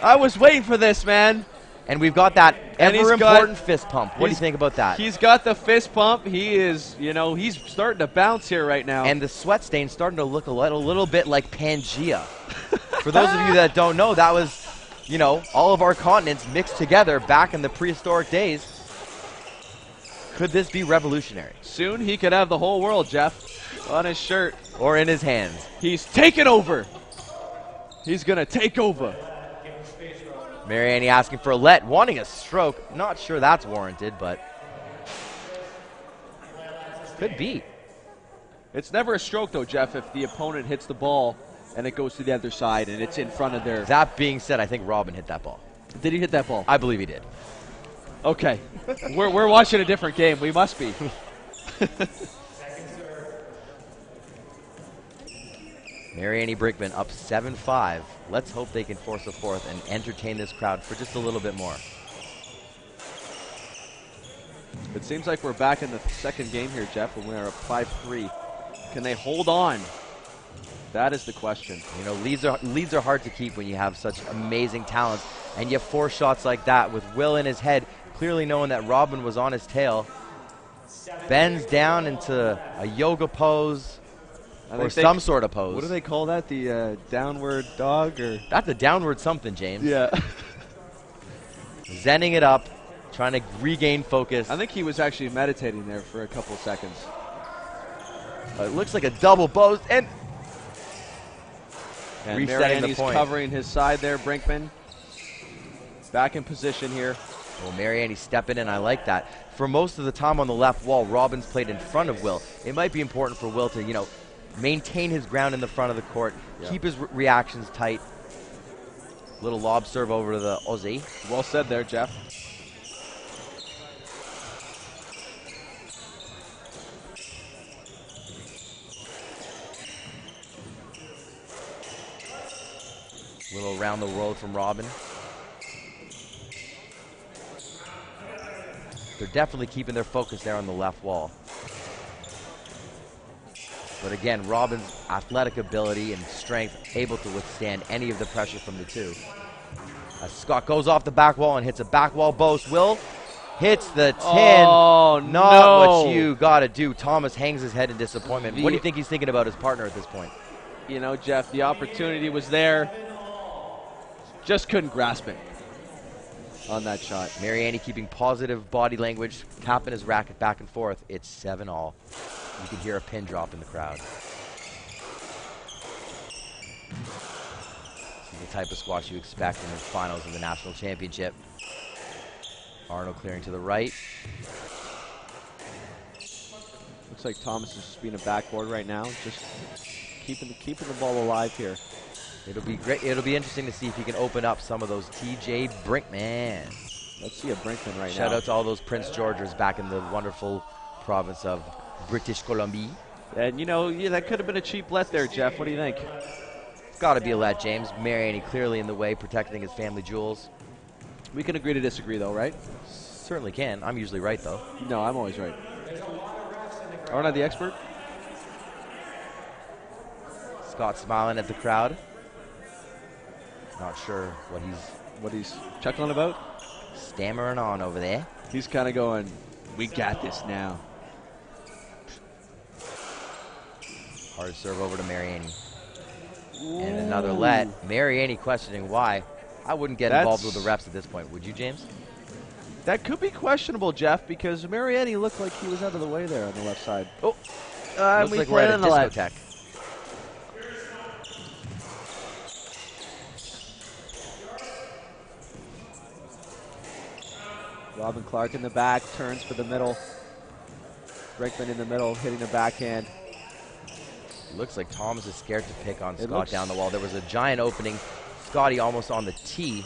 I was waiting for this, man. And we've got that ever-important fist pump. What do you think about that? He's got the fist pump. He is, he's starting to bounce here right now. And the sweat stain's starting to look a little bit like Pangea. For those of you that don't know, that was, all of our continents mixed together back in the prehistoric days. Could this be revolutionary? Soon he could have the whole world, Jeff, on his shirt. Or in his hands. He's taking over. He's going to take over. Mary Annie asking for a let, wanting a stroke. Not sure that's warranted, but could be. It's never a stroke, though, Jeff, if the opponent hits the ball and it goes to the other side and it's in front of their... That being said, I think Robin hit that ball. Did he hit that ball? I believe he did. Okay. we're watching a different game. We must be. Mary Annie Brinkman up 7-5. Let's hope they can force a fourth and entertain this crowd for just a little bit more. It seems like we're back in the second game here, Jeff, and we're up 5-3. Can they hold on? That is the question. Leads are hard to keep when you have such amazing talents, and you have 4 shots like that with Will in his head, clearly knowing that Robin was on his tail. Bends down into a yoga pose. Or some sort of pose. What do they call that? The downward dog? Or that's a downward something, James. Yeah. Zenning it up, trying to regain focus. I think he was actually meditating there for a couple seconds. It looks like a double pose, and Mary Annie's covering his side there, Brinkman. Back in position here. Well, Mary Annie stepping in, I like that. For most of the time on the left wall, Robin's played in front of Will. It might be important for Will to, maintain his ground in the front of the court, keep his reactions tight. Little lob serve over to the Aussie. Well said there, Jeff. Little around the world from Robin. They're definitely keeping their focus there on the left wall. But again, Robin's athletic ability and strength able to withstand any of the pressure from the two. As Scott goes off the back wall and hits a back wall boast. Will hits the 10. Oh, Not what you got to do. Thomas hangs his head in disappointment. What do you think he's thinking about his partner at this point? Jeff, the opportunity was there. Just couldn't grasp it on that shot. Mary Annie keeping positive body language, tapping his racket back and forth. It's 7-all. You can hear a pin drop in the crowd. This is the type of squash you expect in the finals of the national championship. Arnold clearing to the right. Looks like Thomas is just being a backboard right now, just keeping the ball alive here. It'll be great. It'll be interesting to see if he can open up some of those TJ Brinkman. Let's see a Brinkman right now. Shout out to all those Prince Georges back in the wonderful province of British Columbia. And that could have been a cheap let there, Jeff. What do you think? It's got to be a let, James. Mary Annie clearly in the way, protecting his family jewels. We can agree to disagree, though, right? Certainly can. I'm usually right, though. No, I'm always right. Aren't I the expert? Scott smiling at the crowd. Not sure what he's chuckling about. Stammering on over there. He's kind of going, "We got this now." Hard serve over to Mary Annie. And another let. Mary Annie questioning why. I wouldn't get involved with the refs at this point. Would you, James? That could be questionable, Jeff, because Mary Annie looked like he was out of the way there on the left side. Oh, looks like we're at a discotheque. Robin Clark in the back, turns for the middle. Brinkman in the middle, hitting a backhand. Looks like Thomas is scared to pick on Scott down the wall. There was a giant opening. Scotty almost on the tee.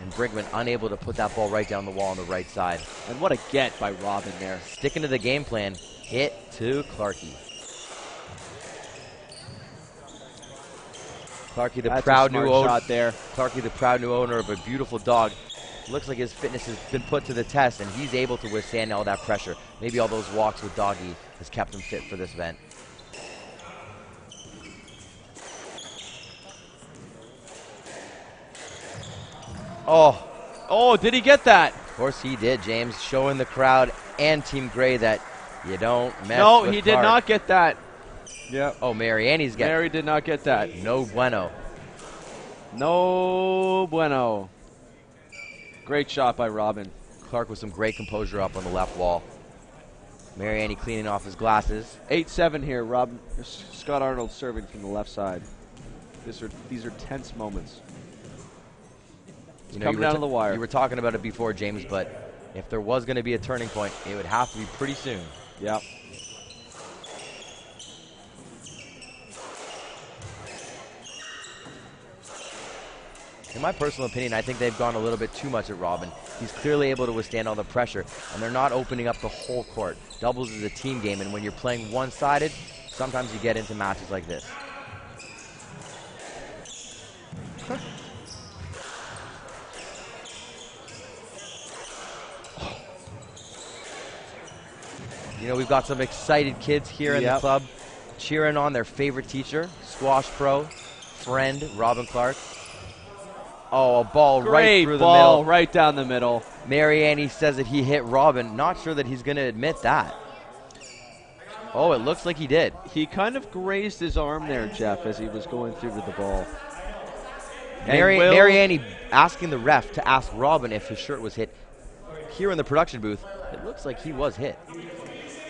And Brinkman unable to put that ball right down the wall on the right side. And what a get by Robin there. Sticking to the game plan. Hit to Clarkey. Clarkey, the proud new owner. Shot there. Clarkey, the proud new owner of a beautiful dog. Looks like his fitness has been put to the test, and he's able to withstand all that pressure. Maybe all those walks with Doggy has kept him fit for this event. Oh, did he get that? Of course he did, James, showing the crowd and Team Gray that you don't mess No, with he did Clark. not get that. Yeah. Oh, Mariani's got Mary did not get that. no bueno. No bueno. Great shot by Robin. Clark with some great composure up on the left wall. Mariani cleaning off his glasses. 8-7 here. Scott Arnold serving from the left side. These are tense moments. Coming down to the wire. You were talking about it before, James, but if there was going to be a turning point, it would have to be pretty soon. Yep. In my personal opinion, I think they've gone a little bit too much at Robin. He's clearly able to withstand all the pressure, and they're not opening up the whole court. Doubles is a team game, and when you're playing one-sided, sometimes you get into matches like this. You know, we've got some excited kids here in the club cheering on their favorite teacher, squash pro, friend, Robin Clark. Oh, a ball right through the middle. Right down the middle. Mariani says that he hit Robin. Not sure that he's going to admit that. Oh, it looks like he did. He kind of grazed his arm there, Jeff, as he was going through to the ball. Mariani asking the ref to ask Robin if his shirt was hit. Here in the production booth, it looks like he was hit.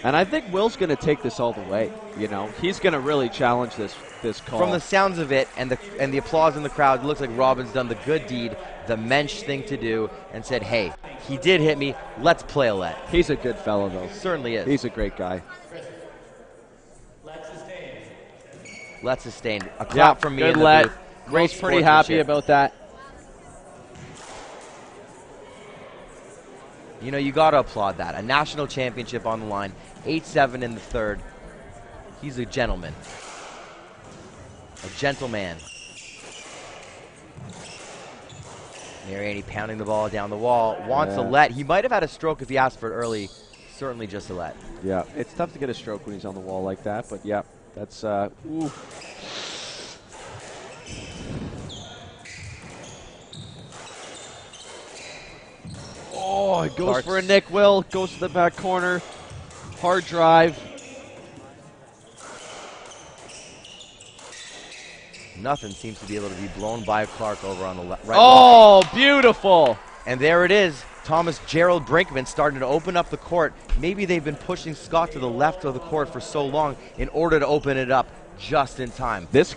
And I think Will's going to take this all the way. You know, he's going to really challenge this call. From the sounds of it and the applause in the crowd, it looks like Robin's done the good deed, the mensch thing to do, and said, hey, he did hit me. Let's play a let. He's a good fellow, though. Certainly is. He's a great guy. Let's sustain. A clap from me good in the let. booth. Great Will's pretty happy about that. You know, you got to applaud that. A national championship on the line. 8-7 in the third. He's a gentleman. A gentleman. Mariani pounding the ball down the wall. Wants a let. He might have had a stroke if he asked for it early. Certainly just a let. Yeah, it's tough to get a stroke when he's on the wall like that, but yeah, that's, ooh. Oh, it goes for a nick, Will. Goes to the back corner. Hard drive. Nothing seems to be able to be blown by Clark over on the right. Oh, beautiful. And there it is. Thomas Gerald Brinkman starting to open up the court. Maybe they've been pushing Scott to the left of the court for so long in order to open it up just in time. This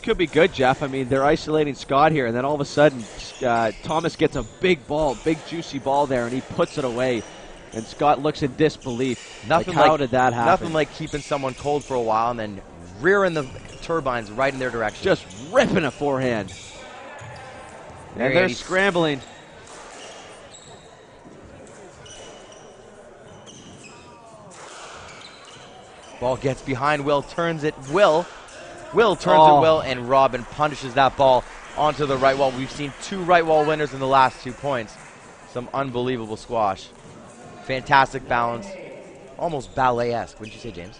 could be good, Jeff. I mean, they're isolating Scott here, and then all of a sudden, Thomas gets a big ball, big juicy ball there, and he puts it away. And Scott looks in disbelief. How did that happen? Nothing like keeping someone cold for a while and then rearing the turbines right in their direction. Just ripping a forehand. And they're scrambling. Ball gets behind Will, turns it. Will turns it, Will, and Robin punishes that ball onto the right wall. We've seen 2 right wall winners in the last 2 points. Some unbelievable squash. Fantastic balance. Almost ballet-esque, wouldn't you say, James?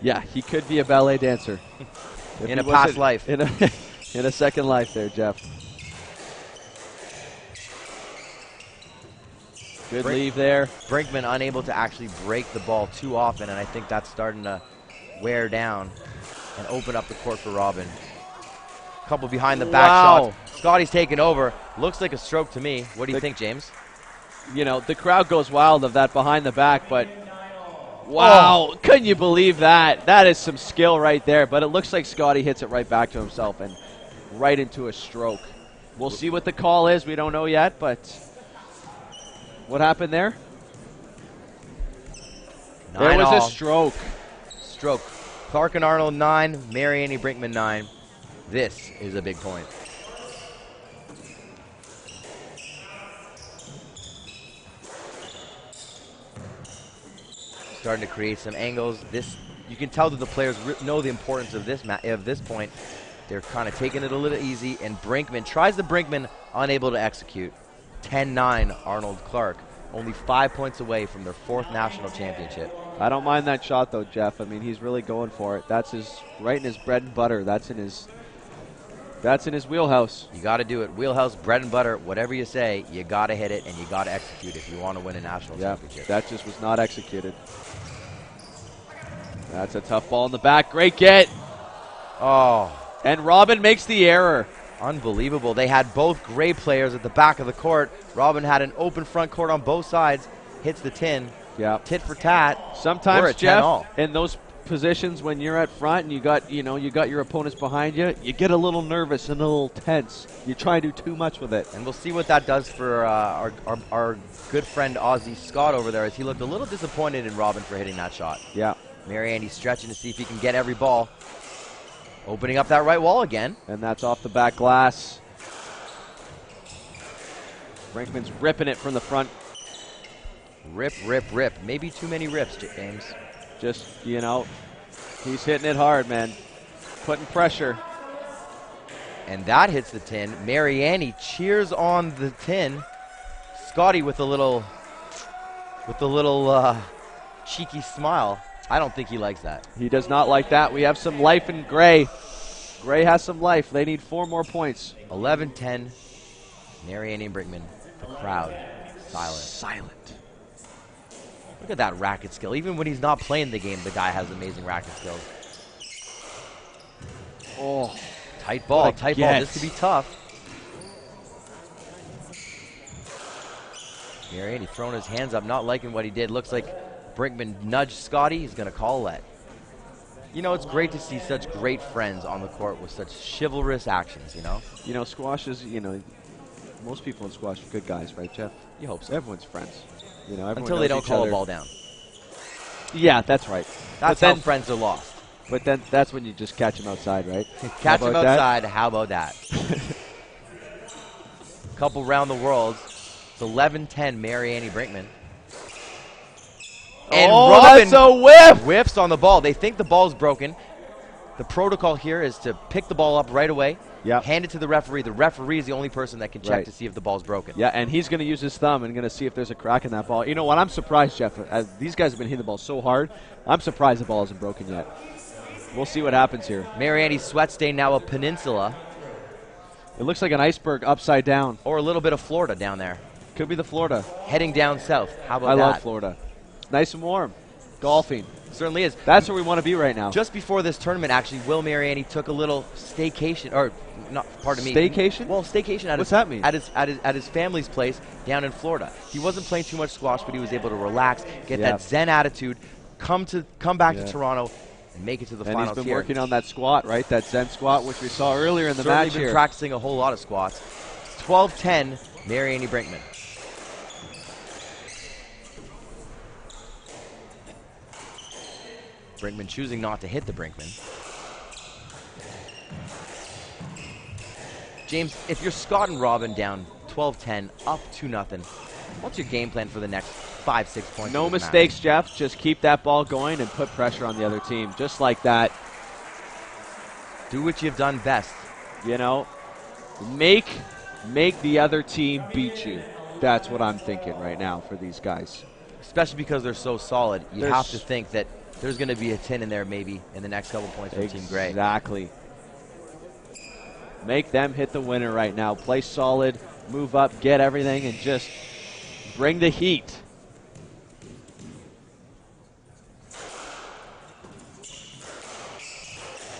Yeah, he could be a ballet dancer. In a past life. In a second life there, Jeff. Good leave there. Brinkman unable to actually break the ball too often, and I think that's starting to wear down and open up the court for Robin. Couple behind the back shots. Scotty's taking over. Looks like a stroke to me. What do you think, James? You know, the crowd goes wild of that behind the back, but wow, couldn't you believe that? That is some skill right there, but it looks like Scotty hits it right back to himself and right into a stroke. We'll see what the call is. We don't know yet, but what happened there? There was a stroke. Clark and Arnold 9, Mariani Brinkman 9. This is a big point. starting to create some angles. You can tell that the players know the importance of this point. They're kind of taking it a little easy, and Brinkman tries the Brinkman, unable to execute. 10-9 Arnold Clark, only 5 points away from their 4th national championship. I don't mind that shot though, Jeff. I mean, he's really going for it. That's right in his bread and butter. That's in his wheelhouse. You got to do it. Wheelhouse, bread and butter, whatever you say, you got to hit it and you got to execute if you want to win a national championship. That just was not executed. That's a tough ball in the back. Great get. Oh. And Robin makes the error. Unbelievable. They had both great players at the back of the court. Robin had an open front court on both sides. Hits the tin. Yeah. Tit for tat. Sometimes, Jeff, in those positions when you're at front and you got your opponents behind you, you get a little nervous and a little tense. You try to do too much with it. And we'll see what that does for our good friend Ozzy Scott over there, as he looked a little disappointed in Robin for hitting that shot. Yeah. Mariani stretching to see if he can get every ball. Opening up that right wall again. And that's off the back glass. Brinkman's ripping it from the front. Rip, rip, rip. Maybe too many rips, James. Just, he's hitting it hard, man. Putting pressure. And that hits the tin. Mariani cheers on the tin. Scotty with a little cheeky smile. I don't think he likes that. He does not like that. We have some life in Gray. Gray has some life. They need 4 more points. 11-10. Mariani and Brinkman. The crowd. Silent. Look at that racket skill. Even when he's not playing the game, the guy has amazing racket skills. Oh. Tight ball. This could be tough. Mariani throwing his hands up, not liking what he did. Looks like Brinkman nudged Scotty. He's going to call let. It's great to see such great friends on the court with such chivalrous actions, Squash is, most people in squash are good guys, right, Jeff? You hope so. Everyone's friends. Until they don't call a ball down. Yeah, that's right. That's how friends are lost. But then that's when you just catch them outside, right? Catch them outside. How about that? Couple round the worlds. It's 11-10, Mariani Brinkman. And Robin that's a whiff! Whiffs on the ball. They think the ball's broken. The protocol here is to pick the ball up right away, hand it to the referee. The referee is the only person that can check to see if the ball's broken. Yeah, and he's going to use his thumb and going to see if there's a crack in that ball. You know what? I'm surprised, Jeff. These guys have been hitting the ball so hard. I'm surprised the ball isn't broken yet. We'll see what happens here. Mariani's sweat stain now a peninsula. It looks like an iceberg upside down. Or a little bit of Florida down there. Could be the Florida. Heading down south. How about that? I love Florida. Nice and warm. Golfing. Certainly is. That's where we want to be right now. Just before this tournament, actually, Will Mariani took a little staycation, or not, pardon me. Staycation? Well, staycation at What's that mean? At his family's place down in Florida. He wasn't playing too much squash, but he was able to relax, get that Zen attitude, come back to Toronto, and make it to the finals. And he's been working on that squat, right? That Zen squat, which we saw earlier in the match here. Been practicing a whole lot of squats. 12-10, Mariani Brinkman. Brinkman choosing not to hit the Brinkman. James, if you're Scott and Robin down 12-10, up 2-0, what's your game plan for the next 5-6 points? No mistakes, Jeff. Just keep that ball going and put pressure on the other team. Just like that. Do what you've done best. Make the other team beat you. That's what I'm thinking right now for these guys. Especially because they're so solid. You have to think that there's going to be a 10 in there maybe in the next couple points for Team Gray. Exactly. Make them hit the winner right now. Play solid, move up, get everything, and just bring the heat.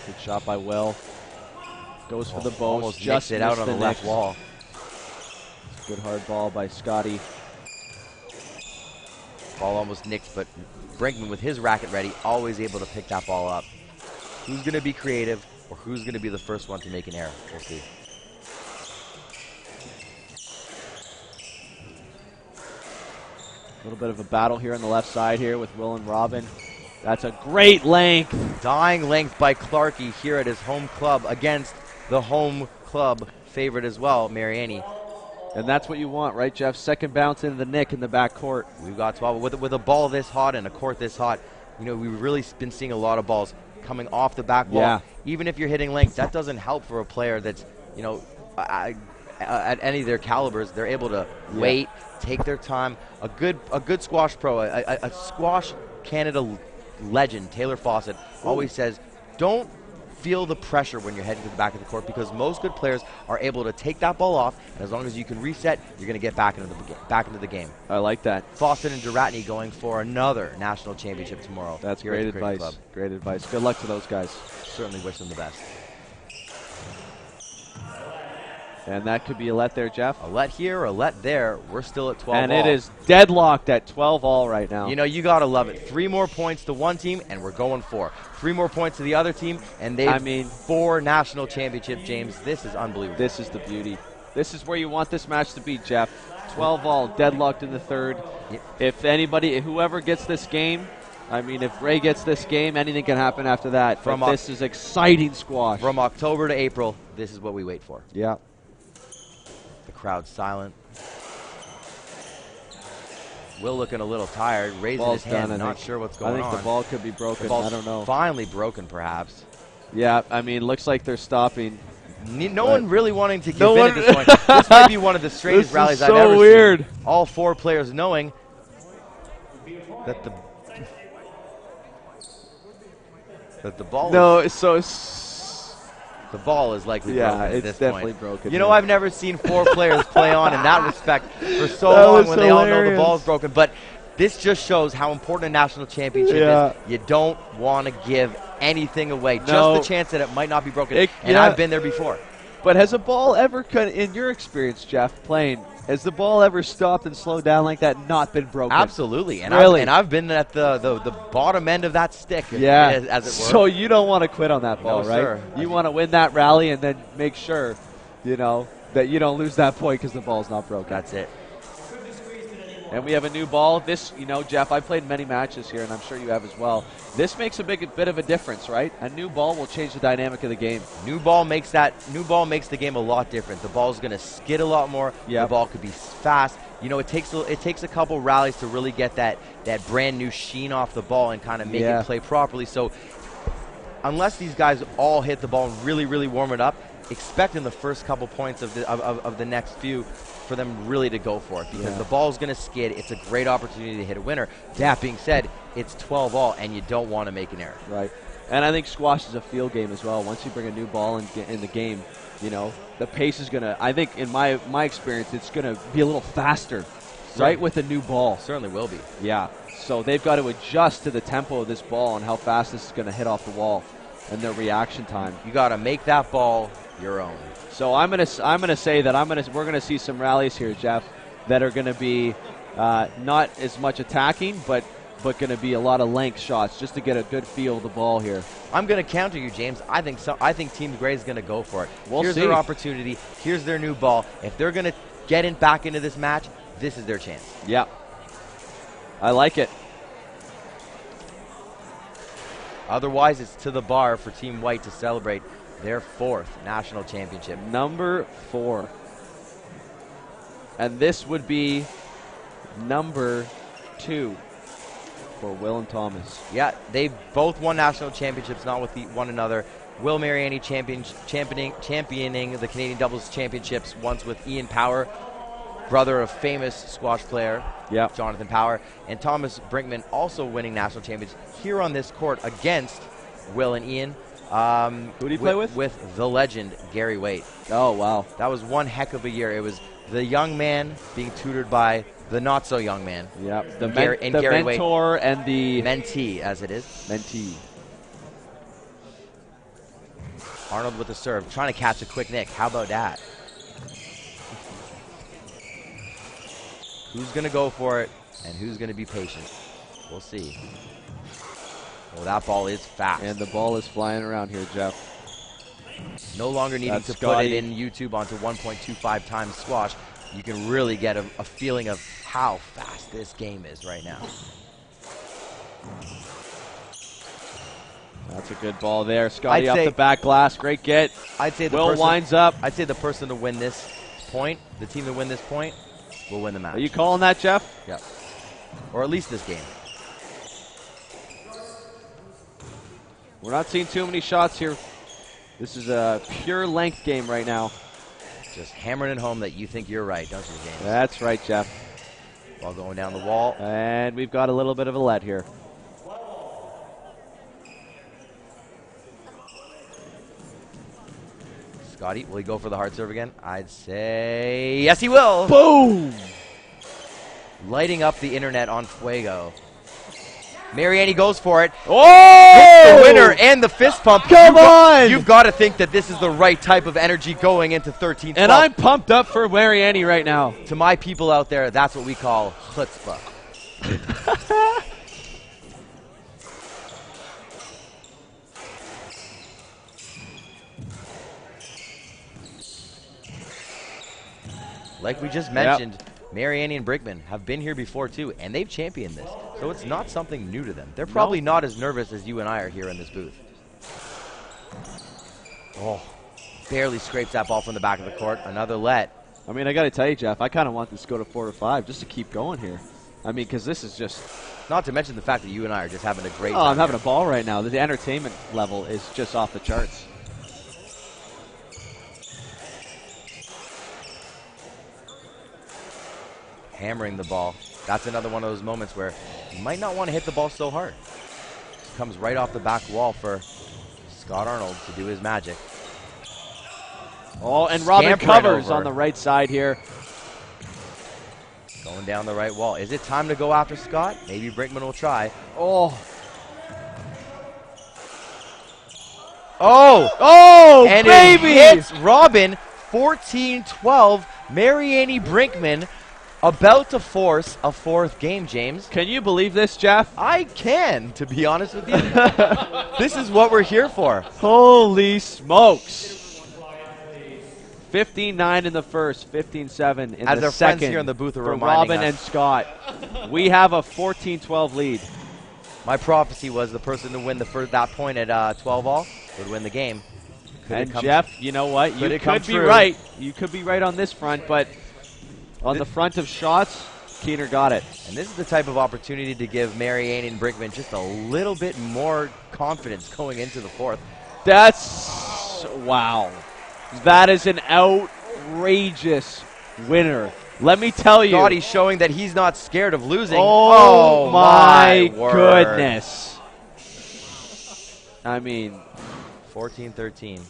Good shot by Will. Goes for the bow. Almost just it out on the left wall. Good hard ball by Scotty. Ball almost nicked, but Brinkman with his racket ready, always able to pick that ball up. Who's going to be creative, or who's going to be the first one to make an error? We'll see. A little bit of a battle here on the left side here with Will and Robin. That's a great length. Dying length by Clarkey here at his home club against the home club favorite as well, Mariani. And that's what you want, right, Jeff? Second bounce into the nick in the back court. We've got 12. With a ball this hot and a court this hot, you know, we've really been seeing a lot of balls coming off the back wall. Yeah. Even if you're hitting length, that doesn't help for a player that's, you know, at any of their calibers. They're able to wait, take their time. A good squash pro, a squash Canada legend, Taylor Fawcett, always says, don't feel the pressure when you're heading to the back of the court, because most good players are able to take that ball off, and as long as you can reset, you're going to get back into the game. I like that. Fawcett and Duratney going for another national championship tomorrow. That's here at great the Cricket advice. Club. Great advice. Good luck to those guys. Certainly wish them the best. And that could be a let there, Jeff. A let here, a let there. We're still at 12 And all. it is deadlocked at 12 all right now. You know, you got to love it. 3 more points to one team, and we're going 4. 3 more points to the other team, and they've 4 national championship, James. This is unbelievable. This is the beauty. This is where you want this match to be, Jeff. 12 all, deadlocked in the third. If whoever gets this game, I mean, if Ray gets this game, anything can happen after that. This is exciting squash. From October to April, this is what we wait for. Yeah. The crowd's silent. Will looking a little tired, raising his hand, not sure what's going on. I think the ball could be broken. I don't know. Finally broken, perhaps. Yeah, I mean, looks like they're stopping. No one really wanting to give in at this point. This might be one of the strangest rallies I've ever weird. seen. All 4 players knowing that the ball. The ball is likely broken at this point. Yeah, it's definitely broken. You know, I've never seen 4 players play on in that respect for so long when they all know the ball's broken. But this just shows how important a national championship is. You don't want to give anything away. Just the chance that it might not be broken. I've been there before. But has a ball ever, in your experience, Jeff, playing, has the ball ever stopped and slowed down like that, not been broken? Absolutely. And really? I've been at the bottom end of that stick, as it were. So you don't want to quit on that ball, No, right? sir. You want to win that rally and then make sure, that you don't lose that point because the ball's not broken. That's it. And we have a new ball. This, Jeff, I've played many matches here, and I'm sure you have as well. This makes a bit of a difference, right? A new ball will change the dynamic of the game. New ball makes the game a lot different. The ball's going to skid a lot more. Yep. The ball could be fast. You know, it takes a couple rallies to really get that brand new sheen off the ball and kind of make it play properly. So unless these guys all hit the ball and really, really warm it up, expect in the first couple points of the next few for them really to go for it, because the ball's going to skid. It's a great opportunity to hit a winner. That being said, it's 12 all, and you don't want to make an error. Right. And I think squash is a field game as well. Once you bring a new ball in the game, the pace is going to, I think in my experience, it's going to be a little faster, right, with a new ball. Certainly will be. Yeah. So they've got to adjust to the tempo of this ball and how fast this is going to hit off the wall and their reaction time. You got to make that ball your own. So I'm gonna say that we're gonna see some rallies here, Jeff, that are gonna be not as much attacking, but going to be a lot of length shots just to get a good feel of the ball here. I'm going to counter you, James. I think Team Gray is going to go for it. Here's see. Their opportunity. Here's their new ball. If they're going to get back into this match, this is their chance. Yeah, I like it. Otherwise, it's to the bar for Team White to celebrate their 4th national championship. Number 4. And this would be number 2 for Will and Thomas. Yeah, they both won national championships, not with one another. Will Mariani championing the Canadian Doubles Championships once with Ian Power, brother of famous squash player Jonathan Power, and Thomas Brinkman also winning national champions here on this court against Will and Ian. Who did he play with? With the legend, Gary Waite. Oh, wow. That was one heck of a year. It was the young man being tutored by the not-so-young man. Yep. The Gary mentor Waite. And the mentee, as it is. Mentee. Arnold with the serve, trying to catch a quick nick. How about that? Who's going to go for it, and who's going to be patient? We'll see. Well, that ball is fast. And the ball is flying around here, Jeff. No longer needing to put it in YouTube onto 1.25 times squash. You can really get a feeling of how fast this game is right now. That's a good ball there. Scotty off the back glass. Great get. I'd say Will winds up. I'd say the person to win this point, the team to win this point, will win the match. Are you calling that, Jeff? Yep. Or at least this game. We're not seeing too many shots here. This is a pure length game right now. Just hammering it home that you think you're right, don't you, James? That's right, Jeff. Ball going down the wall. And we've got a little bit of a let here. Scotty, will he go for the hard serve again? I'd say yes, he will. Boom! Lighting up the internet on Fuego. Mariani goes for it. Oh! The winner and the fist pump. Come on! You've got to think that this is the right type of energy going into 13-12. And I'm pumped up for Mariani right now. To my people out there, that's what we call chutzpah. Like we just mentioned, Mariani and Brinkman have been here before too, and they've championed this. So it's not something new to them. They're probably not as nervous as you and I are here in this booth. Oh, barely scrapes that ball from the back of the court. Another let. I mean, I got to tell you, Jeff, I kind of want this to go to 4 or 5 just to keep going here. I mean, because this is just... Not to mention the fact that you and I are just having a great time. Oh, I'm having a ball right now. The entertainment level is just off the charts. Hammering the ball. That's another one of those moments where you might not want to hit the ball so hard. Comes right off the back wall for Scott Arnold to do his magic. Oh, and Robin covers on the right side here. Going down the right wall. Is it time to go after Scott? Maybe Brinkman will try. Oh. Oh, and baby! It hits Robin. 14-12. Mariani Brinkman about to force a fourth game, James. Can you believe this, Jeff? I can, to be honest with you. This is what we're here for. Holy smokes. 15-9 in the first, 15-7 in the second. As our friends here in the booth are for reminding Robin us. and Scott. We have a 14-12 lead. My prophecy was the person to win that point at 12 all would win the game. And Jeff, you know what? You could be right. You could be right on this front, but on the front of shots, Keener got it. And this is the type of opportunity to give Mariani and Brinkman just a little bit more confidence going into the fourth. That's, wow. That is an outrageous winner. Let me tell you. Scotty's showing that he's not scared of losing. Oh my goodness. I mean, 14-13.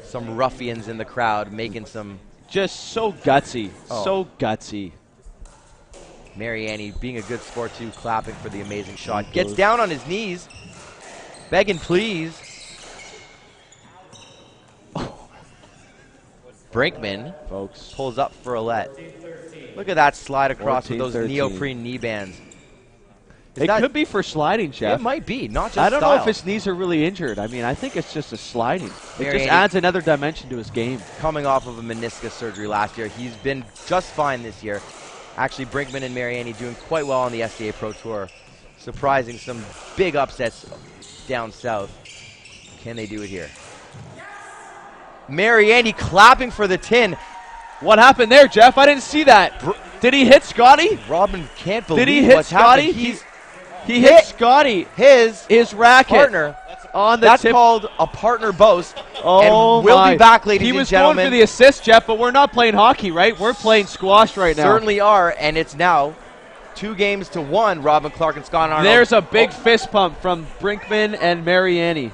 Some ruffians in the crowd making some... Just so gutsy. So gutsy. Mariani being a good sport too, clapping for the amazing shot. Gets down on his knees. Begging please. Brinkman, folks, pulls up for a let. Look at that slide across with those 14-13. neoprene knee bands. It could be for sliding, Jeff. It might be, not just I don't know style. if his knees are really injured. I mean, I think it's just a sliding. It Mariani, just adds another dimension to his game. Coming off of a meniscus surgery last year, he's been just fine this year. Actually, Brinkman and Mariani doing quite well on the SDA Pro Tour, surprising some big upsets down south. Can they do it here? Mariani clapping for the tin. What happened there, Jeff? I didn't see that. Did he hit Scotty? Robin can't believe Did he hit what's Scotty? happened. He hit Scotty. His racket. Partner. On the That's tip. called a partner boast. Oh, and we'll be back, ladies and He was gentlemen. going for the assist, Jeff, but we're not playing hockey, right? We're playing squash right now. Certainly are, and it's now 2-1. Robin Clark and Scott Arnold. There's a big fist pump from Brinkman and Mariani.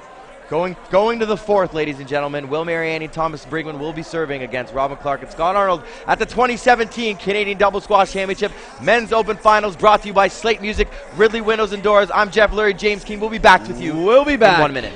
Going to the fourth, ladies and gentlemen. Will Mariani, Thomas Brinkman will be serving against Robin Clark and Scott Arnold at the 2017 Canadian Double Squash Championship Men's Open Finals, brought to you by Slate Music, Ridley Windows and Doors. I'm Jeff Lurie. James King. We'll be back with you. We'll be back in 1 minute.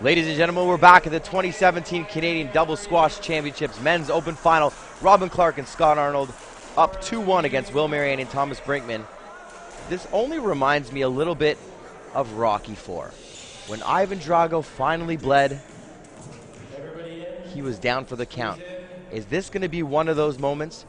Ladies and gentlemen, we're back at the 2017 Canadian Double Squash Championships Men's Open Final. Robin Clark and Scott Arnold up 2-1 against Will Mariani and Thomas Brinkman. This only reminds me a little bit of Rocky IV. When Ivan Drago finally bled, he was down for the count. Is this going to be one of those moments?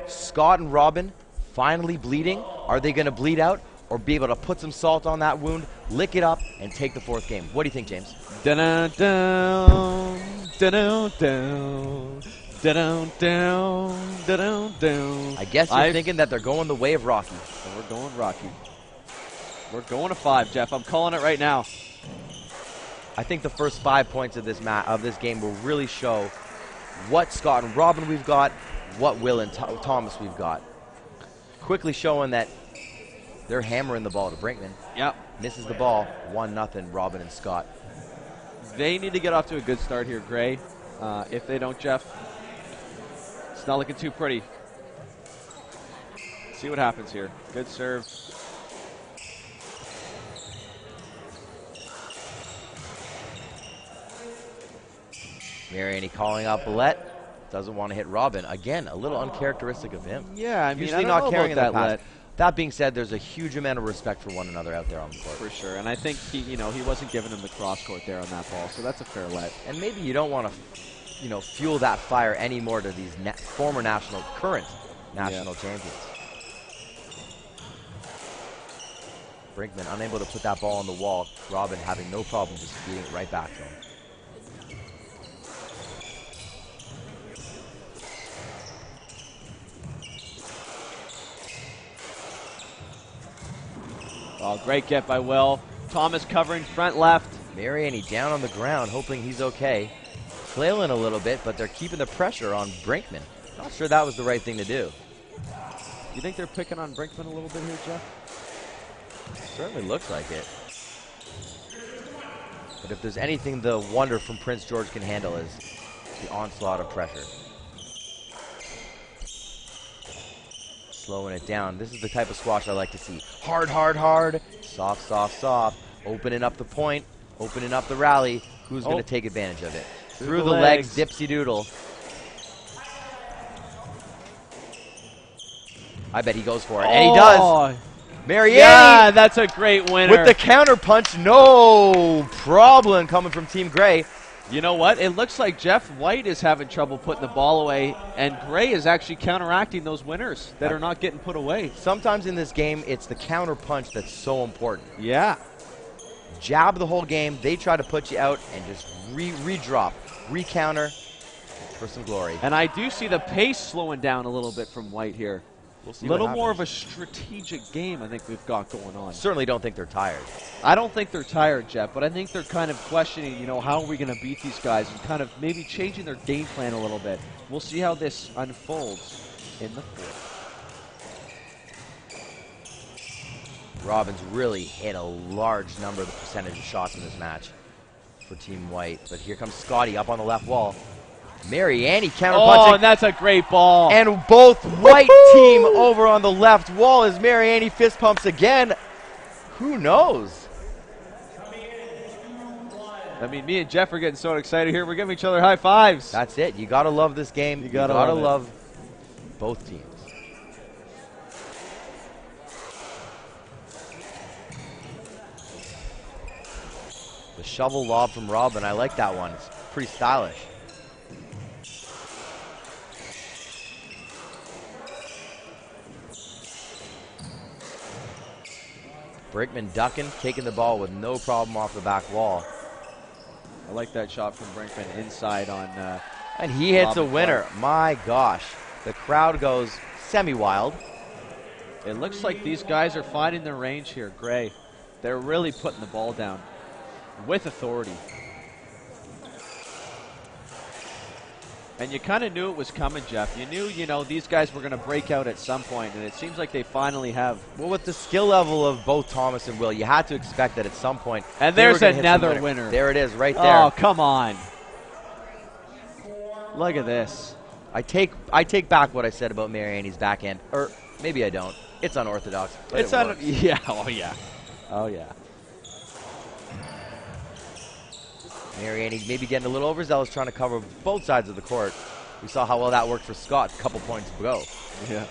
Scott and Robin finally bleeding. Are they going to bleed out or be able to put some salt on that wound, lick it up, and take the fourth game? What do you think, James? Da-dun-dun, da-dun-dun, da-dun-dun, da-dun-dun. I guess you're thinking that they're going the way of Rocky. So we're going Rocky. We're going to 5, Jeff. I'm calling it right now. I think the first 5 points of this game will really show what Scott and Robin we've got, what Will and Thomas we've got. Quickly showing that they're hammering the ball to Brinkman. Yep. Misses the ball, 1-0, Robin and Scott. They need to get off to a good start here, Gray. If they don't, Jeff, it's not looking too pretty. See what happens here. Good serve. Mariani calling out Billette. Doesn't want to hit Robin. Again, a little uncharacteristic of him. Yeah, I mean, usually I don't not know carrying about that that pass. That being said, there's a huge amount of respect for one another out there on the court. For sure, and I think he wasn't giving him the cross court there on that ball, so that's a fair let. And maybe you don't want to, fuel that fire anymore to these current national champions. Brinkman unable to put that ball on the wall. Robin having no problem just feeding it right back to him. Oh, great get by Will. Thomas covering front left. Mariani down on the ground, hoping he's okay. Flailing a little bit, but they're keeping the pressure on Brinkman. Not sure that was the right thing to do. You think they're picking on Brinkman a little bit here, Jeff? Certainly looks like it. But if there's anything the wonder from Prince George can handle is the onslaught of pressure. Slowing it down. This is the type of squash I like to see. Hard, hard, hard. Soft, soft, soft. Opening up the point. Opening up the rally. Who's going to take advantage of it? Through the legs. Dipsy doodle. I bet he goes for it. And he does. Mariani. Yeah, that's a great winner. With the counter punch. No problem coming from Team Gray. You know what? It looks like Jeff White is having trouble putting the ball away, and Gray is actually counteracting those winners that are not getting put away. Sometimes in this game, it's the counter punch that's so important. Yeah. Jab the whole game. They try to put you out and just re-drop, re-counter for some glory. And I do see the pace slowing down a little bit from White here. We'll see a little more of a strategic game I think we've got going on. Certainly don't think they're tired. I don't think they're tired, Jeff, but I think they're kind of questioning, how are we going to beat these guys and kind of maybe changing their game plan a little bit. We'll see how this unfolds in the fourth. Robin's really hit a large number of the percentage of shots in this match for Team White. But here comes Scotty up on the left wall. Mariani counterpunching. Oh, and that's a great ball. And both white team over on the left wall as Mariani fist pumps again. Who knows? I mean, me and Jeff are getting so excited here. We're giving each other high fives. That's it. You got to love this game. You got to love both teams. The shovel lob from Robin. I like that one. It's pretty stylish. Brinkman ducking, taking the ball with no problem off the back wall. I like that shot from Brinkman inside on and he hits a winner. My gosh. The crowd goes semi-wild. It looks like these guys are finding their range here, Gray. They're really putting the ball down with authority. And you kind of knew it was coming, Jeff. You knew, these guys were going to break out at some point, and it seems like they finally have. Well, with the skill level of both Thomas and Will, you had to expect that at some point. And there's another winner. There it is, right there. Oh, come on. Look at this. I take back what I said about Mariani's backhand. Or maybe I don't. It's unorthodox. But it's yeah, oh yeah. Oh yeah. Mariani maybe getting a little overzealous trying to cover both sides of the court. We saw how well that worked for Scott a couple points ago. Yeah.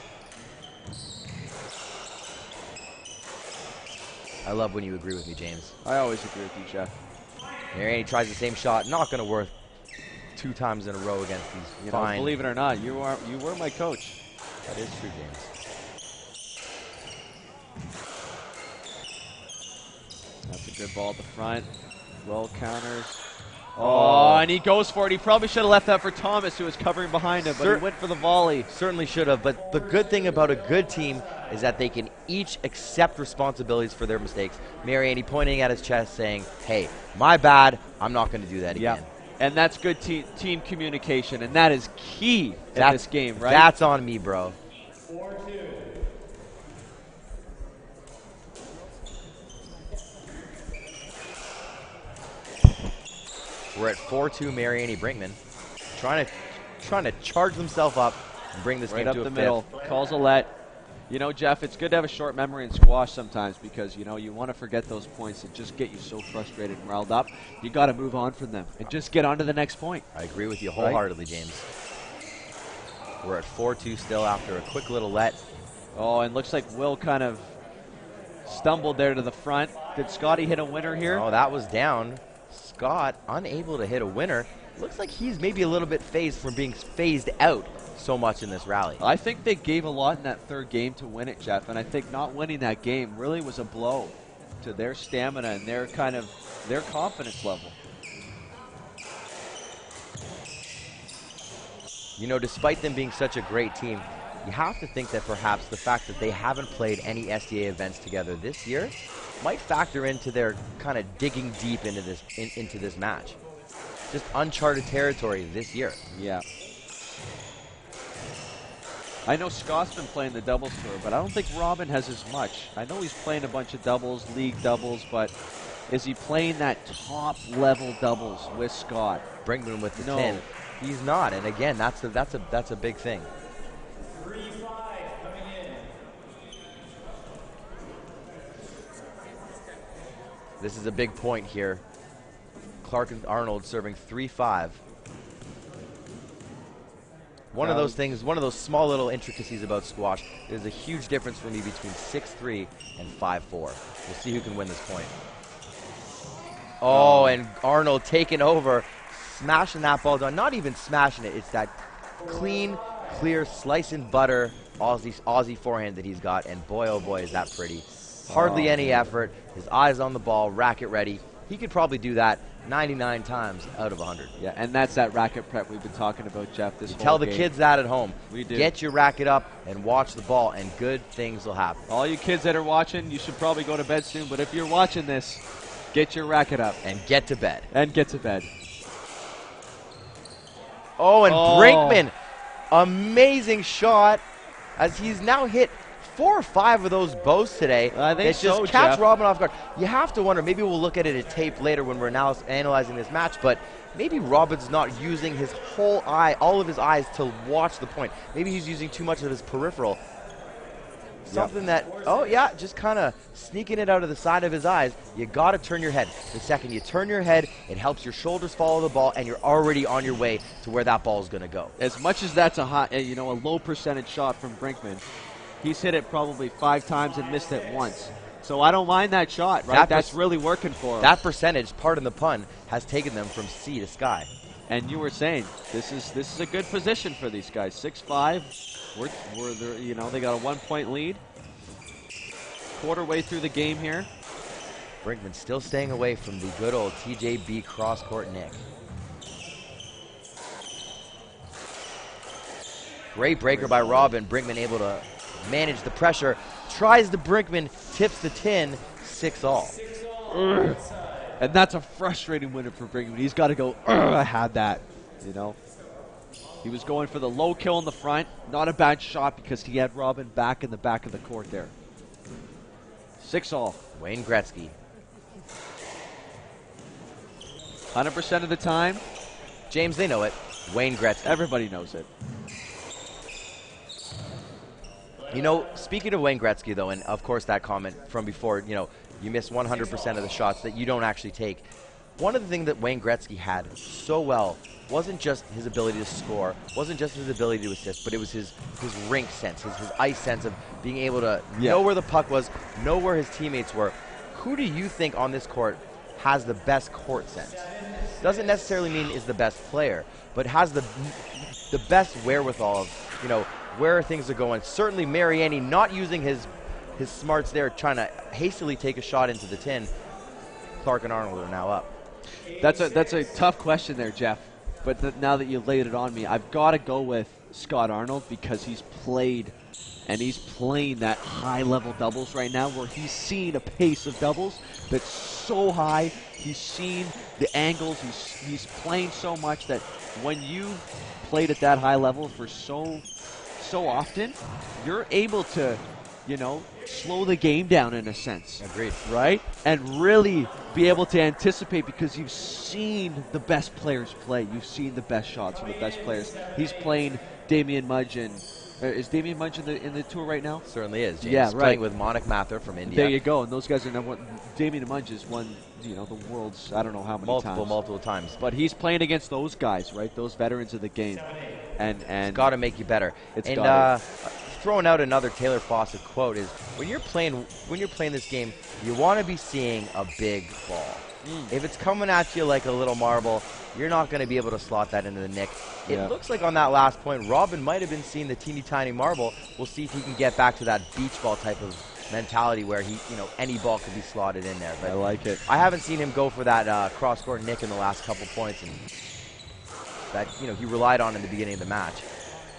I love when you agree with me, James. I always agree with you, Jeff. Mariani tries the same shot, not going to work 2 times in a row against these fine. Believe it or not, you were my coach. That is true, James. That's a good ball at the front. Well counters. Oh, and he goes for it. He probably should have left that for Thomas, who was covering behind him, but he went for the volley. Certainly should have, but the good thing about a good team is that they can each accept responsibilities for their mistakes. Mariani pointing at his chest saying, hey, my bad, I'm not going to do that again. And that's good team communication, and that is key in this game, right? That's on me, bro. 4-2. We're at 4-2 Mariani Brinkman. Trying to charge themselves up and bring this game up to a the fifth. middle. Calls a let. You know, Jeff, it's good to have a short memory in squash sometimes because, you know, you want to forget those points that just get you so frustrated and riled up. You got to move on from them and just get on to the next point. I agree with you wholeheartedly, James. We're at 4-2 still after a quick little let. Oh, and looks like Will kind of stumbled there to the front. Did Scotty hit a winner here? Oh, that was down. Scott unable to hit a winner. Looks like he's maybe a little bit phased from being phased out so much in this rally. I think they gave a lot in that third game to win it, Jeff, and I think not winning that game really was a blow to their stamina and their confidence level. You know, despite them being such a great team, you have to think that perhaps the fact that they haven't played any SDA events together this year might factor into their kind of digging deep into this match. Just uncharted territory this year. Yeah. I know Scott's been playing the doubles tour, but I don't think Robin has as much. I know he's playing a bunch of doubles, league doubles, but is he playing that top-level doubles with Scott? Brinkman with the No. 10. He's not, and again, that's a big thing. 3-5 coming in. This is a big point here. Clark and Arnold serving 3-5. One of those things, one of those small little intricacies about squash, there's a huge difference for me between 6-3 and 5-4. We'll see who can win this point. Oh, and Arnold taking over, smashing that ball down. Not even smashing it. It's that clean, clear, slice and butter Aussie forehand that he's got, and boy, oh boy, is that pretty. Hardly any effort. His eyes on the ball, racket ready. He could probably do that 99 times out of 100. Yeah, and that's that racket prep we've been talking about, Jeff, this whole Tell the game. kids that at home. We do. Get your racket up and watch the ball, and good things will happen. All you kids that are watching, you should probably go to bed soon, but if you're watching this, get your racket up. And get to bed. And get to bed. Oh, and Brinkman, amazing shot, as he's now hit 4 or 5 of those bows today. I think it's just so, catch Jeff. Robin off guard. You have to wonder, maybe we'll look at it at tape later when we're now analyzing this match, but maybe Robin's not using his whole eye, all of his eyes to watch the point. Maybe he's using too much of his peripheral. Something that, just kind of sneaking it out of the side of his eyes. You got to turn your head. The second you turn your head, it helps your shoulders follow the ball, and you're already on your way to where that ball is going to go. As much as that's a low percentage shot from Brinkman, he's hit it probably 5 times and missed it once. So I don't mind that shot, right? That's really working for him. That percentage, pardon the pun, has taken them from sea to sky. And you were saying this is a good position for these guys. 6-5. They got a 1-point lead. Quarter way through the game here. Brinkman still staying away from the good old TJB cross-court nick. Great breaker by Robin. Brinkman able to manage the pressure. Tries the Brinkman, tips the tin, 6-all. And that's a frustrating winner for Brinkman. He's got to go, I had that, He was going for the low kill in the front. Not a bad shot because he had Robin back in the back of the court there. 6-all. Wayne Gretzky. 100% of the time. James, they know it. Wayne Gretzky. Everybody knows it. Speaking of Wayne Gretzky, though, and of course that comment from before, you miss 100% of the shots that you don't actually take. one of the things that Wayne Gretzky had so well wasn't just his ability to score, wasn't just his ability to assist, but it was his rink sense, his ice sense of being able to know where the puck was, know where his teammates were. Who do you think on this court has the best court sense? Doesn't necessarily mean is the best player, but has the best wherewithal of, you know, where things are going. Certainly Mariani not using his smarts there, trying to hastily take a shot into the tin. Clark and Arnold are now up. That's a tough question there, Jeff. But now that you laid it on me, I've got to go with Scott Arnold because he's played and he's playing that high-level doubles right now where he's seen a pace of doubles that's so high. He's seen the angles. He's playing so much that when you've played at that high level for so often, you're able to, you know, slow the game down in a sense. Agreed. Right? And really be able to anticipate because you've seen the best players play. You've seen the best shots from the best players. He's playing Damian Mudge and is Damian Mudge in the tour right now? Certainly is. James. Yeah, He's right. playing with Monik Mathur from India. There you go. And those guys are number one. Damian Mudge has won, you know, the world's I don't know how many times. Multiple times. But he's playing against those guys, right? Those veterans of the game. And it's got to make you better. It's throwing out another Taylor Fawcett quote is when you're playing this game, you want to be seeing a big ball. If it's coming at you like a little marble, you're not going to be able to slot that into the nick. It looks like on that last point, Robin might have been seeing the teeny tiny marble. We'll see if he can get back to that beach ball type of mentality where he, you know, any ball could be slotted in there. But I like it. I haven't seen him go for that cross-court nick in the last couple points, and that, you know, he relied on in the beginning of the match.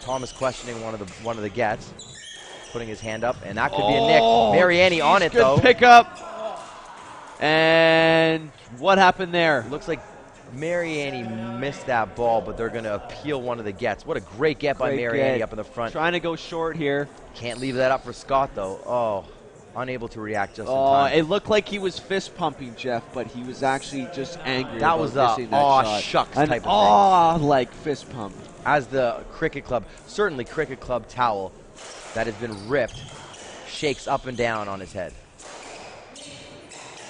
Thomas questioning one of the gets, putting his hand up, and that could be a nick. Mariani on it though. Good pickup. And what happened there? Looks like Mariani missed that ball, but they're going to appeal one of the gets. What a great get by Mariani up in the front. Trying to go short here. Can't leave that up for Scott though. Oh, unable to react just in time. It looked like he was fist pumping Jeff, but he was actually just angry. That was a shucks An type of thing. like fist pump. As the cricket club, certainly cricket club towel that has been ripped, shakes up and down on his head.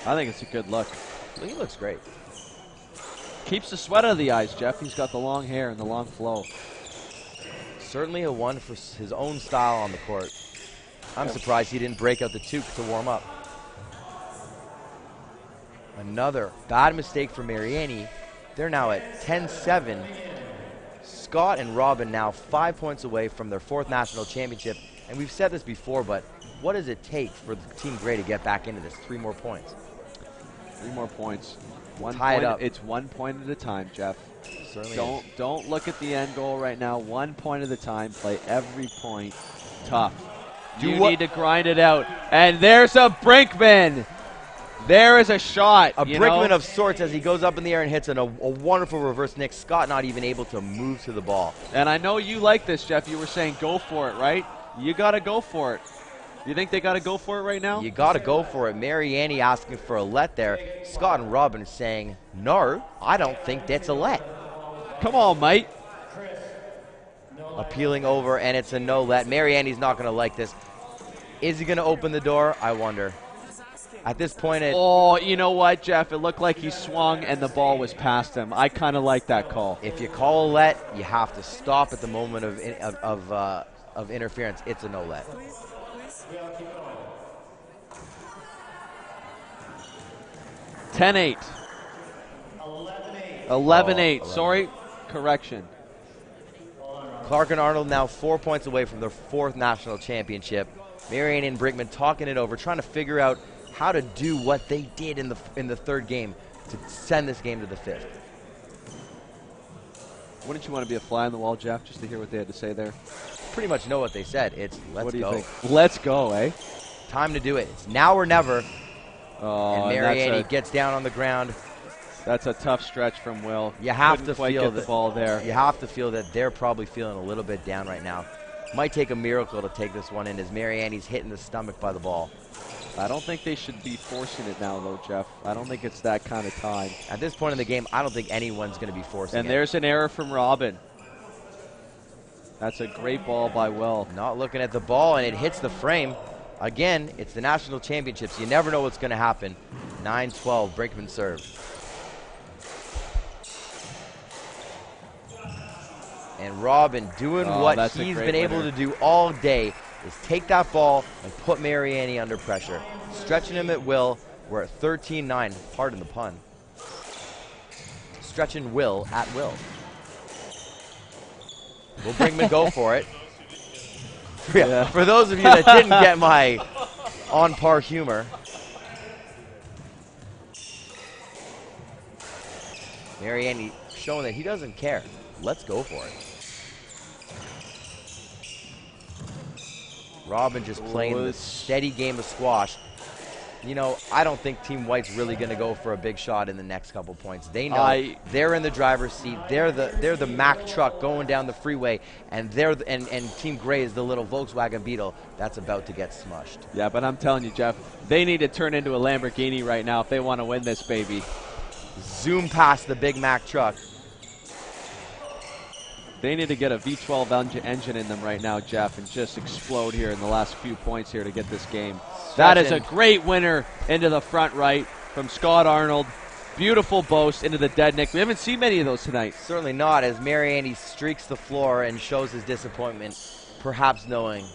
I think it's a good look. He looks great. Keeps the sweat out of the eyes, Jeff. He's got the long hair and the long flow. Certainly a one for his own style on the court. I'm surprised he didn't break out the toque to warm up. Another bad mistake for Mariani. They're now at 10-7. Scott and Robin now 5 points away from their 4th national championship. And we've said this before, but what does it take for Team Gray to get back into this? 3 more points. 3 more points. Tie it up. It's 1 point at a time, Jeff. Certainly Don't look at the end goal right now. 1 point at a time. Play every point tough. You need to grind it out. And there's a Brinkman. There is a shot. A Brinkman of sorts as he goes up in the air and hits a wonderful reverse nick. Scott not even able to move to the ball. And I know you like this, Jeff. You were saying go for it, right? You got to go for it. You think they got to go for it right now? You got to go for it. Mariani asking for a let there. Scott and Robin saying, no, I don't think that's a let. Come on, mate. Appealing over, and it's a no let. Mariani's not going to like this. Is he going to open the door? I wonder. At this point, you know what, Jeff? It looked like he swung and the ball was past him. I kind of like that call. If you call a let, you have to stop at the moment of interference. It's a no let. 10-8. 11-8. Sorry, correction. Clark and Arnold now 4 points away from their 4th national championship. Mariani and Brinkman talking it over, trying to figure out how to do what they did in the 3rd game to send this game to the 5th. Wouldn't you want to be a fly on the wall, Jeff, just to hear what they had to say there? Pretty much know what they said. It's let's go. What do you think? Let's go, eh? Time to do it. It's now or never. Oh, and Mariani gets down on the ground. That's a tough stretch from Will. You have to feel the ball there. You have to feel that they're probably feeling a little bit down right now. Might take a miracle to take this one in as Mariani's hitting the stomach by the ball. I don't think they should be forcing it now, though, Jeff. I don't think it's that kind of time. At this point in the game, I don't think anyone's going to be forcing it. And there's an error from Robin. That's a great ball by Will. Not looking at the ball, and it hits the frame. Again, it's the national championships. You never know what's going to happen. 9-12, Brinkman serve. And Robin doing what he's been able to do all day is take that ball and put Mariani under pressure. Stretching him at will. We're at 13-9. Pardon the pun. Stretching Will at will. Will Brinkman go for it? Yeah. For those of you that didn't get my on-par humor. Mariani showing that he doesn't care. Let's go for it. Robin just playing the steady game of squash. You know, I don't think Team White's really going to go for a big shot in the next couple points. They know they're in the driver's seat. They're the Mack truck going down the freeway, and Team Gray is the little Volkswagen Beetle that's about to get smushed. Yeah, but I'm telling you, Jeff, they need to turn into a Lamborghini right now if they want to win this baby. Zoom past the big Mack truck. They need to get a V12 engine in them right now, Jeff, and just explode here in the last few points here to get this game. That is a great winner into the front right from Scott Arnold. Beautiful boast into the dead Nick. We haven't seen many of those tonight. Certainly not, as Mariani streaks the floor and shows his disappointment, perhaps knowing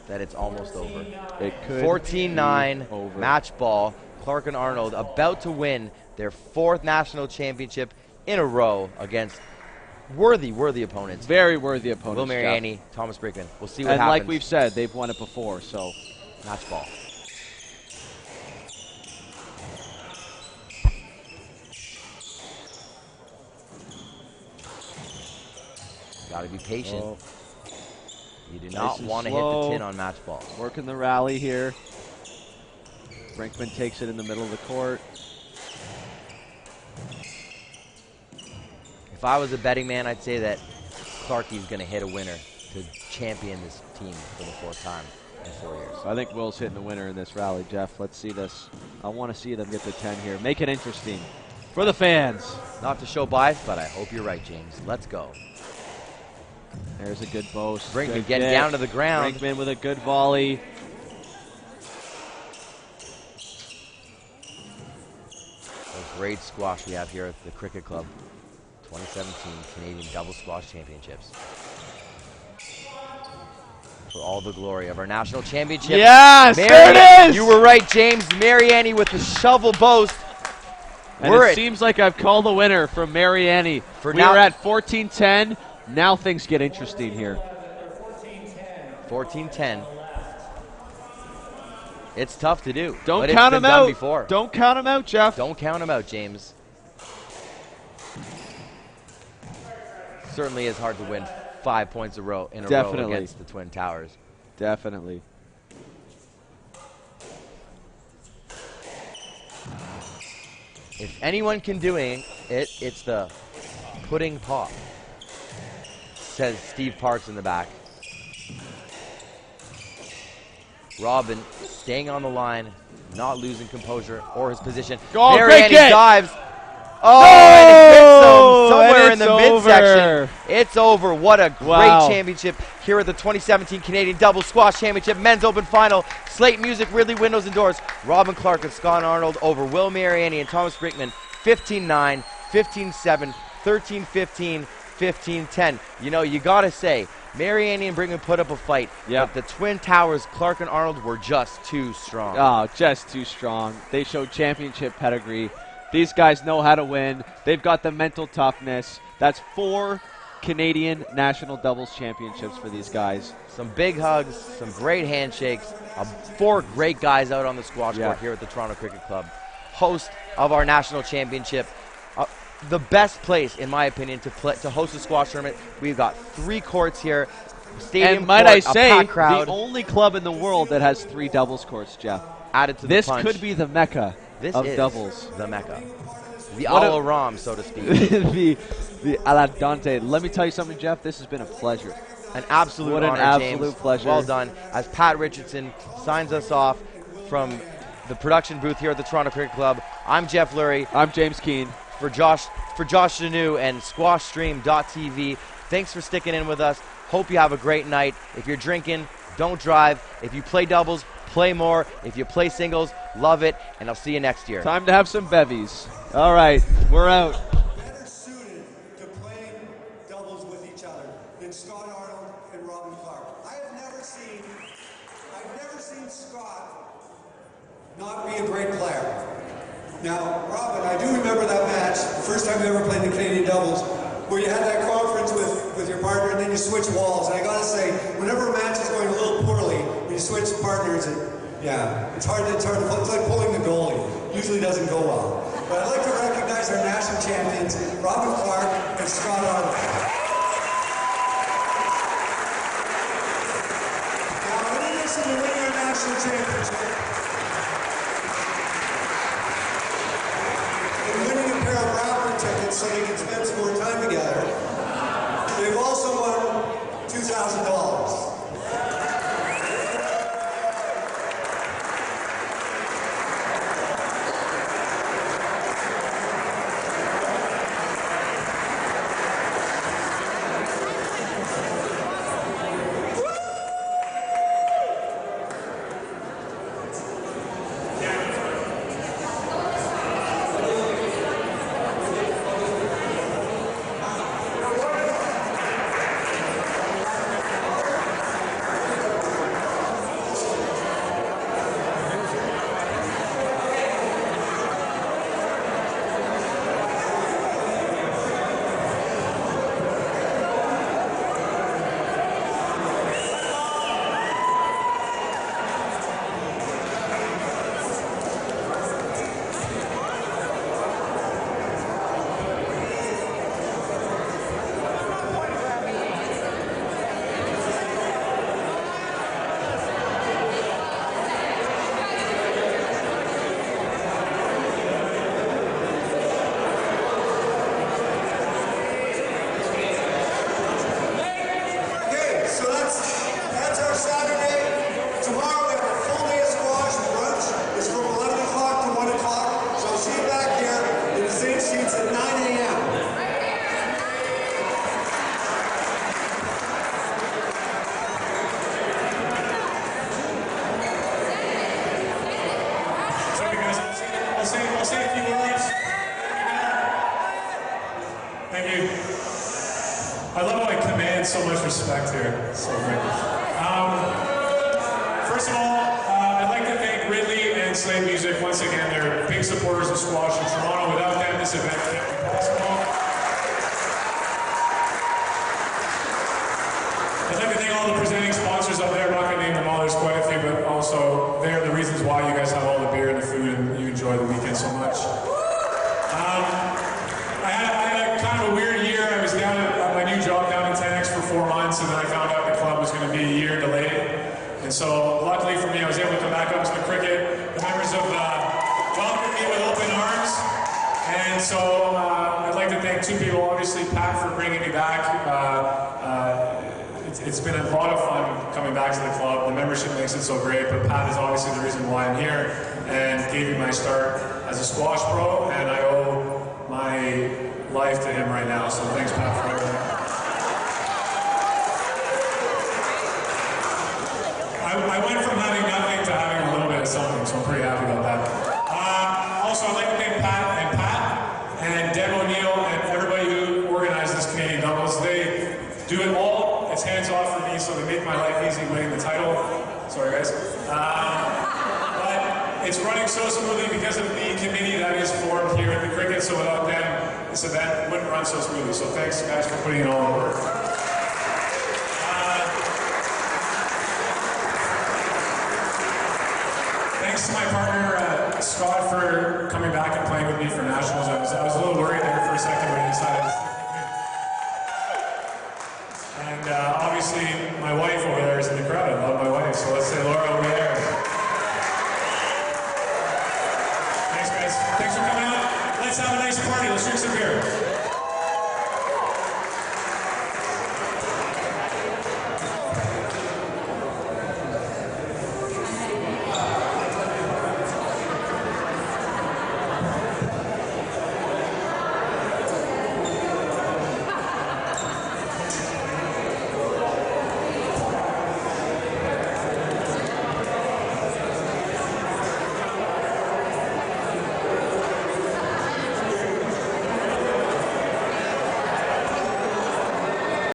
that it's almost over. It could 14-9 match ball. Clark and Arnold about to win their 4th national championship in a row against worthy opponents. Very worthy opponents. Will Mariani, Jeff. Thomas Brinkman. We'll see what happens. And like we've said, they've won it before, so. Match ball. Got to be patient. You do not want to hit the tin on match ball. Working the rally here. Brinkman takes it in the middle of the court. If I was a betting man, I'd say that Clarkie's going to hit a winner to champion this team for the 4th time in 4 years. I think Will's hitting the winner in this rally, Jeff. Let's see this. I want to see them get the 10 here. Make it interesting for the fans. Not to show bias, but I hope you're right, James. Let's go. There's a good boast. Brinkman getting down to the ground. Brinkman with a good volley. A great squash we have here at the Cricket Club. 2017 Canadian Double Squash Championships. For all the glory of our national championship. Yes, there it is! You were right, James. Mariani with the shovel boast. And it seems like I've called the winner from Mariani. We are at 14-10. Now things get interesting here. 14-10. It's tough to do. Don't count him out. Before. Don't count him out, Jeff. Don't count him out, James. Certainly is hard to win 5 points in a row against the Twin Towers. Definitely. If anyone can do it, it's the pudding pop, says Steve Parks in the back. Robin staying on the line, not losing composure or his position. Mariani dives. Oh, and it hits him somewhere in the midsection. It's over. What a great championship here at the 2017 Canadian Double Squash Championship Men's Open Final. Slate Music, Ridley Windows and Doors. Robin Clark and Scott Arnold over Will Mariani and Thomas Brinkman. 15-9, 15-7, 13-15, 15-10. You know, you got to say, Mariani and Brinkman put up a fight. But the Twin Towers, Clark and Arnold, were just too strong. Oh, just too strong. They showed championship pedigree. These guys know how to win. They've got the mental toughness. That's 4 Canadian National Doubles Championships for these guys. Some big hugs, some great handshakes. 4 great guys out on the squash court here at the Toronto Cricket Club. Host of our national championship. The best place, in my opinion, to host a squash tournament. We've got 3 courts here. Stadium and might court, I say, crowd. The only club in the world that has 3 doubles courts, Jeff. Added to this the punch. Could be the mecca of doubles. The mecca. The Al-Aram, so to speak. the Aladante. Let me tell you something, Jeff. This has been a pleasure. An absolute honor, What an absolute James. pleasure. Well done. As Pat Richardson signs us off from the production booth here at the Toronto Cricket Club, I'm Jeff Lurie. I'm James Keane. For Josh Janu and SquashStream.tv, thanks for sticking in with us. Hope you have a great night. If you're drinking, don't drive. If you play doubles, play more. If you play singles, love it. And I'll see you next year. Time to have some bevies. All right, we're out. Better suited to playing doubles with each other than not be a great player. Now, Robin, I do remember that match, the first time you ever played the Canadian doubles, where you had that conference with your partner and then you switch walls. And I gotta say, whenever a match is going a little poorly, when you switch partners, it's hard to, it's like pulling the goalie. Usually doesn't go well. But I'd like to recognize our national champions, Robin Clark and Scott Arnold. Now, in addition to winning our national championship, and winning a pair of Raptor tickets so they can spend some more time together, they've also won $2,000. I love how I command so much respect here. It's so great. First of all, I'd like to thank Ridley and Slate Music once again. They're big supporters of squash in Toronto. Without them, this event can't be possible. I'd like to thank all the presenting sponsors up there. I'm not going to name them all. There's quite a few, but also they're the reasons why you guys have all the beer and the food and you enjoy the weekend so much. I had a kind of a weird year. I was down at my new job down in 10X for 4 months, and then I found out the club was going to be a year delayed. And so, luckily for me, I was able to come back up to the cricket. The members have welcomed me with open arms. And so, I'd like to thank two people. Obviously, Pat for bringing me back. It's been a lot of fun coming back to the club. The membership makes it so great, but Pat is obviously the reason why I'm here and gave me my start as a squash pro, and I owe my life to him right now. So thanks, Pat, for everything. I went from having nothing to having a little bit of something, so I'm pretty happy about that. Also, I'd like to thank Pat and Deb O'Neill and everybody who organized this Canadian doubles. They do it all. It's hands off for me, so they make my life easy winning the title. Sorry, guys. But it's running so smoothly because of the committee that is formed here at the cricket, so without them, this event wouldn't run so smoothly. So thanks, guys, for putting it all in work. Thanks to my partner, Scott, for coming back and playing with me for Nationals. I was a little worried there for a second when he decided to stick with me. And obviously, my wife over there is in the crowd. I love my wife, so let's say Laura over there. Thanks, guys. Thanks for coming out. Let's have a nice party. Let's drink some beer.